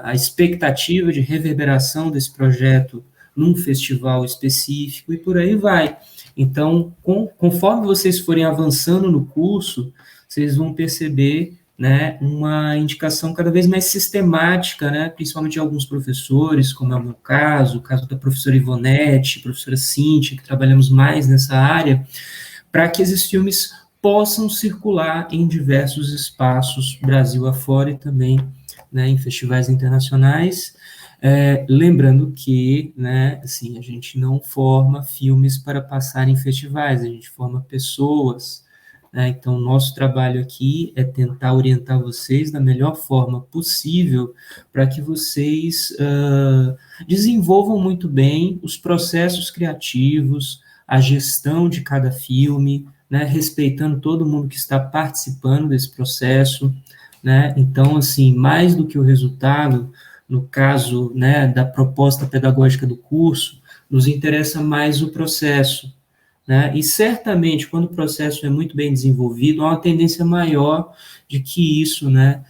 a expectativa de reverberação desse projeto num festival específico e por aí vai. Então, conforme vocês forem avançando no curso, vocês vão perceber, né, uma indicação cada vez mais sistemática, né, principalmente de alguns professores, como é o meu caso, o caso da professora Ivonete, professora Cíntia, que trabalhamos mais nessa área, para que esses filmes possam circular em diversos espaços, Brasil afora, e também, né, em festivais internacionais. Lembrando que, né, assim, a gente não forma filmes para passar em festivais, a gente forma pessoas. Então, nosso trabalho aqui é tentar orientar vocês da melhor forma possível para que vocês desenvolvam muito bem os processos criativos, a gestão de cada filme, né, respeitando todo mundo que está participando desse processo, né? Então, assim, mais do que o resultado, no caso, né, da proposta pedagógica do curso, nos interessa mais o processo, né? E certamente, quando o processo é muito bem desenvolvido, há uma tendência maior de que isso, né,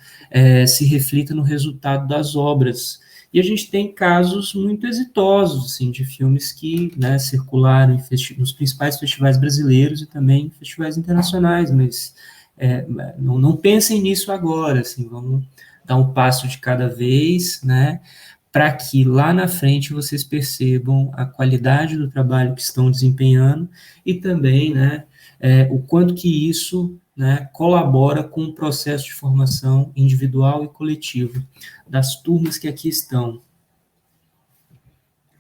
se reflita no resultado das obras. E a gente tem casos muito exitosos, assim, de filmes que, né, circularam nos principais festivais brasileiros e também em festivais internacionais, mas não pensem nisso agora, assim, vamos dar um passo de cada vez, né, para que lá na frente vocês percebam a qualidade do trabalho que estão desempenhando e também, né, o quanto que isso, né, colabora com o processo de formação individual e coletivo das turmas que aqui estão.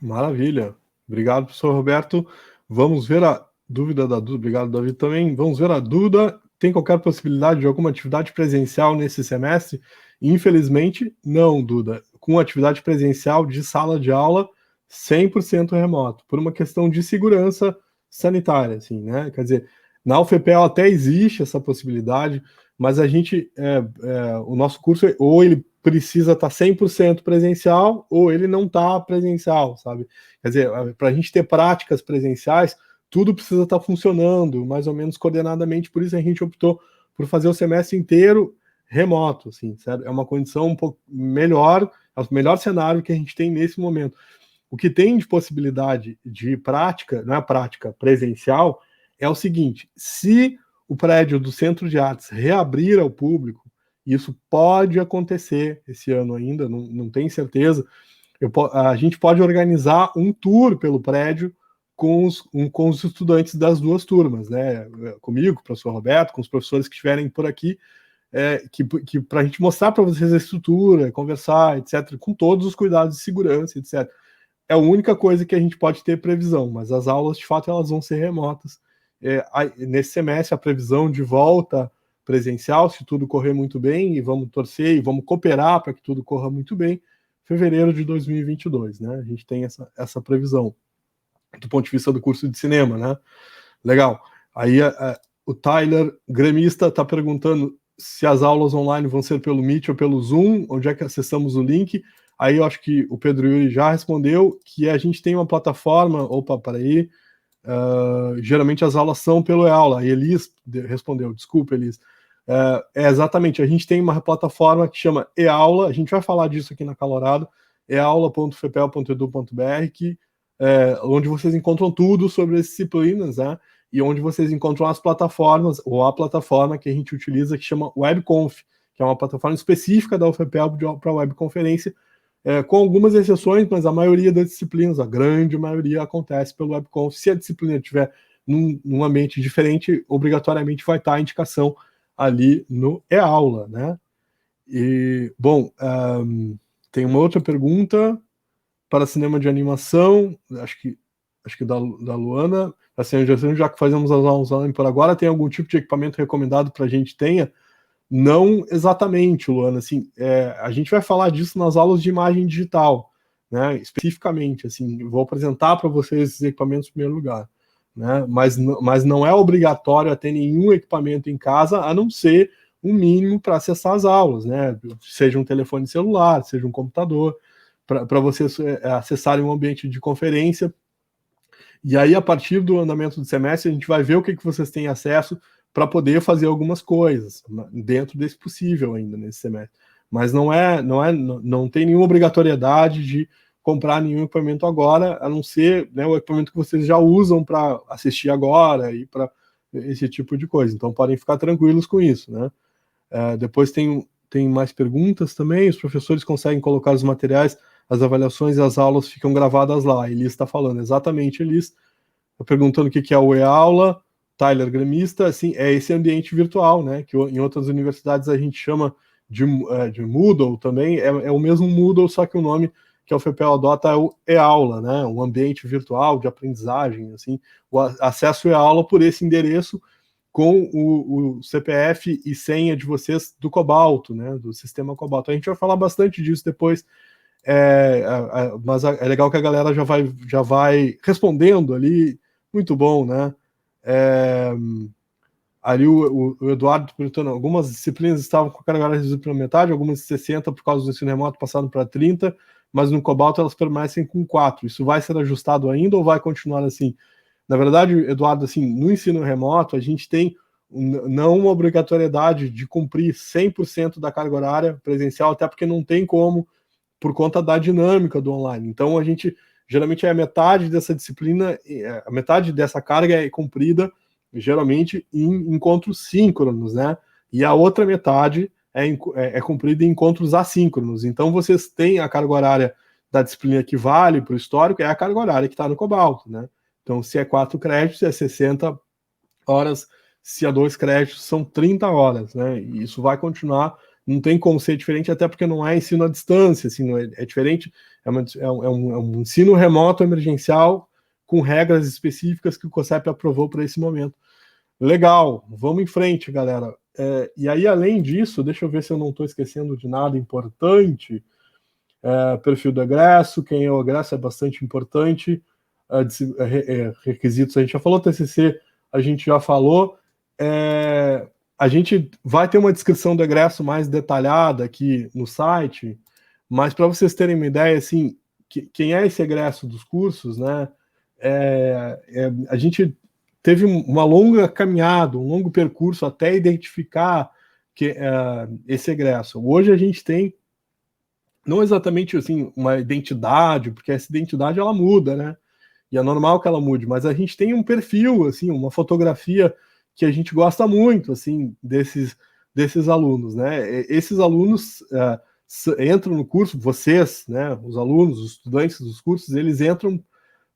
Maravilha. Obrigado, professor Roberto. Vamos ver a dúvida da Duda. Obrigado, David, também. Vamos ver a Duda. Tem qualquer possibilidade de alguma atividade presencial nesse semestre? Infelizmente, não, Duda. Com atividade presencial de sala de aula 100% remoto, por uma questão de segurança sanitária, assim, né? Quer dizer, na UFPEL até existe essa possibilidade, mas a gente, o nosso curso, ou ele precisa estar 100% presencial, ou ele não está presencial, sabe? Quer dizer, para a gente ter práticas presenciais, tudo precisa estar funcionando, mais ou menos coordenadamente, por isso a gente optou por fazer o semestre inteiro remoto, assim, certo? É uma condição um pouco melhor, é o melhor cenário que a gente tem nesse momento. O que tem de possibilidade de prática, não é prática presencial, é o seguinte: se o prédio do Centro de Artes reabrir ao público, isso pode acontecer esse ano ainda, não tenho certeza, a gente pode organizar um tour pelo prédio com os estudantes das duas turmas, né? Comigo, com o professor Roberto, com os professores que estiverem por aqui, que para a gente mostrar para vocês a estrutura, conversar, etc., com todos os cuidados de segurança, etc. É a única coisa que a gente pode ter previsão, mas as aulas, de fato, elas vão ser remotas. Nesse semestre, a previsão de volta presencial, se tudo correr muito bem, e vamos torcer e vamos cooperar para que tudo corra muito bem, fevereiro de 2022, né? A gente tem essa previsão. do ponto de vista do curso de cinema, né? Legal. Aí o Tyler, gremista, está perguntando se as aulas online vão ser pelo Meet ou pelo Zoom, onde é que acessamos o link. Aí eu acho que o Pedro Yuri já respondeu, que a gente tem uma plataforma, peraí, geralmente as aulas são pelo eAula. A Elis respondeu, desculpa, Elis. Exatamente, a gente tem uma plataforma que chama eAula, a gente vai falar disso aqui na Calorado, eaula.fepel.edu.br, onde vocês encontram tudo sobre as disciplinas, né? E onde vocês encontram as plataformas, ou a plataforma que a gente utiliza, que chama WebConf, que é uma plataforma específica da UFPEL para webconferência, com algumas exceções, mas a maioria das disciplinas, a grande maioria, acontece pelo WebConf. Se a disciplina estiver num ambiente diferente, obrigatoriamente vai estar a indicação ali no eAula, né? E, bom, tem uma outra pergunta para cinema de animação, acho que da Luana, assim, já que fazemos as aulas online por agora, tem algum tipo de equipamento recomendado para a gente tenha? Não exatamente, Luana, assim, a gente vai falar disso nas aulas de imagem digital, né, especificamente, assim, vou apresentar para vocês esses equipamentos em primeiro lugar, né, mas não é obrigatório ter nenhum equipamento em casa, a não ser um mínimo para acessar as aulas, né, seja um telefone celular, seja um computador, para vocês acessarem um ambiente de conferência. E aí, a partir do andamento do semestre, a gente vai ver o que vocês têm acesso para poder fazer algumas coisas, dentro desse possível ainda nesse semestre. Mas não tem nenhuma obrigatoriedade de comprar nenhum equipamento agora, a não ser, né, o equipamento que vocês já usam para assistir agora e para esse tipo de coisa. Então, podem ficar tranquilos com isso, né? Depois tem mais perguntas também. Os professores conseguem colocar os materiais, as avaliações e as aulas ficam gravadas lá. A Elis está falando, exatamente, Elis. Está perguntando o que é o eAula. Tyler, gremista, assim, é esse ambiente virtual, né, que em outras universidades a gente chama de Moodle também, é o mesmo Moodle, só que o nome que a UFPEL adota é o eAula, né, um ambiente virtual de aprendizagem, assim, o acesso eAula por esse endereço com o CPF e senha de vocês do Cobalto, né, do sistema Cobalto. A gente vai falar bastante disso depois, mas é legal que a galera já vai respondendo ali, muito bom, né? Ali o Eduardo perguntando, algumas disciplinas estavam com a carga horária reduzida pela metade, algumas 60 por causa do ensino remoto passaram para 30, mas no Cobalto elas permanecem com 4. Isso vai ser ajustado ainda ou vai continuar assim? Na verdade, Eduardo, assim, no ensino remoto a gente tem não uma obrigatoriedade de cumprir 100% da carga horária presencial, até porque não tem como, por conta da dinâmica do online. Então a gente geralmente a metade dessa disciplina, a metade dessa carga é cumprida geralmente em encontros síncronos, né? E a outra metade é cumprida em encontros assíncronos. Então vocês têm a carga horária da disciplina que vale para o histórico, é a carga horária que está no Cobalto, né? Então se é 4 créditos, é 60 horas, se é 2 créditos, são 30 horas, né? E isso vai continuar, não tem como ser diferente, até porque não é ensino à distância, assim, é diferente, é um ensino remoto emergencial com regras específicas que o COSEP aprovou para esse momento. Legal, vamos em frente, galera. E aí, além disso, deixa eu ver se eu não estou esquecendo de nada importante. Perfil do egresso, quem é o egresso é bastante importante. Requisitos, a gente já falou, TCC, a gente já falou. A gente vai ter uma descrição do egresso mais detalhada aqui no site, mas para vocês terem uma ideia, assim, quem é esse egresso dos cursos, né? A gente teve uma longa caminhada, um longo percurso até identificar esse egresso. Hoje a gente tem, não exatamente assim, uma identidade, porque essa identidade ela muda, né? E é normal que ela mude, mas a gente tem um perfil, assim, uma fotografia que a gente gosta muito, assim, desses alunos, né? Esses alunos entram no curso, vocês, né, os alunos, os estudantes dos cursos, eles entram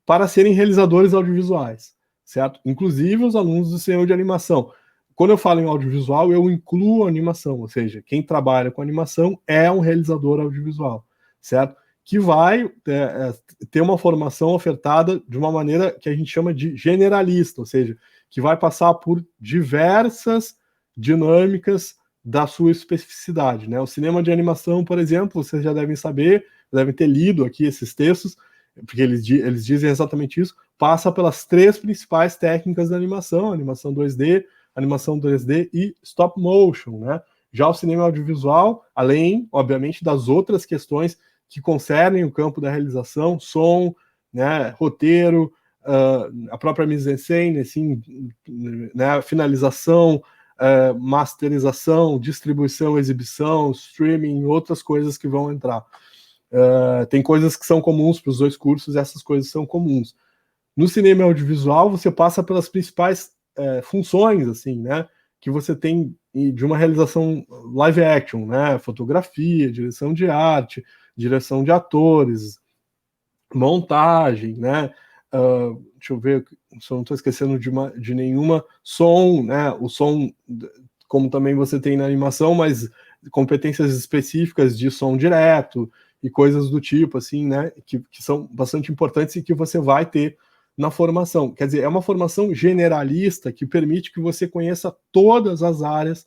para serem realizadores audiovisuais, certo? Inclusive os alunos do cinema de animação. Quando eu falo em audiovisual, eu incluo a animação, ou seja, quem trabalha com animação é um realizador audiovisual, certo? Que vai ter uma formação ofertada de uma maneira que a gente chama de generalista, ou seja, que vai passar por diversas dinâmicas da sua especificidade, né? O cinema de animação, por exemplo, vocês já devem saber, devem ter lido aqui esses textos, porque eles dizem exatamente isso. passa pelas 3 principais técnicas da animação: animação 2D, animação 3D e stop motion, né? Já o cinema audiovisual, além, obviamente, das outras questões que concernem o campo da realização, som, né, roteiro, a própria mise-en-scène, assim, né, finalização, masterização, distribuição, exibição, streaming, outras coisas que vão entrar. Tem coisas que são comuns para os 2 cursos, essas coisas são comuns. No cinema audiovisual, você passa pelas principais funções, assim, né, que você tem de uma realização live action, né, fotografia, direção de arte, direção de atores, montagem, né, deixa eu ver se eu não estou esquecendo de nenhuma, som, né, o som, como também você tem na animação, mas competências específicas de som direto e coisas do tipo, assim, né, que são bastante importantes e que você vai ter na formação. Quer dizer, é uma formação generalista que permite que você conheça todas as áreas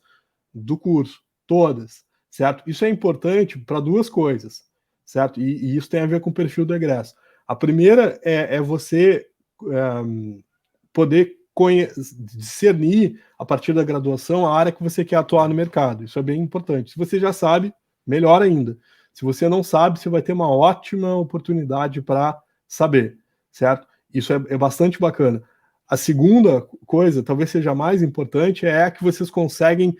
do curso, todas, certo? Isso é importante para 2 coisas, certo? E isso tem a ver com o perfil do egresso. A primeira é você poder discernir, a partir da graduação, a área que você quer atuar no mercado. Isso é bem importante. Se você já sabe, melhor ainda. Se você não sabe, você vai ter uma ótima oportunidade para saber, certo? Isso é bastante bacana. A segunda coisa, talvez seja mais importante, é que vocês conseguem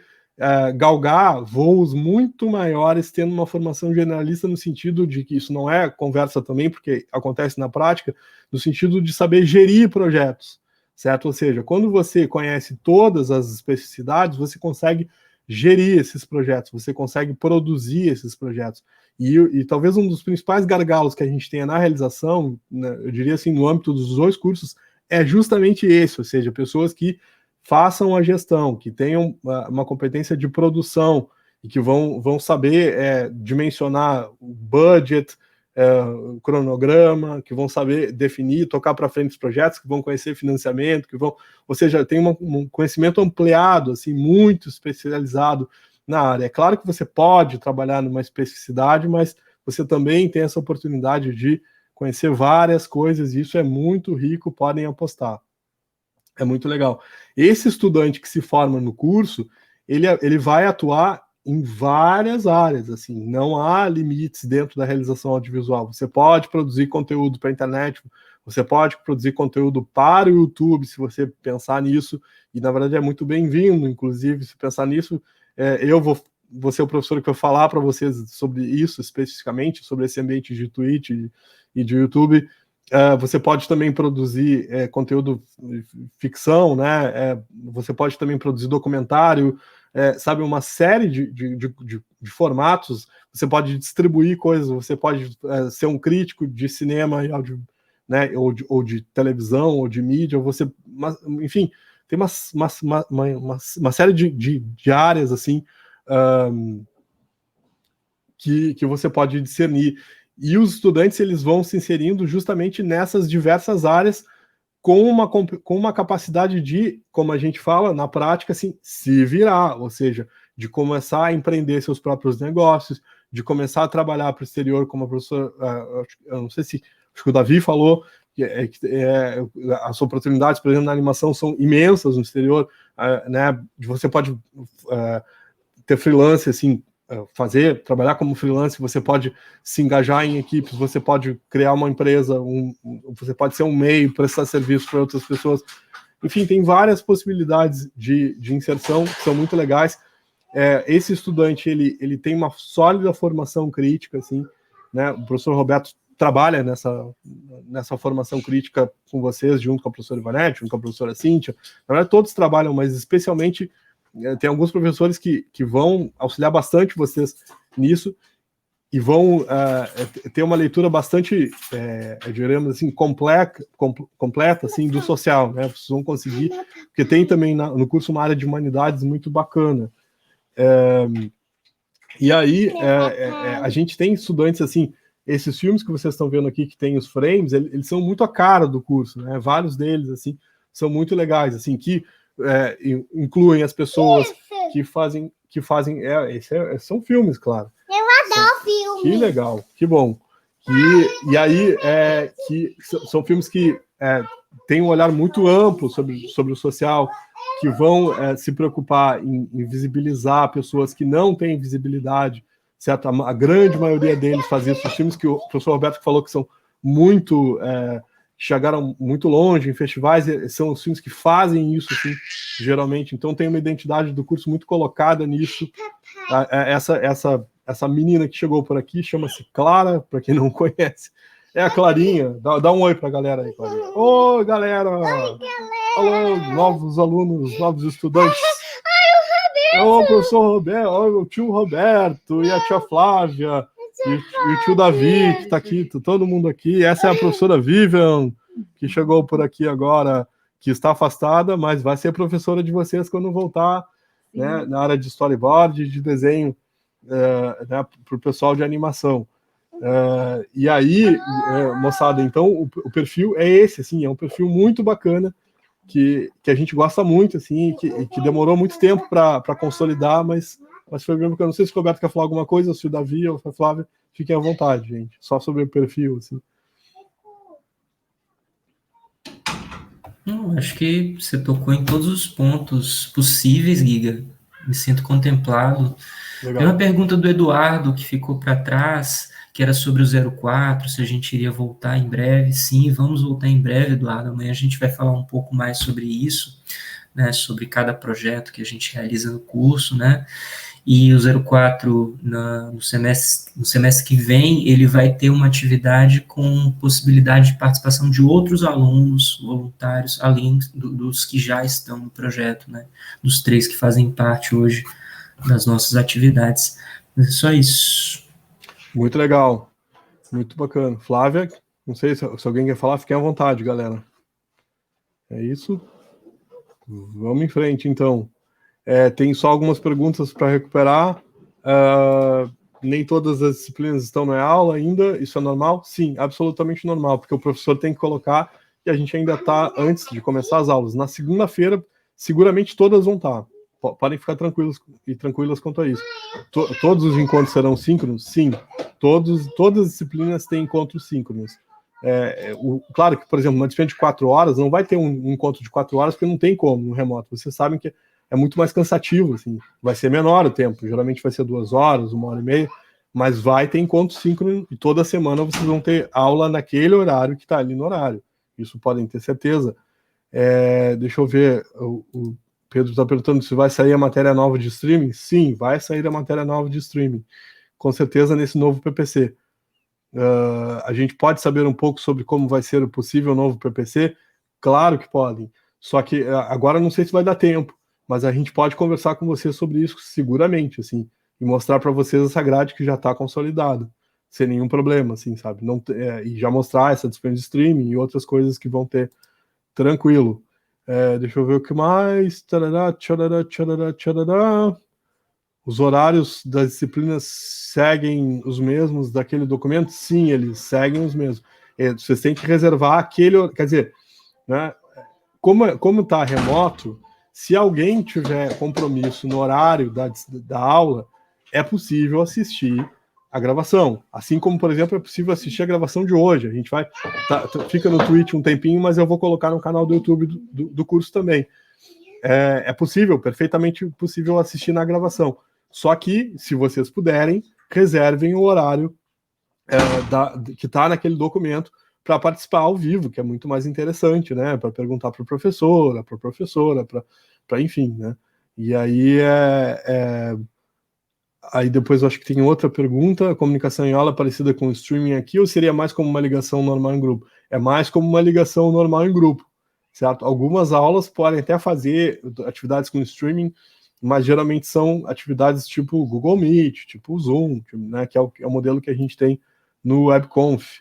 galgar voos muito maiores tendo uma formação generalista, no sentido de que isso não é conversa também, porque acontece na prática, no sentido de saber gerir projetos, certo? Ou seja, quando você conhece todas as especificidades, você consegue gerir esses projetos, você consegue produzir esses projetos. E talvez um dos principais gargalos que a gente tenha na realização, né, eu diria assim, no âmbito dos 2 cursos, é justamente esse, ou seja, pessoas que façam a gestão, que tenham uma competência de produção e que vão saber dimensionar o budget, o cronograma, que vão saber definir, tocar para frente os projetos, que vão conhecer financiamento, ou seja, tem um conhecimento ampliado, assim, muito especializado na área. É claro que você pode trabalhar numa especificidade, mas você também tem essa oportunidade de conhecer várias coisas, e isso é muito rico, podem apostar. É muito legal. Esse estudante que se forma no curso, ele vai atuar em várias áreas, assim, não há limites dentro da realização audiovisual. Você pode produzir conteúdo para a internet, você pode produzir conteúdo para o YouTube, se você pensar nisso, e na verdade é muito bem-vindo, inclusive, se pensar nisso. Eu vou ser o professor que vai falar para vocês sobre isso especificamente, sobre esse ambiente de Twitch e de YouTube. Você pode também produzir conteúdo ficção, né? Você pode também produzir documentário, sabe, uma série de formatos. Você pode distribuir coisas, você pode ser um crítico de cinema e áudio, né? Ou de televisão, ou de mídia, enfim, tem uma série de áreas assim que você pode discernir. E os estudantes, eles vão se inserindo justamente nessas diversas áreas com uma capacidade de, como a gente fala na prática, assim, se virar, ou seja, de começar a empreender seus próprios negócios, de começar a trabalhar para o exterior, como a professora, eu não sei se acho que o Davi falou, que as oportunidades, por exemplo, na animação são imensas no exterior, né? Você pode ter freelance, assim, trabalhar como freelance, você pode se engajar em equipes, você pode criar uma empresa, você pode ser um MEI, prestar serviço para outras pessoas. Enfim, tem várias possibilidades de inserção que são muito legais. Esse estudante, ele tem uma sólida formação crítica, assim, né? O professor Roberto trabalha nessa formação crítica com vocês, junto com a professora Ivanete, junto com a professora Cíntia. Na verdade, todos trabalham, mas especialmente tem alguns professores que vão auxiliar bastante vocês nisso e vão ter uma leitura bastante, digamos assim, completa assim, do social, né? Vocês vão conseguir, porque tem também no curso uma área de humanidades muito bacana. E aí, a gente tem estudantes, assim, esses filmes que vocês estão vendo aqui, que tem os frames, eles são muito a cara do curso, né? Vários deles, assim, são muito legais, assim, que incluem as pessoas que fazem são filmes, claro. Eu adoro filmes. Que legal, que bom. E aí, que são filmes que têm um olhar muito amplo sobre o social, que vão se preocupar em visibilizar pessoas que não têm visibilidade, certo? A grande maioria deles faz isso. Os times que o professor Roberto falou que são muito... chegaram muito longe em festivais, são os times que fazem isso, assim, geralmente. Então tem uma identidade do curso muito colocada nisso. Essa menina que chegou por aqui chama-se Clara, para quem não conhece. É a Clarinha. Dá um oi para a galera aí, Clarinha. Oi, galera! Oi, galera! Alô, novos alunos, novos estudantes. Ô, professor Roberto, o tio Roberto e a tia Flávia e o tio Davi, que está aqui, todo mundo aqui. Essa é a professora Vivian, que chegou por aqui agora, que está afastada, mas vai ser professora de vocês quando voltar, né, na área de storyboard, de desenho, né, para o pessoal de animação. E aí, moçada, então o perfil é esse, assim, é um perfil muito bacana, que a gente gosta muito, assim, que demorou muito tempo para consolidar, mas foi bem porque eu não sei se o Roberto quer falar alguma coisa, se o Davi ou a Flávia, fiquem à vontade, gente, só sobre o perfil, assim. Não, acho que você tocou em todos os pontos possíveis, Giga. Me sinto contemplado. Legal. Tem uma pergunta do Eduardo que ficou para trás, que era sobre o 04, se a gente iria voltar em breve. Sim, vamos voltar em breve, Eduardo. Amanhã a gente vai falar um pouco mais sobre isso, né, sobre cada projeto que a gente realiza no curso, né? E o 04, no semestre que vem, ele vai ter uma atividade com possibilidade de participação de outros alunos voluntários, além dos que já estão no projeto, né? Dos 3 que fazem parte hoje das nossas atividades. Mas é só isso. Muito legal. Muito bacana. Flávia, não sei se alguém quer falar, fiquem à vontade, galera. É isso? Vamos em frente, então. Tem só algumas perguntas para recuperar. Nem todas as disciplinas estão na aula ainda. Isso é normal? Sim, absolutamente normal, porque o professor tem que colocar e a gente ainda está antes de começar as aulas. Na segunda-feira, seguramente todas vão estar. Podem ficar tranquilos e tranquilas quanto a isso. Todos os encontros serão síncronos? Sim. Todas as disciplinas têm encontros síncronos. Claro que, por exemplo, uma disciplina de 4 horas não vai ter um encontro de 4 horas, porque não tem como no remoto. Vocês sabem que é muito mais cansativo, assim. Vai ser menor o tempo, geralmente vai ser 2 horas, 1h30, mas vai ter encontro síncrono e toda semana vocês vão ter aula naquele horário que está ali no horário. Isso podem ter certeza. Deixa eu ver, o Pedro está perguntando se vai sair a matéria nova de streaming. Sim, vai sair a matéria nova de streaming, com certeza nesse novo PPC. A gente pode saber um pouco sobre como vai ser o possível novo PPC? Claro que podem, só que agora não sei se vai dar tempo, mas a gente pode conversar com vocês sobre isso seguramente, assim, e mostrar para vocês essa grade que já está consolidada, sem nenhum problema, assim, sabe? E já mostrar essa disciplina de streaming e outras coisas que vão ter tranquilo. Deixa eu ver o que mais. Tcharará, tcharará, tcharará, tcharará. Os horários das disciplinas seguem os mesmos daquele documento? Sim, eles seguem os mesmos. Vocês têm que reservar aquele... Quer dizer, né, como está remoto, se alguém tiver compromisso no horário da aula, é possível assistir a gravação. Assim como, por exemplo, é possível assistir a gravação de hoje. A gente fica no Twitch um tempinho, mas eu vou colocar no canal do YouTube do curso também. É possível, perfeitamente possível assistir na gravação. Só que, se vocês puderem, reservem o horário que está naquele documento para participar ao vivo, que é muito mais interessante, né? Para perguntar para o professor, para a professora, para enfim, né? E aí aí depois eu acho que tem outra pergunta: a comunicação em aula é parecida com o streaming aqui, ou seria mais como uma ligação normal em grupo? É mais como uma ligação normal em grupo, certo? Algumas aulas podem até fazer atividades com streaming, mas geralmente são atividades tipo Google Meet, tipo Zoom, né? Que é o modelo que a gente tem no WebConf.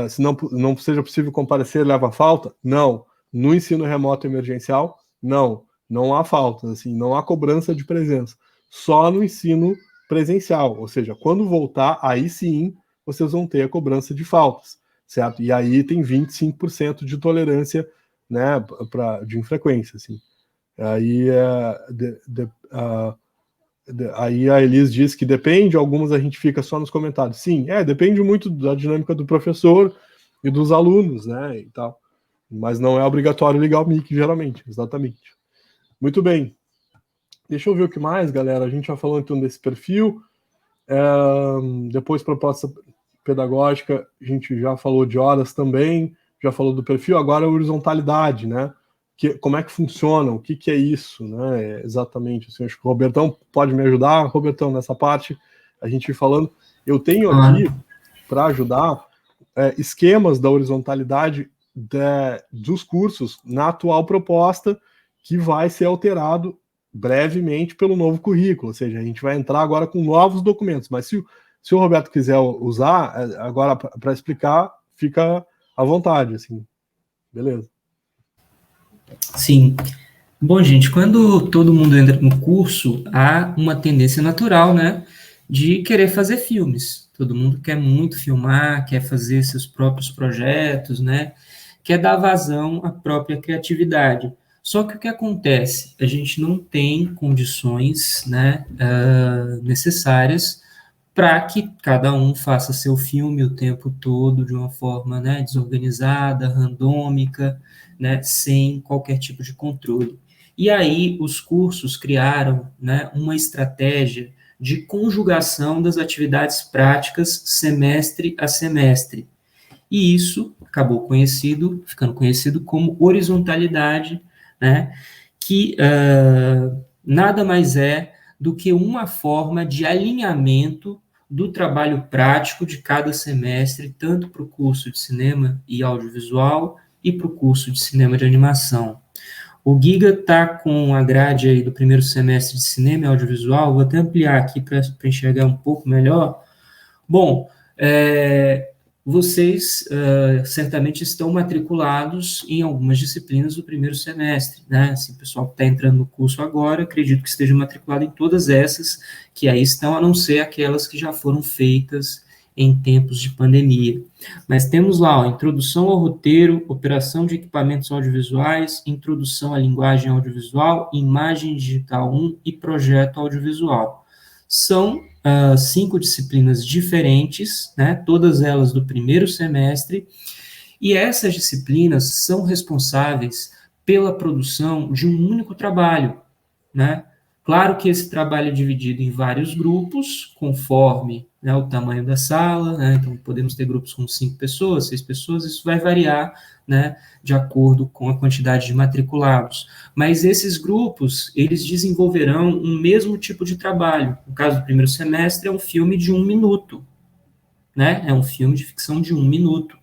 Se não seja possível comparecer, leva falta? Não. No ensino remoto emergencial, não há faltas, assim, não há cobrança de presença. Só no ensino presencial, ou seja, quando voltar, aí sim vocês vão ter a cobrança de faltas, certo? E aí tem 25% de tolerância, né, de infrequência, assim. Aí aí a Elis diz que depende, algumas a gente fica só nos comentários. Sim, depende muito da dinâmica do professor e dos alunos, né, e tal. mas não é obrigatório ligar o mic, geralmente, exatamente. Muito bem. Deixa eu ver o que mais, galera. A gente já falou então desse perfil. Depois, proposta pedagógica, a gente já falou de horas também, já falou do perfil, agora a horizontalidade, né? Como é que funciona, o que é isso, né? Exatamente, assim, acho que o Robertão pode me ajudar, Robertão, nessa parte, a gente ir falando. Eu tenho aqui, para ajudar, esquemas da horizontalidade dos cursos na atual proposta, que vai ser alterado brevemente pelo novo currículo, ou seja, a gente vai entrar agora com novos documentos, mas se o Roberto quiser usar, agora para explicar, fica à vontade, assim, beleza. Sim. Bom, gente, quando todo mundo entra no curso, há uma tendência natural, né, de querer fazer filmes. Todo mundo quer muito filmar, quer fazer seus próprios projetos, né, quer dar vazão à própria criatividade. Só que o que acontece? A gente não tem condições, né, necessárias para que cada um faça seu filme o tempo todo de uma forma, né, desorganizada, randômica, né, sem qualquer tipo de controle. E aí os cursos criaram, né, uma estratégia de conjugação das atividades práticas semestre a semestre. E isso acabou ficando conhecido como horizontalidade, né, que nada mais é do que uma forma de alinhamento do trabalho prático de cada semestre, tanto para o curso de cinema e audiovisual e para o curso de cinema de animação. O Giga está com a grade aí do primeiro semestre de cinema e audiovisual, vou até ampliar aqui para enxergar um pouco melhor. Bom, vocês certamente estão matriculados em algumas disciplinas do primeiro semestre, né? Assim, o pessoal que está entrando no curso agora, acredito que esteja matriculado em todas essas que aí estão, a não ser aquelas que já foram feitas em tempos de pandemia. Mas temos lá, ó, introdução ao roteiro, operação de equipamentos audiovisuais, introdução à linguagem audiovisual, imagem digital 1 e projeto audiovisual. São 5 disciplinas diferentes, né, todas elas do primeiro semestre, e essas disciplinas são responsáveis pela produção de um único trabalho, né? Claro que esse trabalho é dividido em vários grupos, conforme, né, o tamanho da sala, né? Então podemos ter grupos com 5 pessoas, 6 pessoas, isso vai variar, né, de acordo com a quantidade de matriculados. Mas esses grupos, eles desenvolverão um mesmo tipo de trabalho. No caso do primeiro semestre, é um filme de 1 minuto, né? É um filme de ficção de 1 minuto.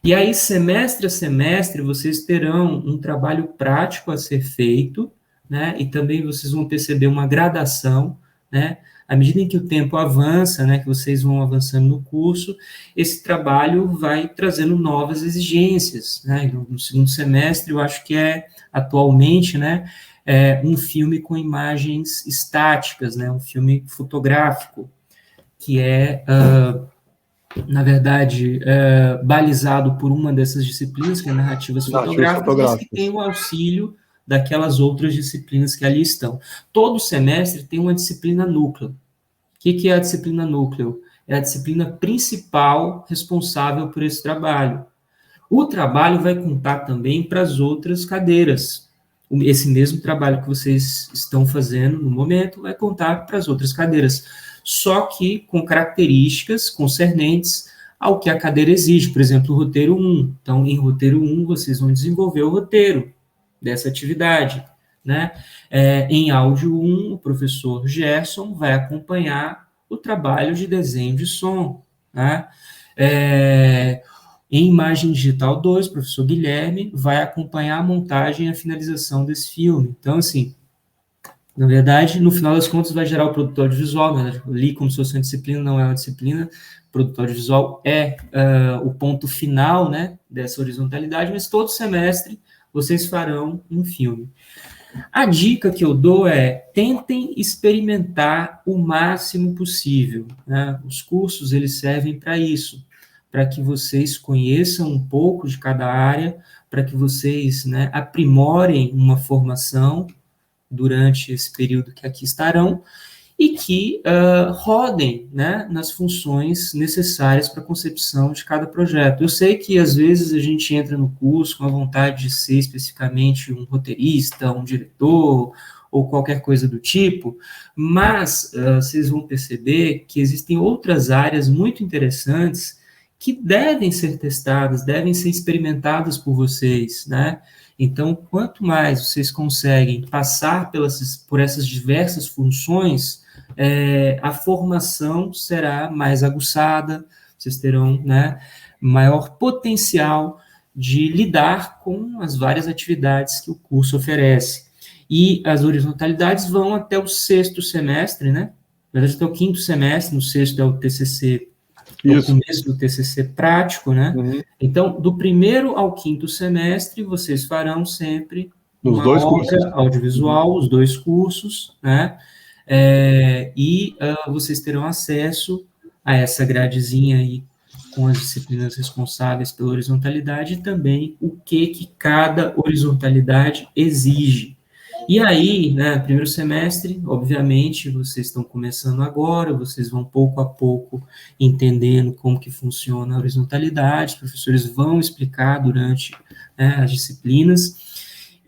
E aí, semestre a semestre, vocês terão um trabalho prático a ser feito, né? E também vocês vão perceber uma gradação, né? À medida em que o tempo avança, né, que vocês vão avançando no curso, esse trabalho vai trazendo novas exigências, né? No segundo semestre, eu acho que atualmente, né, um filme com imagens estáticas, né, um filme fotográfico, que na verdade, balizado por uma dessas disciplinas, que é narrativas fotográficas, mas que tem o auxílio daquelas outras disciplinas que ali estão. Todo semestre tem uma disciplina núcleo. O que é a disciplina núcleo? É a disciplina principal responsável por esse trabalho. O trabalho vai contar também para as outras cadeiras. Esse mesmo trabalho que vocês estão fazendo no momento vai contar para as outras cadeiras, só que com características concernentes ao que a cadeira exige. Por exemplo, o roteiro 1. Então, em roteiro 1, vocês vão desenvolver o roteiro dessa atividade, né? Em áudio 1, o professor Gerson vai acompanhar o trabalho de desenho de som, né? Em imagem digital 2, o professor Guilherme vai acompanhar a montagem e a finalização desse filme. Então, assim, na verdade, no final das contas, vai gerar o produto audiovisual, né? Eu li como se fosse uma disciplina, não é uma disciplina. O produto audiovisual é o ponto final, né, dessa horizontalidade, mas todo semestre vocês farão um filme. A dica que eu dou tentem experimentar o máximo possível, né? Os cursos, eles servem para isso, para que vocês conheçam um pouco de cada área, para que vocês, né, aprimorem uma formação durante esse período que aqui estarão, e que rodem, né, nas funções necessárias para a concepção de cada projeto. Eu sei que, às vezes, a gente entra no curso com a vontade de ser especificamente um roteirista, um diretor, ou qualquer coisa do tipo, mas vocês vão perceber que existem outras áreas muito interessantes que devem ser testadas, devem ser experimentadas por vocês, né? Então, quanto mais vocês conseguem passar por essas diversas funções, a formação será mais aguçada, vocês terão, né, maior potencial de lidar com as várias atividades que o curso oferece. E as horizontalidades vão até o 6º semestre, né? Na verdade, até o 5º semestre, no 6º é o TCC, o começo do TCC prático, né? Uhum. Então, do 1º ao 5º semestre, vocês farão sempre Os uma dois obra cursos. audiovisual, os 2 cursos, né? Vocês terão acesso a essa gradezinha aí com as disciplinas responsáveis pela horizontalidade e também o que cada horizontalidade exige. E aí, né, primeiro semestre, obviamente, vocês estão começando agora, vocês vão pouco a pouco entendendo como que funciona a horizontalidade, os professores vão explicar durante, né, as disciplinas,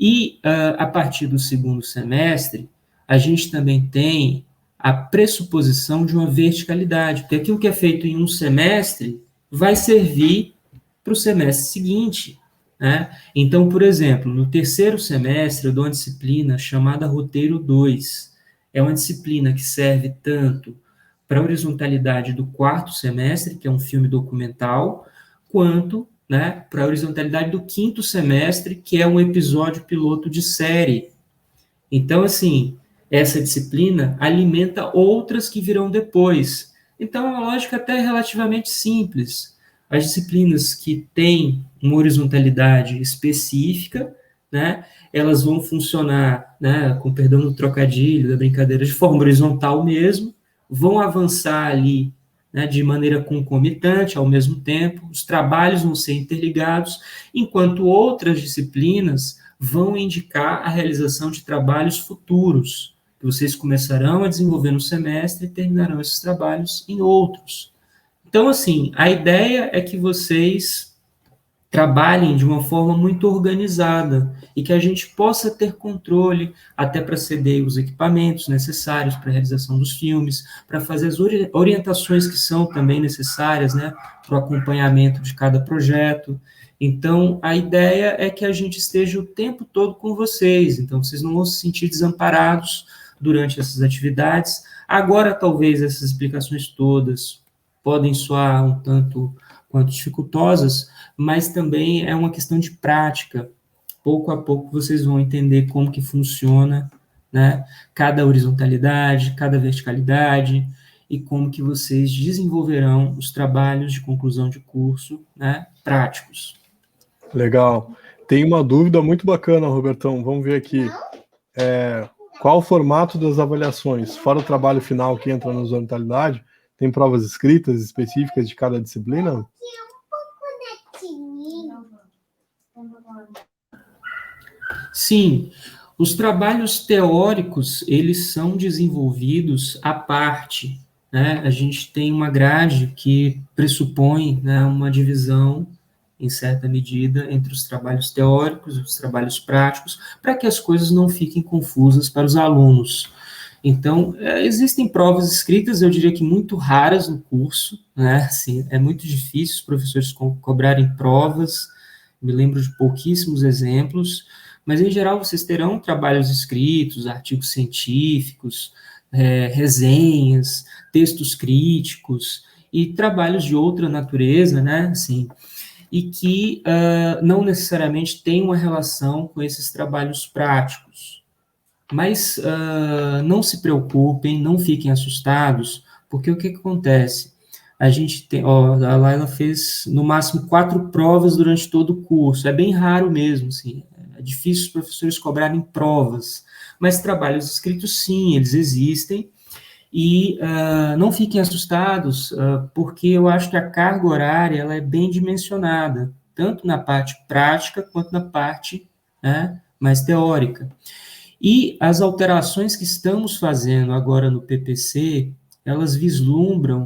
e a partir do 2º semestre, a gente também tem a pressuposição de uma verticalidade, porque aquilo que é feito em um semestre vai servir para o semestre seguinte, né? Então, por exemplo, no 3º semestre, eu dou uma disciplina chamada Roteiro 2. É uma disciplina que serve tanto para a horizontalidade do 4º semestre, que é um filme documental, quanto, né, para a horizontalidade do 5º semestre, que é um episódio piloto de série. Então, assim, essa disciplina alimenta outras que virão depois. Então, é uma lógica até relativamente simples. As disciplinas que têm uma horizontalidade específica, né, elas vão funcionar, né, com perdão do trocadilho, da brincadeira, de forma horizontal mesmo, vão avançar ali, né, de maneira concomitante, ao mesmo tempo, os trabalhos vão ser interligados, enquanto outras disciplinas vão indicar a realização de trabalhos futuros, que vocês começarão a desenvolver no semestre e terminarão esses trabalhos em outros. Então, assim, a ideia é que vocês trabalhem de uma forma muito organizada e que a gente possa ter controle até para ceder os equipamentos necessários para a realização dos filmes, para fazer as orientações que são também necessárias, né, para o acompanhamento de cada projeto. Então, a ideia é que a gente esteja o tempo todo com vocês, então vocês não vão se sentir desamparados durante essas atividades. Agora, talvez, essas explicações todas podem soar um tanto quanto dificultosas, mas também é uma questão de prática. Pouco a pouco vocês vão entender como que funciona, né, cada horizontalidade, cada verticalidade, e como que vocês desenvolverão os trabalhos de conclusão de curso, né, práticos. Legal. Tem uma dúvida muito bacana, Robertão. Vamos ver aqui. Qual o formato das avaliações? Fora o trabalho final que entra na horizontalidade, tem provas escritas específicas de cada disciplina? Sim, os trabalhos teóricos, eles são desenvolvidos à parte, né? A gente tem uma grade que pressupõe, né, uma divisão, em certa medida, entre os trabalhos teóricos e os trabalhos práticos, para que as coisas não fiquem confusas para os alunos. Então, existem provas escritas, eu diria que muito raras no curso, né? Assim, é muito difícil os professores cobrarem provas, me lembro de pouquíssimos exemplos, mas, em geral, vocês terão trabalhos escritos, artigos científicos, resenhas, textos críticos e trabalhos de outra natureza, né? Assim, e que não necessariamente têm uma relação com esses trabalhos práticos. Mas não se preocupem, não fiquem assustados, porque o que acontece? A gente tem, a Laila fez no máximo 4 provas durante todo o curso, é bem raro mesmo, assim, é difícil os professores cobrarem provas, mas trabalhos escritos sim, eles existem, e não fiquem assustados, porque eu acho que a carga horária ela é bem dimensionada, tanto na parte prática quanto na parte, né, mais teórica. E as alterações que estamos fazendo agora no PPC, elas vislumbram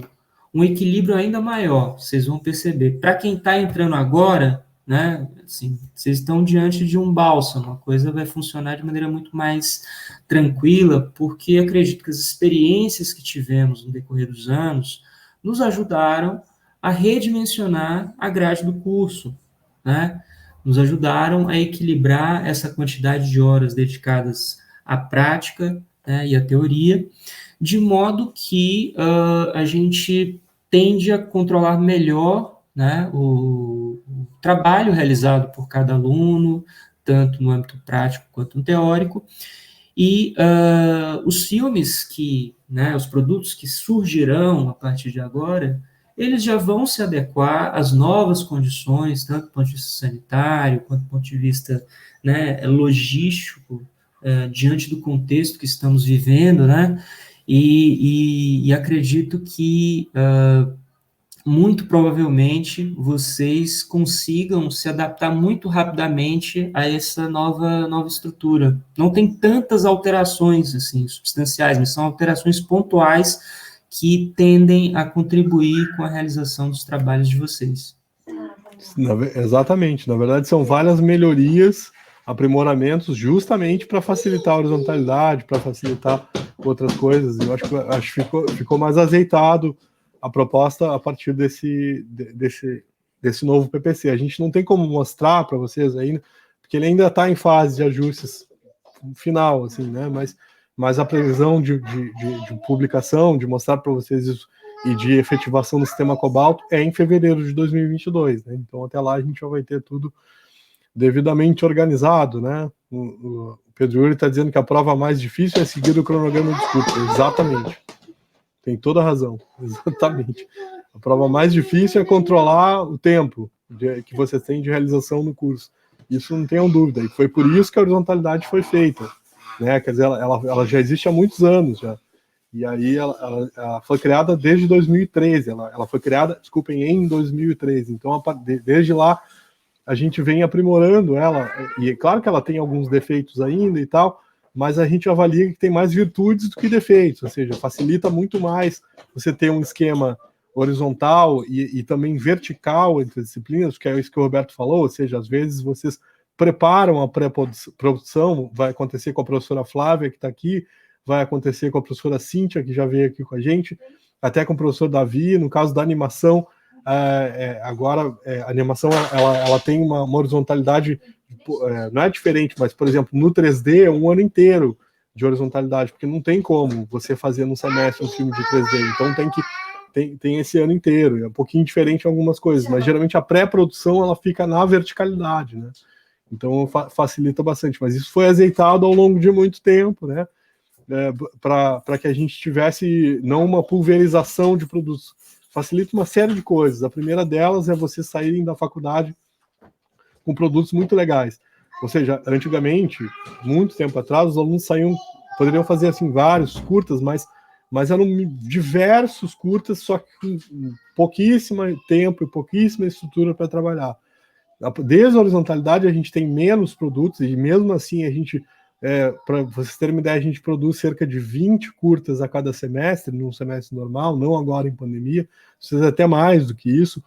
um equilíbrio ainda maior, vocês vão perceber. Para quem está entrando agora, né, assim, vocês estão diante de um bálsamo, a coisa vai funcionar de maneira muito mais tranquila, porque acredito que as experiências que tivemos no decorrer dos anos nos ajudaram a redimensionar a grade do curso, né? Nos ajudaram a equilibrar essa quantidade de horas dedicadas à prática, né, e à teoria, de modo que a gente tende a controlar melhor, né, o trabalho realizado por cada aluno, tanto no âmbito prático quanto no teórico, e os filmes né, os produtos que surgirão a partir de agora, eles já vão se adequar às novas condições, tanto do ponto de vista sanitário, quanto do ponto de vista, né, logístico, diante do contexto que estamos vivendo, né, e acredito que, muito provavelmente, vocês consigam se adaptar muito rapidamente a essa nova estrutura. Não tem tantas alterações, assim, substanciais, mas são alterações pontuais que tendem a contribuir com a realização dos trabalhos de vocês. Exatamente. Na verdade, são várias melhorias, aprimoramentos, justamente para facilitar a horizontalidade, para facilitar outras coisas. Eu acho que ficou mais azeitado a proposta a partir desse novo PPC. A gente não tem como mostrar para vocês ainda, porque ele ainda está em fase de ajustes final, assim, né? Mas a previsão de publicação, de mostrar para vocês isso e de efetivação do sistema Cobalto é em fevereiro de 2022, né? Então até lá a gente já vai ter tudo devidamente organizado, né? O Pedro Yuri está dizendo que a prova mais difícil é seguir o cronograma de curso. Exatamente. Tem toda a razão. Exatamente. A prova mais difícil é controlar o tempo que você tem de realização no curso. Isso não tenham dúvida. E foi por isso que a horizontalidade foi feita, né? Quer dizer, ela já existe há muitos anos já. E aí ela foi criada desde 2013. Ela foi criada, desculpem, em 2013. Então, desde lá, a gente vem aprimorando ela. E é claro que ela tem alguns defeitos ainda e tal, mas a gente avalia que tem mais virtudes do que defeitos. Ou seja, facilita muito mais você ter um esquema horizontal e também vertical entre as disciplinas, que é isso que o Roberto falou. Ou seja, às vezes vocês preparam a pré-produção, vai acontecer com a professora Flávia, que está aqui, vai acontecer com a professora Cíntia, que já veio aqui com a gente, até com o professor Davi. No caso da animação, agora a animação ela tem uma horizontalidade, não é diferente, mas, por exemplo, no 3D é um ano inteiro de horizontalidade, porque não tem como você fazer num semestre um filme de 3D, então tem esse ano inteiro, é um pouquinho diferente em algumas coisas, mas geralmente a pré-produção ela fica na verticalidade, né? Então facilita bastante, mas isso foi azeitado ao longo de muito tempo, né? Para que a gente tivesse não uma pulverização de produtos. Facilita uma série de coisas. A primeira delas é vocês saírem da faculdade com produtos muito legais. Ou seja, antigamente, muito tempo atrás, os alunos poderiam fazer assim vários curtas, mas eram diversos curtas, só que com pouquíssimo tempo e pouquíssima estrutura para trabalhar. Desde a horizontalidade a gente tem menos produtos, e mesmo assim a gente, para vocês terem uma ideia, a gente produz cerca de 20 curtas a cada semestre, num semestre normal, não agora em pandemia, precisa até mais do que isso.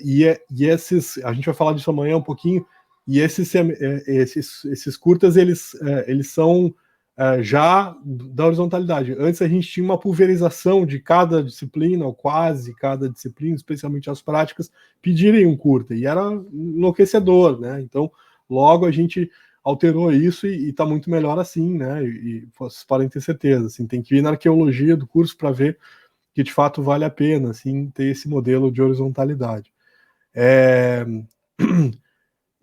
E esses, a gente vai falar disso amanhã um pouquinho, e esses curtas, eles são já da horizontalidade. Antes a gente tinha uma pulverização de cada disciplina, ou quase cada disciplina, especialmente as práticas, pedirem um curta, e era enlouquecedor, né? Então, logo a gente alterou isso e está muito melhor assim, né? E vocês podem ter certeza, assim, tem que ir na arqueologia do curso para ver que de fato vale a pena, assim, ter esse modelo de horizontalidade.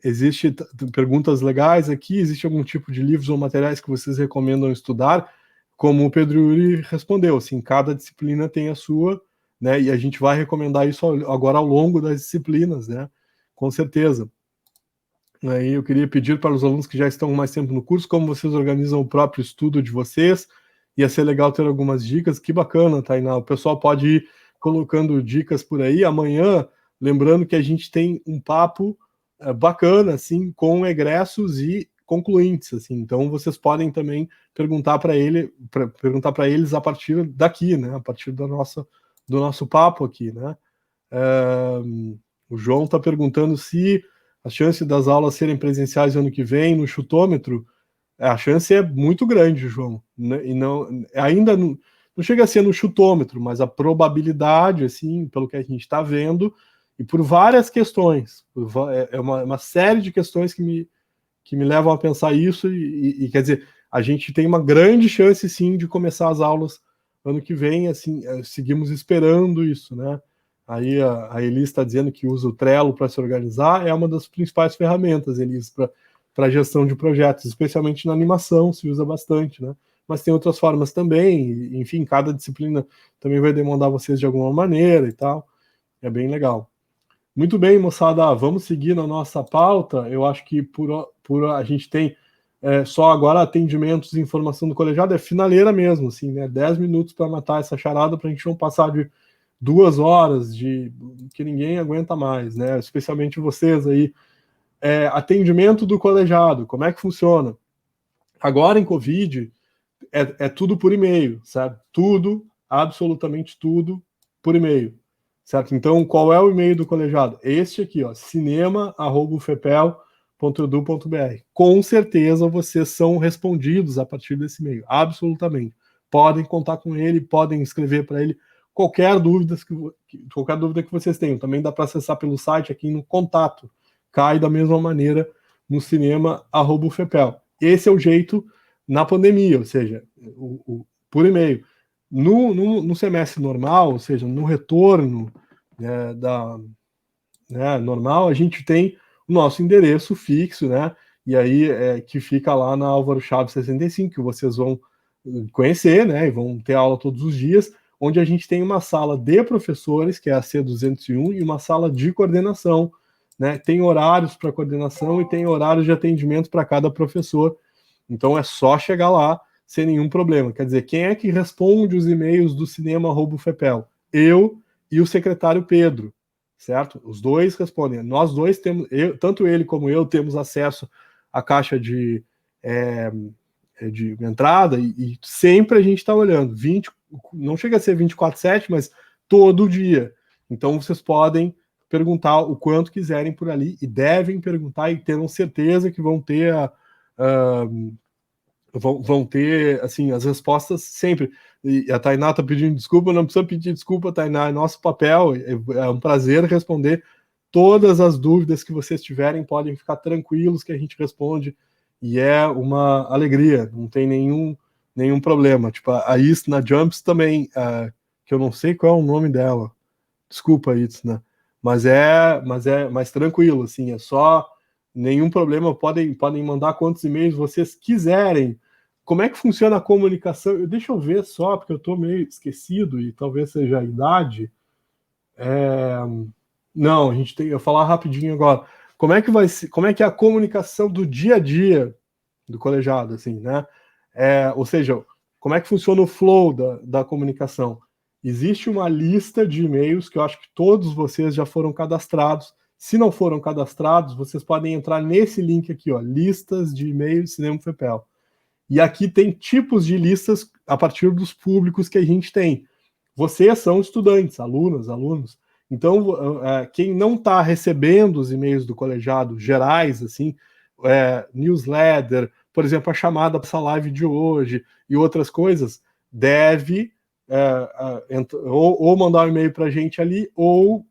Existe perguntas legais aqui, existe algum tipo de livros ou materiais que vocês recomendam estudar? Como o Pedro Yuri respondeu, assim, cada disciplina tem a sua, né? E a gente vai recomendar isso agora ao longo das disciplinas, né? Com certeza. Aí eu queria pedir para os alunos que já estão mais tempo no curso, como vocês organizam o próprio estudo de vocês. Ia ser legal ter algumas dicas. Que bacana, Tainá. O pessoal pode ir colocando dicas por aí. Amanhã, lembrando que a gente tem um papo bacana, assim, com egressos e concluintes, assim. Então vocês podem também perguntar para eles a partir daqui, né? A partir do nosso papo aqui, né? O João está perguntando se a chance das aulas serem presenciais ano que vem no chutômetro. A chance é muito grande, João, né? E ainda não chega a ser no chutômetro, mas a probabilidade, assim, pelo que a gente está vendo, e por várias questões, é uma série de questões que me levam a pensar isso, e quer dizer, a gente tem uma grande chance, sim, de começar as aulas ano que vem, assim, seguimos esperando isso, né? Aí a Elis está dizendo que usa o Trello para se organizar, é uma das principais ferramentas, Elis, para gestão de projetos, especialmente na animação, se usa bastante, né? Mas tem outras formas também, enfim, cada disciplina também vai demandar vocês de alguma maneira e tal, é bem legal. Muito bem, moçada, vamos seguir na nossa pauta. Eu acho que a gente tem só agora atendimentos e informação do colegiado, é finaleira mesmo, assim, né? 10 minutos para matar essa charada, para a gente não passar de 2 horas, que ninguém aguenta mais, né? Especialmente vocês aí. Atendimento do colegiado, como é que funciona? Agora em Covid, é tudo por e-mail, sabe? Tudo, absolutamente tudo, por e-mail, certo? Então, qual é o e-mail do colegiado? Este aqui, ó, cinema@ufepel.edu.br. Com certeza vocês são respondidos a partir desse e-mail, absolutamente. Podem contar com ele, podem escrever para ele qualquer dúvida que vocês tenham. Também dá para acessar pelo site aqui no contato. Cai da mesma maneira no cinema@ufepel. Esse é o jeito na pandemia, ou seja, por e-mail. No semestre normal, ou seja, no retorno normal, a gente tem o nosso endereço fixo, né? E aí que fica lá na Álvaro Chaves 65, que vocês vão conhecer, né? E vão ter aula todos os dias, onde a gente tem uma sala de professores, que é a C201, e uma sala de coordenação, né? Tem horários para coordenação e tem horários de atendimento para cada professor. Então é só chegar lá sem nenhum problema. Quer dizer, quem é que responde os e-mails do cinema@ufepel? Eu e o secretário Pedro, certo? Os dois respondem. Nós dois temos, tanto ele como eu, temos acesso à caixa de entrada e sempre a gente está olhando. Não chega a ser 24/7, mas todo dia. Então vocês podem perguntar o quanto quiserem por ali e devem perguntar e terão certeza que vão ter vão ter assim as respostas sempre. E a Tainá está pedindo desculpa, não precisa pedir desculpa, Tainá, é nosso papel, é um prazer responder todas as dúvidas que vocês tiverem, podem ficar tranquilos que a gente responde, e é uma alegria, não tem nenhum problema. Tipo, a Isna Jumps também, que eu não sei qual é o nome dela, desculpa, Isna, mas mais tranquilo, assim, é só nenhum problema, podem mandar quantos e-mails vocês quiserem. Como é que funciona a comunicação? Deixa eu ver só, porque eu estou meio esquecido e talvez seja a idade. Não, eu vou falar rapidinho agora. Como é que é a comunicação do dia a dia do colegiado, assim, né? Ou seja, como é que funciona o flow da comunicação? Existe uma lista de e-mails que eu acho que todos vocês já foram cadastrados. Se não foram cadastrados, vocês podem entrar nesse link aqui, ó, listas de e-mails Cinema Ufepel. E aqui tem tipos de listas a partir dos públicos que a gente tem. Vocês são estudantes, alunos. Então, quem não está recebendo os e-mails do colegiado gerais, assim, newsletter, por exemplo, a chamada para essa live de hoje e outras coisas, deve ou mandar um e-mail para a gente ali, ou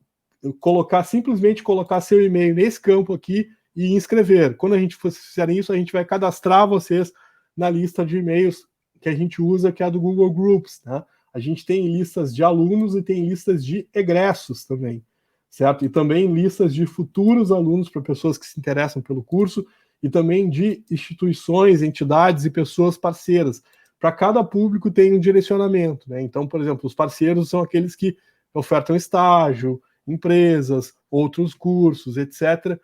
simplesmente colocar seu e-mail nesse campo aqui e inscrever. Quando a gente fizer isso, a gente vai cadastrar vocês na lista de e-mails que a gente usa, que é a do Google Groups, né? A gente tem listas de alunos e tem listas de egressos também, certo? E também listas de futuros alunos para pessoas que se interessam pelo curso e também de instituições, entidades e pessoas parceiras. Para cada público tem um direcionamento, né? Então, por exemplo, os parceiros são aqueles que ofertam estágio, empresas, outros cursos, etc.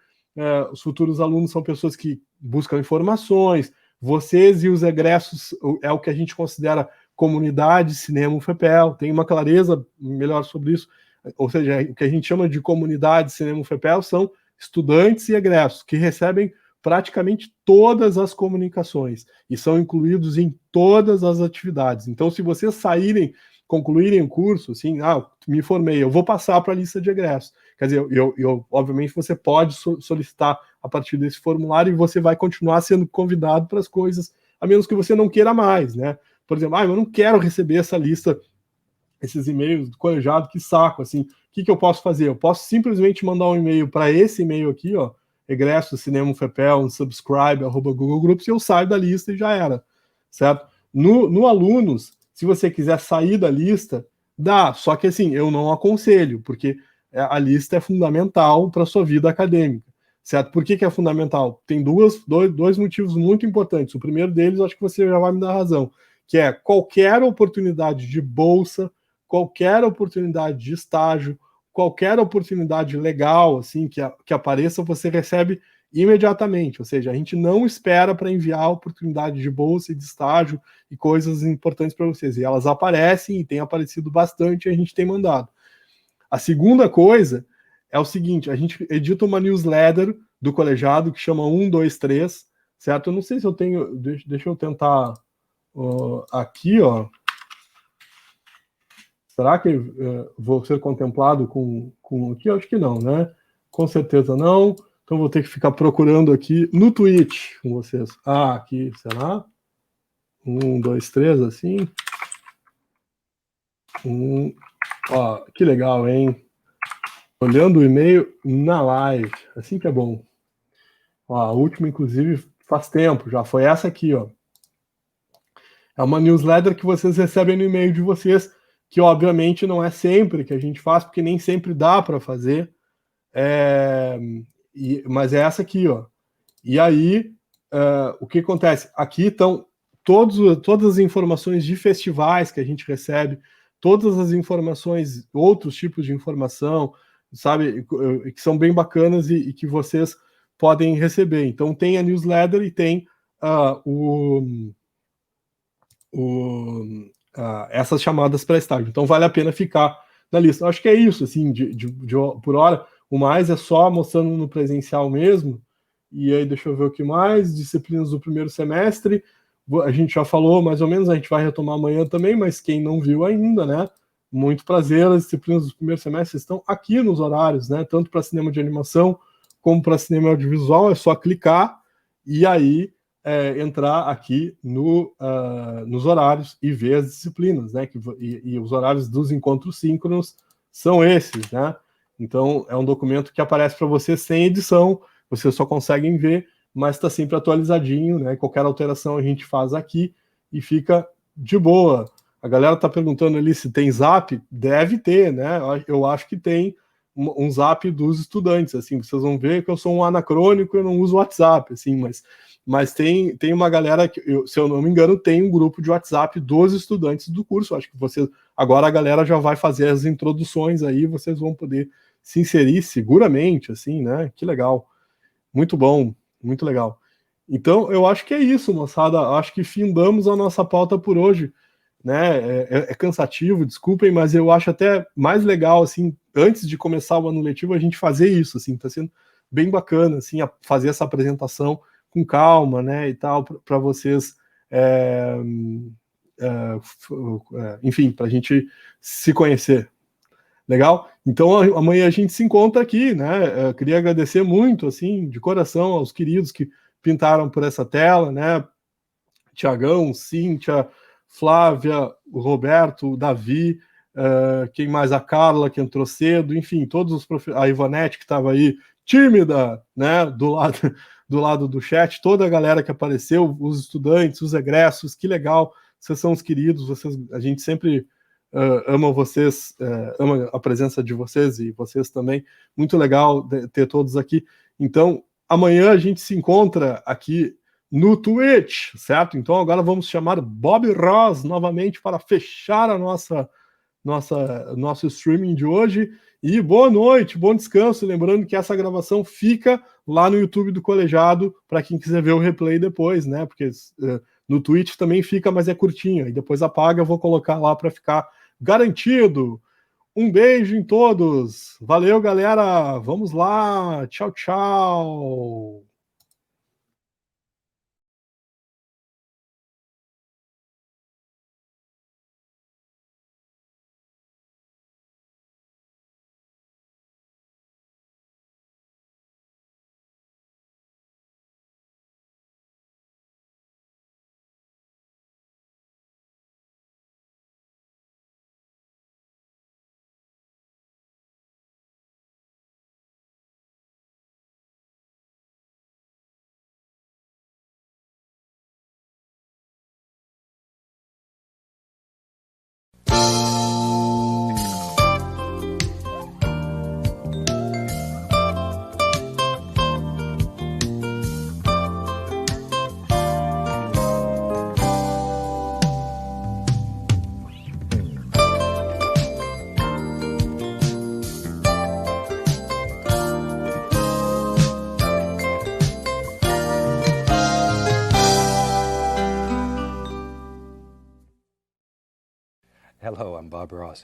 Os futuros alunos são pessoas que buscam informações. Vocês e os egressos é o que a gente considera comunidade Cinema Ufepel. Tem uma clareza melhor sobre isso. Ou seja, o que a gente chama de comunidade Cinema Ufepel são estudantes e egressos que recebem praticamente todas as comunicações e são incluídos em todas as atividades. Então, se vocês concluírem o curso, assim, me formei, eu vou passar para a lista de egressos. Quer dizer, obviamente você pode solicitar a partir desse formulário e você vai continuar sendo convidado para as coisas, a menos que você não queira mais, né? Por exemplo, eu não quero receber essa lista, esses e-mails do colegiado, que saco, assim. O que eu posso fazer? Eu posso simplesmente mandar um e-mail para esse e-mail aqui, ó, egresso, cinema FEPEL, subscribe, @Google Groups, e eu saio da lista e já era, certo? No Alunos, se você quiser sair da lista, dá, só que assim, eu não aconselho, porque a lista é fundamental para a sua vida acadêmica, certo? Por que é fundamental? Tem dois motivos muito importantes. O primeiro deles, acho que você já vai me dar razão, que é qualquer oportunidade de bolsa, qualquer oportunidade de estágio, qualquer oportunidade legal assim que apareça, você recebe imediatamente. Ou seja, a gente não espera para enviar oportunidade de bolsa e de estágio e coisas importantes para vocês. E elas aparecem e têm aparecido bastante e a gente tem mandado. A segunda coisa é o seguinte, a gente edita uma newsletter do colegiado que chama 123, certo? Eu não sei se eu tenho... Deixa eu tentar aqui, ó. Será que vou ser contemplado com aqui? Eu acho que não, né? Com certeza não. Então vou ter que ficar procurando aqui no Twitch com vocês. Aqui, será? 1, 2, 3, assim. Ó, que legal, hein? Olhando o e-mail na live. Assim que é bom. Ó, a última, inclusive, faz tempo já. Foi essa aqui, ó. É uma newsletter que vocês recebem no e-mail de vocês, que obviamente não é sempre que a gente faz, porque nem sempre dá para fazer, mas é essa aqui, ó. E aí, o que acontece? Aqui estão todas as informações de festivais que a gente recebe, todas as informações, outros tipos de informação, sabe, que são bem bacanas e que vocês podem receber. Então tem a newsletter e tem essas chamadas para estágio. Então vale a pena ficar na lista. Acho que é isso, assim, por hora. O mais é só mostrando no presencial mesmo. E aí, deixa eu ver o que mais. Disciplinas do primeiro semestre. A gente já falou, mais ou menos, a gente vai retomar amanhã também, mas quem não viu ainda, né? Muito prazer, as disciplinas do primeiro semestre estão aqui nos horários, né? Tanto para cinema de animação como para cinema audiovisual. É só clicar e aí entrar aqui nos horários e ver as disciplinas, né? E os horários dos encontros síncronos são esses, né? Então, é um documento que aparece para você sem edição, vocês só conseguem ver, mas está sempre atualizadinho, né? Qualquer alteração a gente faz aqui e fica de boa. A galera está perguntando ali se tem Zap, deve ter, né? Eu acho que tem um Zap dos estudantes, assim, vocês vão ver que eu sou um anacrônico, eu não uso WhatsApp, assim, mas tem uma galera que, se eu não me engano, tem um grupo de WhatsApp dos estudantes do curso. Acho que agora a galera já vai fazer as introduções aí, vocês vão poder se inserir seguramente, assim, né? Que legal. Muito bom, muito legal. Então, eu acho que é isso, moçada. Acho que findamos a nossa pauta por hoje, né? É cansativo, desculpem, mas eu acho até mais legal, assim, antes de começar o ano letivo, a gente fazer isso, assim, tá sendo bem bacana, assim, fazer essa apresentação com calma, né, e tal, para vocês, enfim, para a gente se conhecer. Legal? Então, amanhã a gente se encontra aqui, né? Eu queria agradecer muito, assim, de coração, aos queridos que pintaram por essa tela, né? Tiagão, Cíntia, Flávia, o Roberto, o Davi, quem mais? A Carla, que entrou cedo, enfim, todos os a Ivonete, que estava aí tímida, né? Do lado do chat, toda a galera que apareceu, os estudantes, os egressos, que legal, vocês são os queridos, a gente sempre ama vocês, ama a presença de vocês e vocês também, muito legal ter todos aqui. Então, amanhã a gente se encontra aqui no Twitch, certo? Então agora vamos chamar Bob Ross novamente para fechar a nosso streaming de hoje. E boa noite, bom descanso. Lembrando que essa gravação fica lá no YouTube do Colegiado para quem quiser ver o replay depois, né? Porque no Twitch também fica, mas é curtinho. E depois apaga, eu vou colocar lá para ficar garantido. Um beijo em todos. Valeu, galera. Vamos lá. Tchau, tchau. Hello, I'm Bob Ross.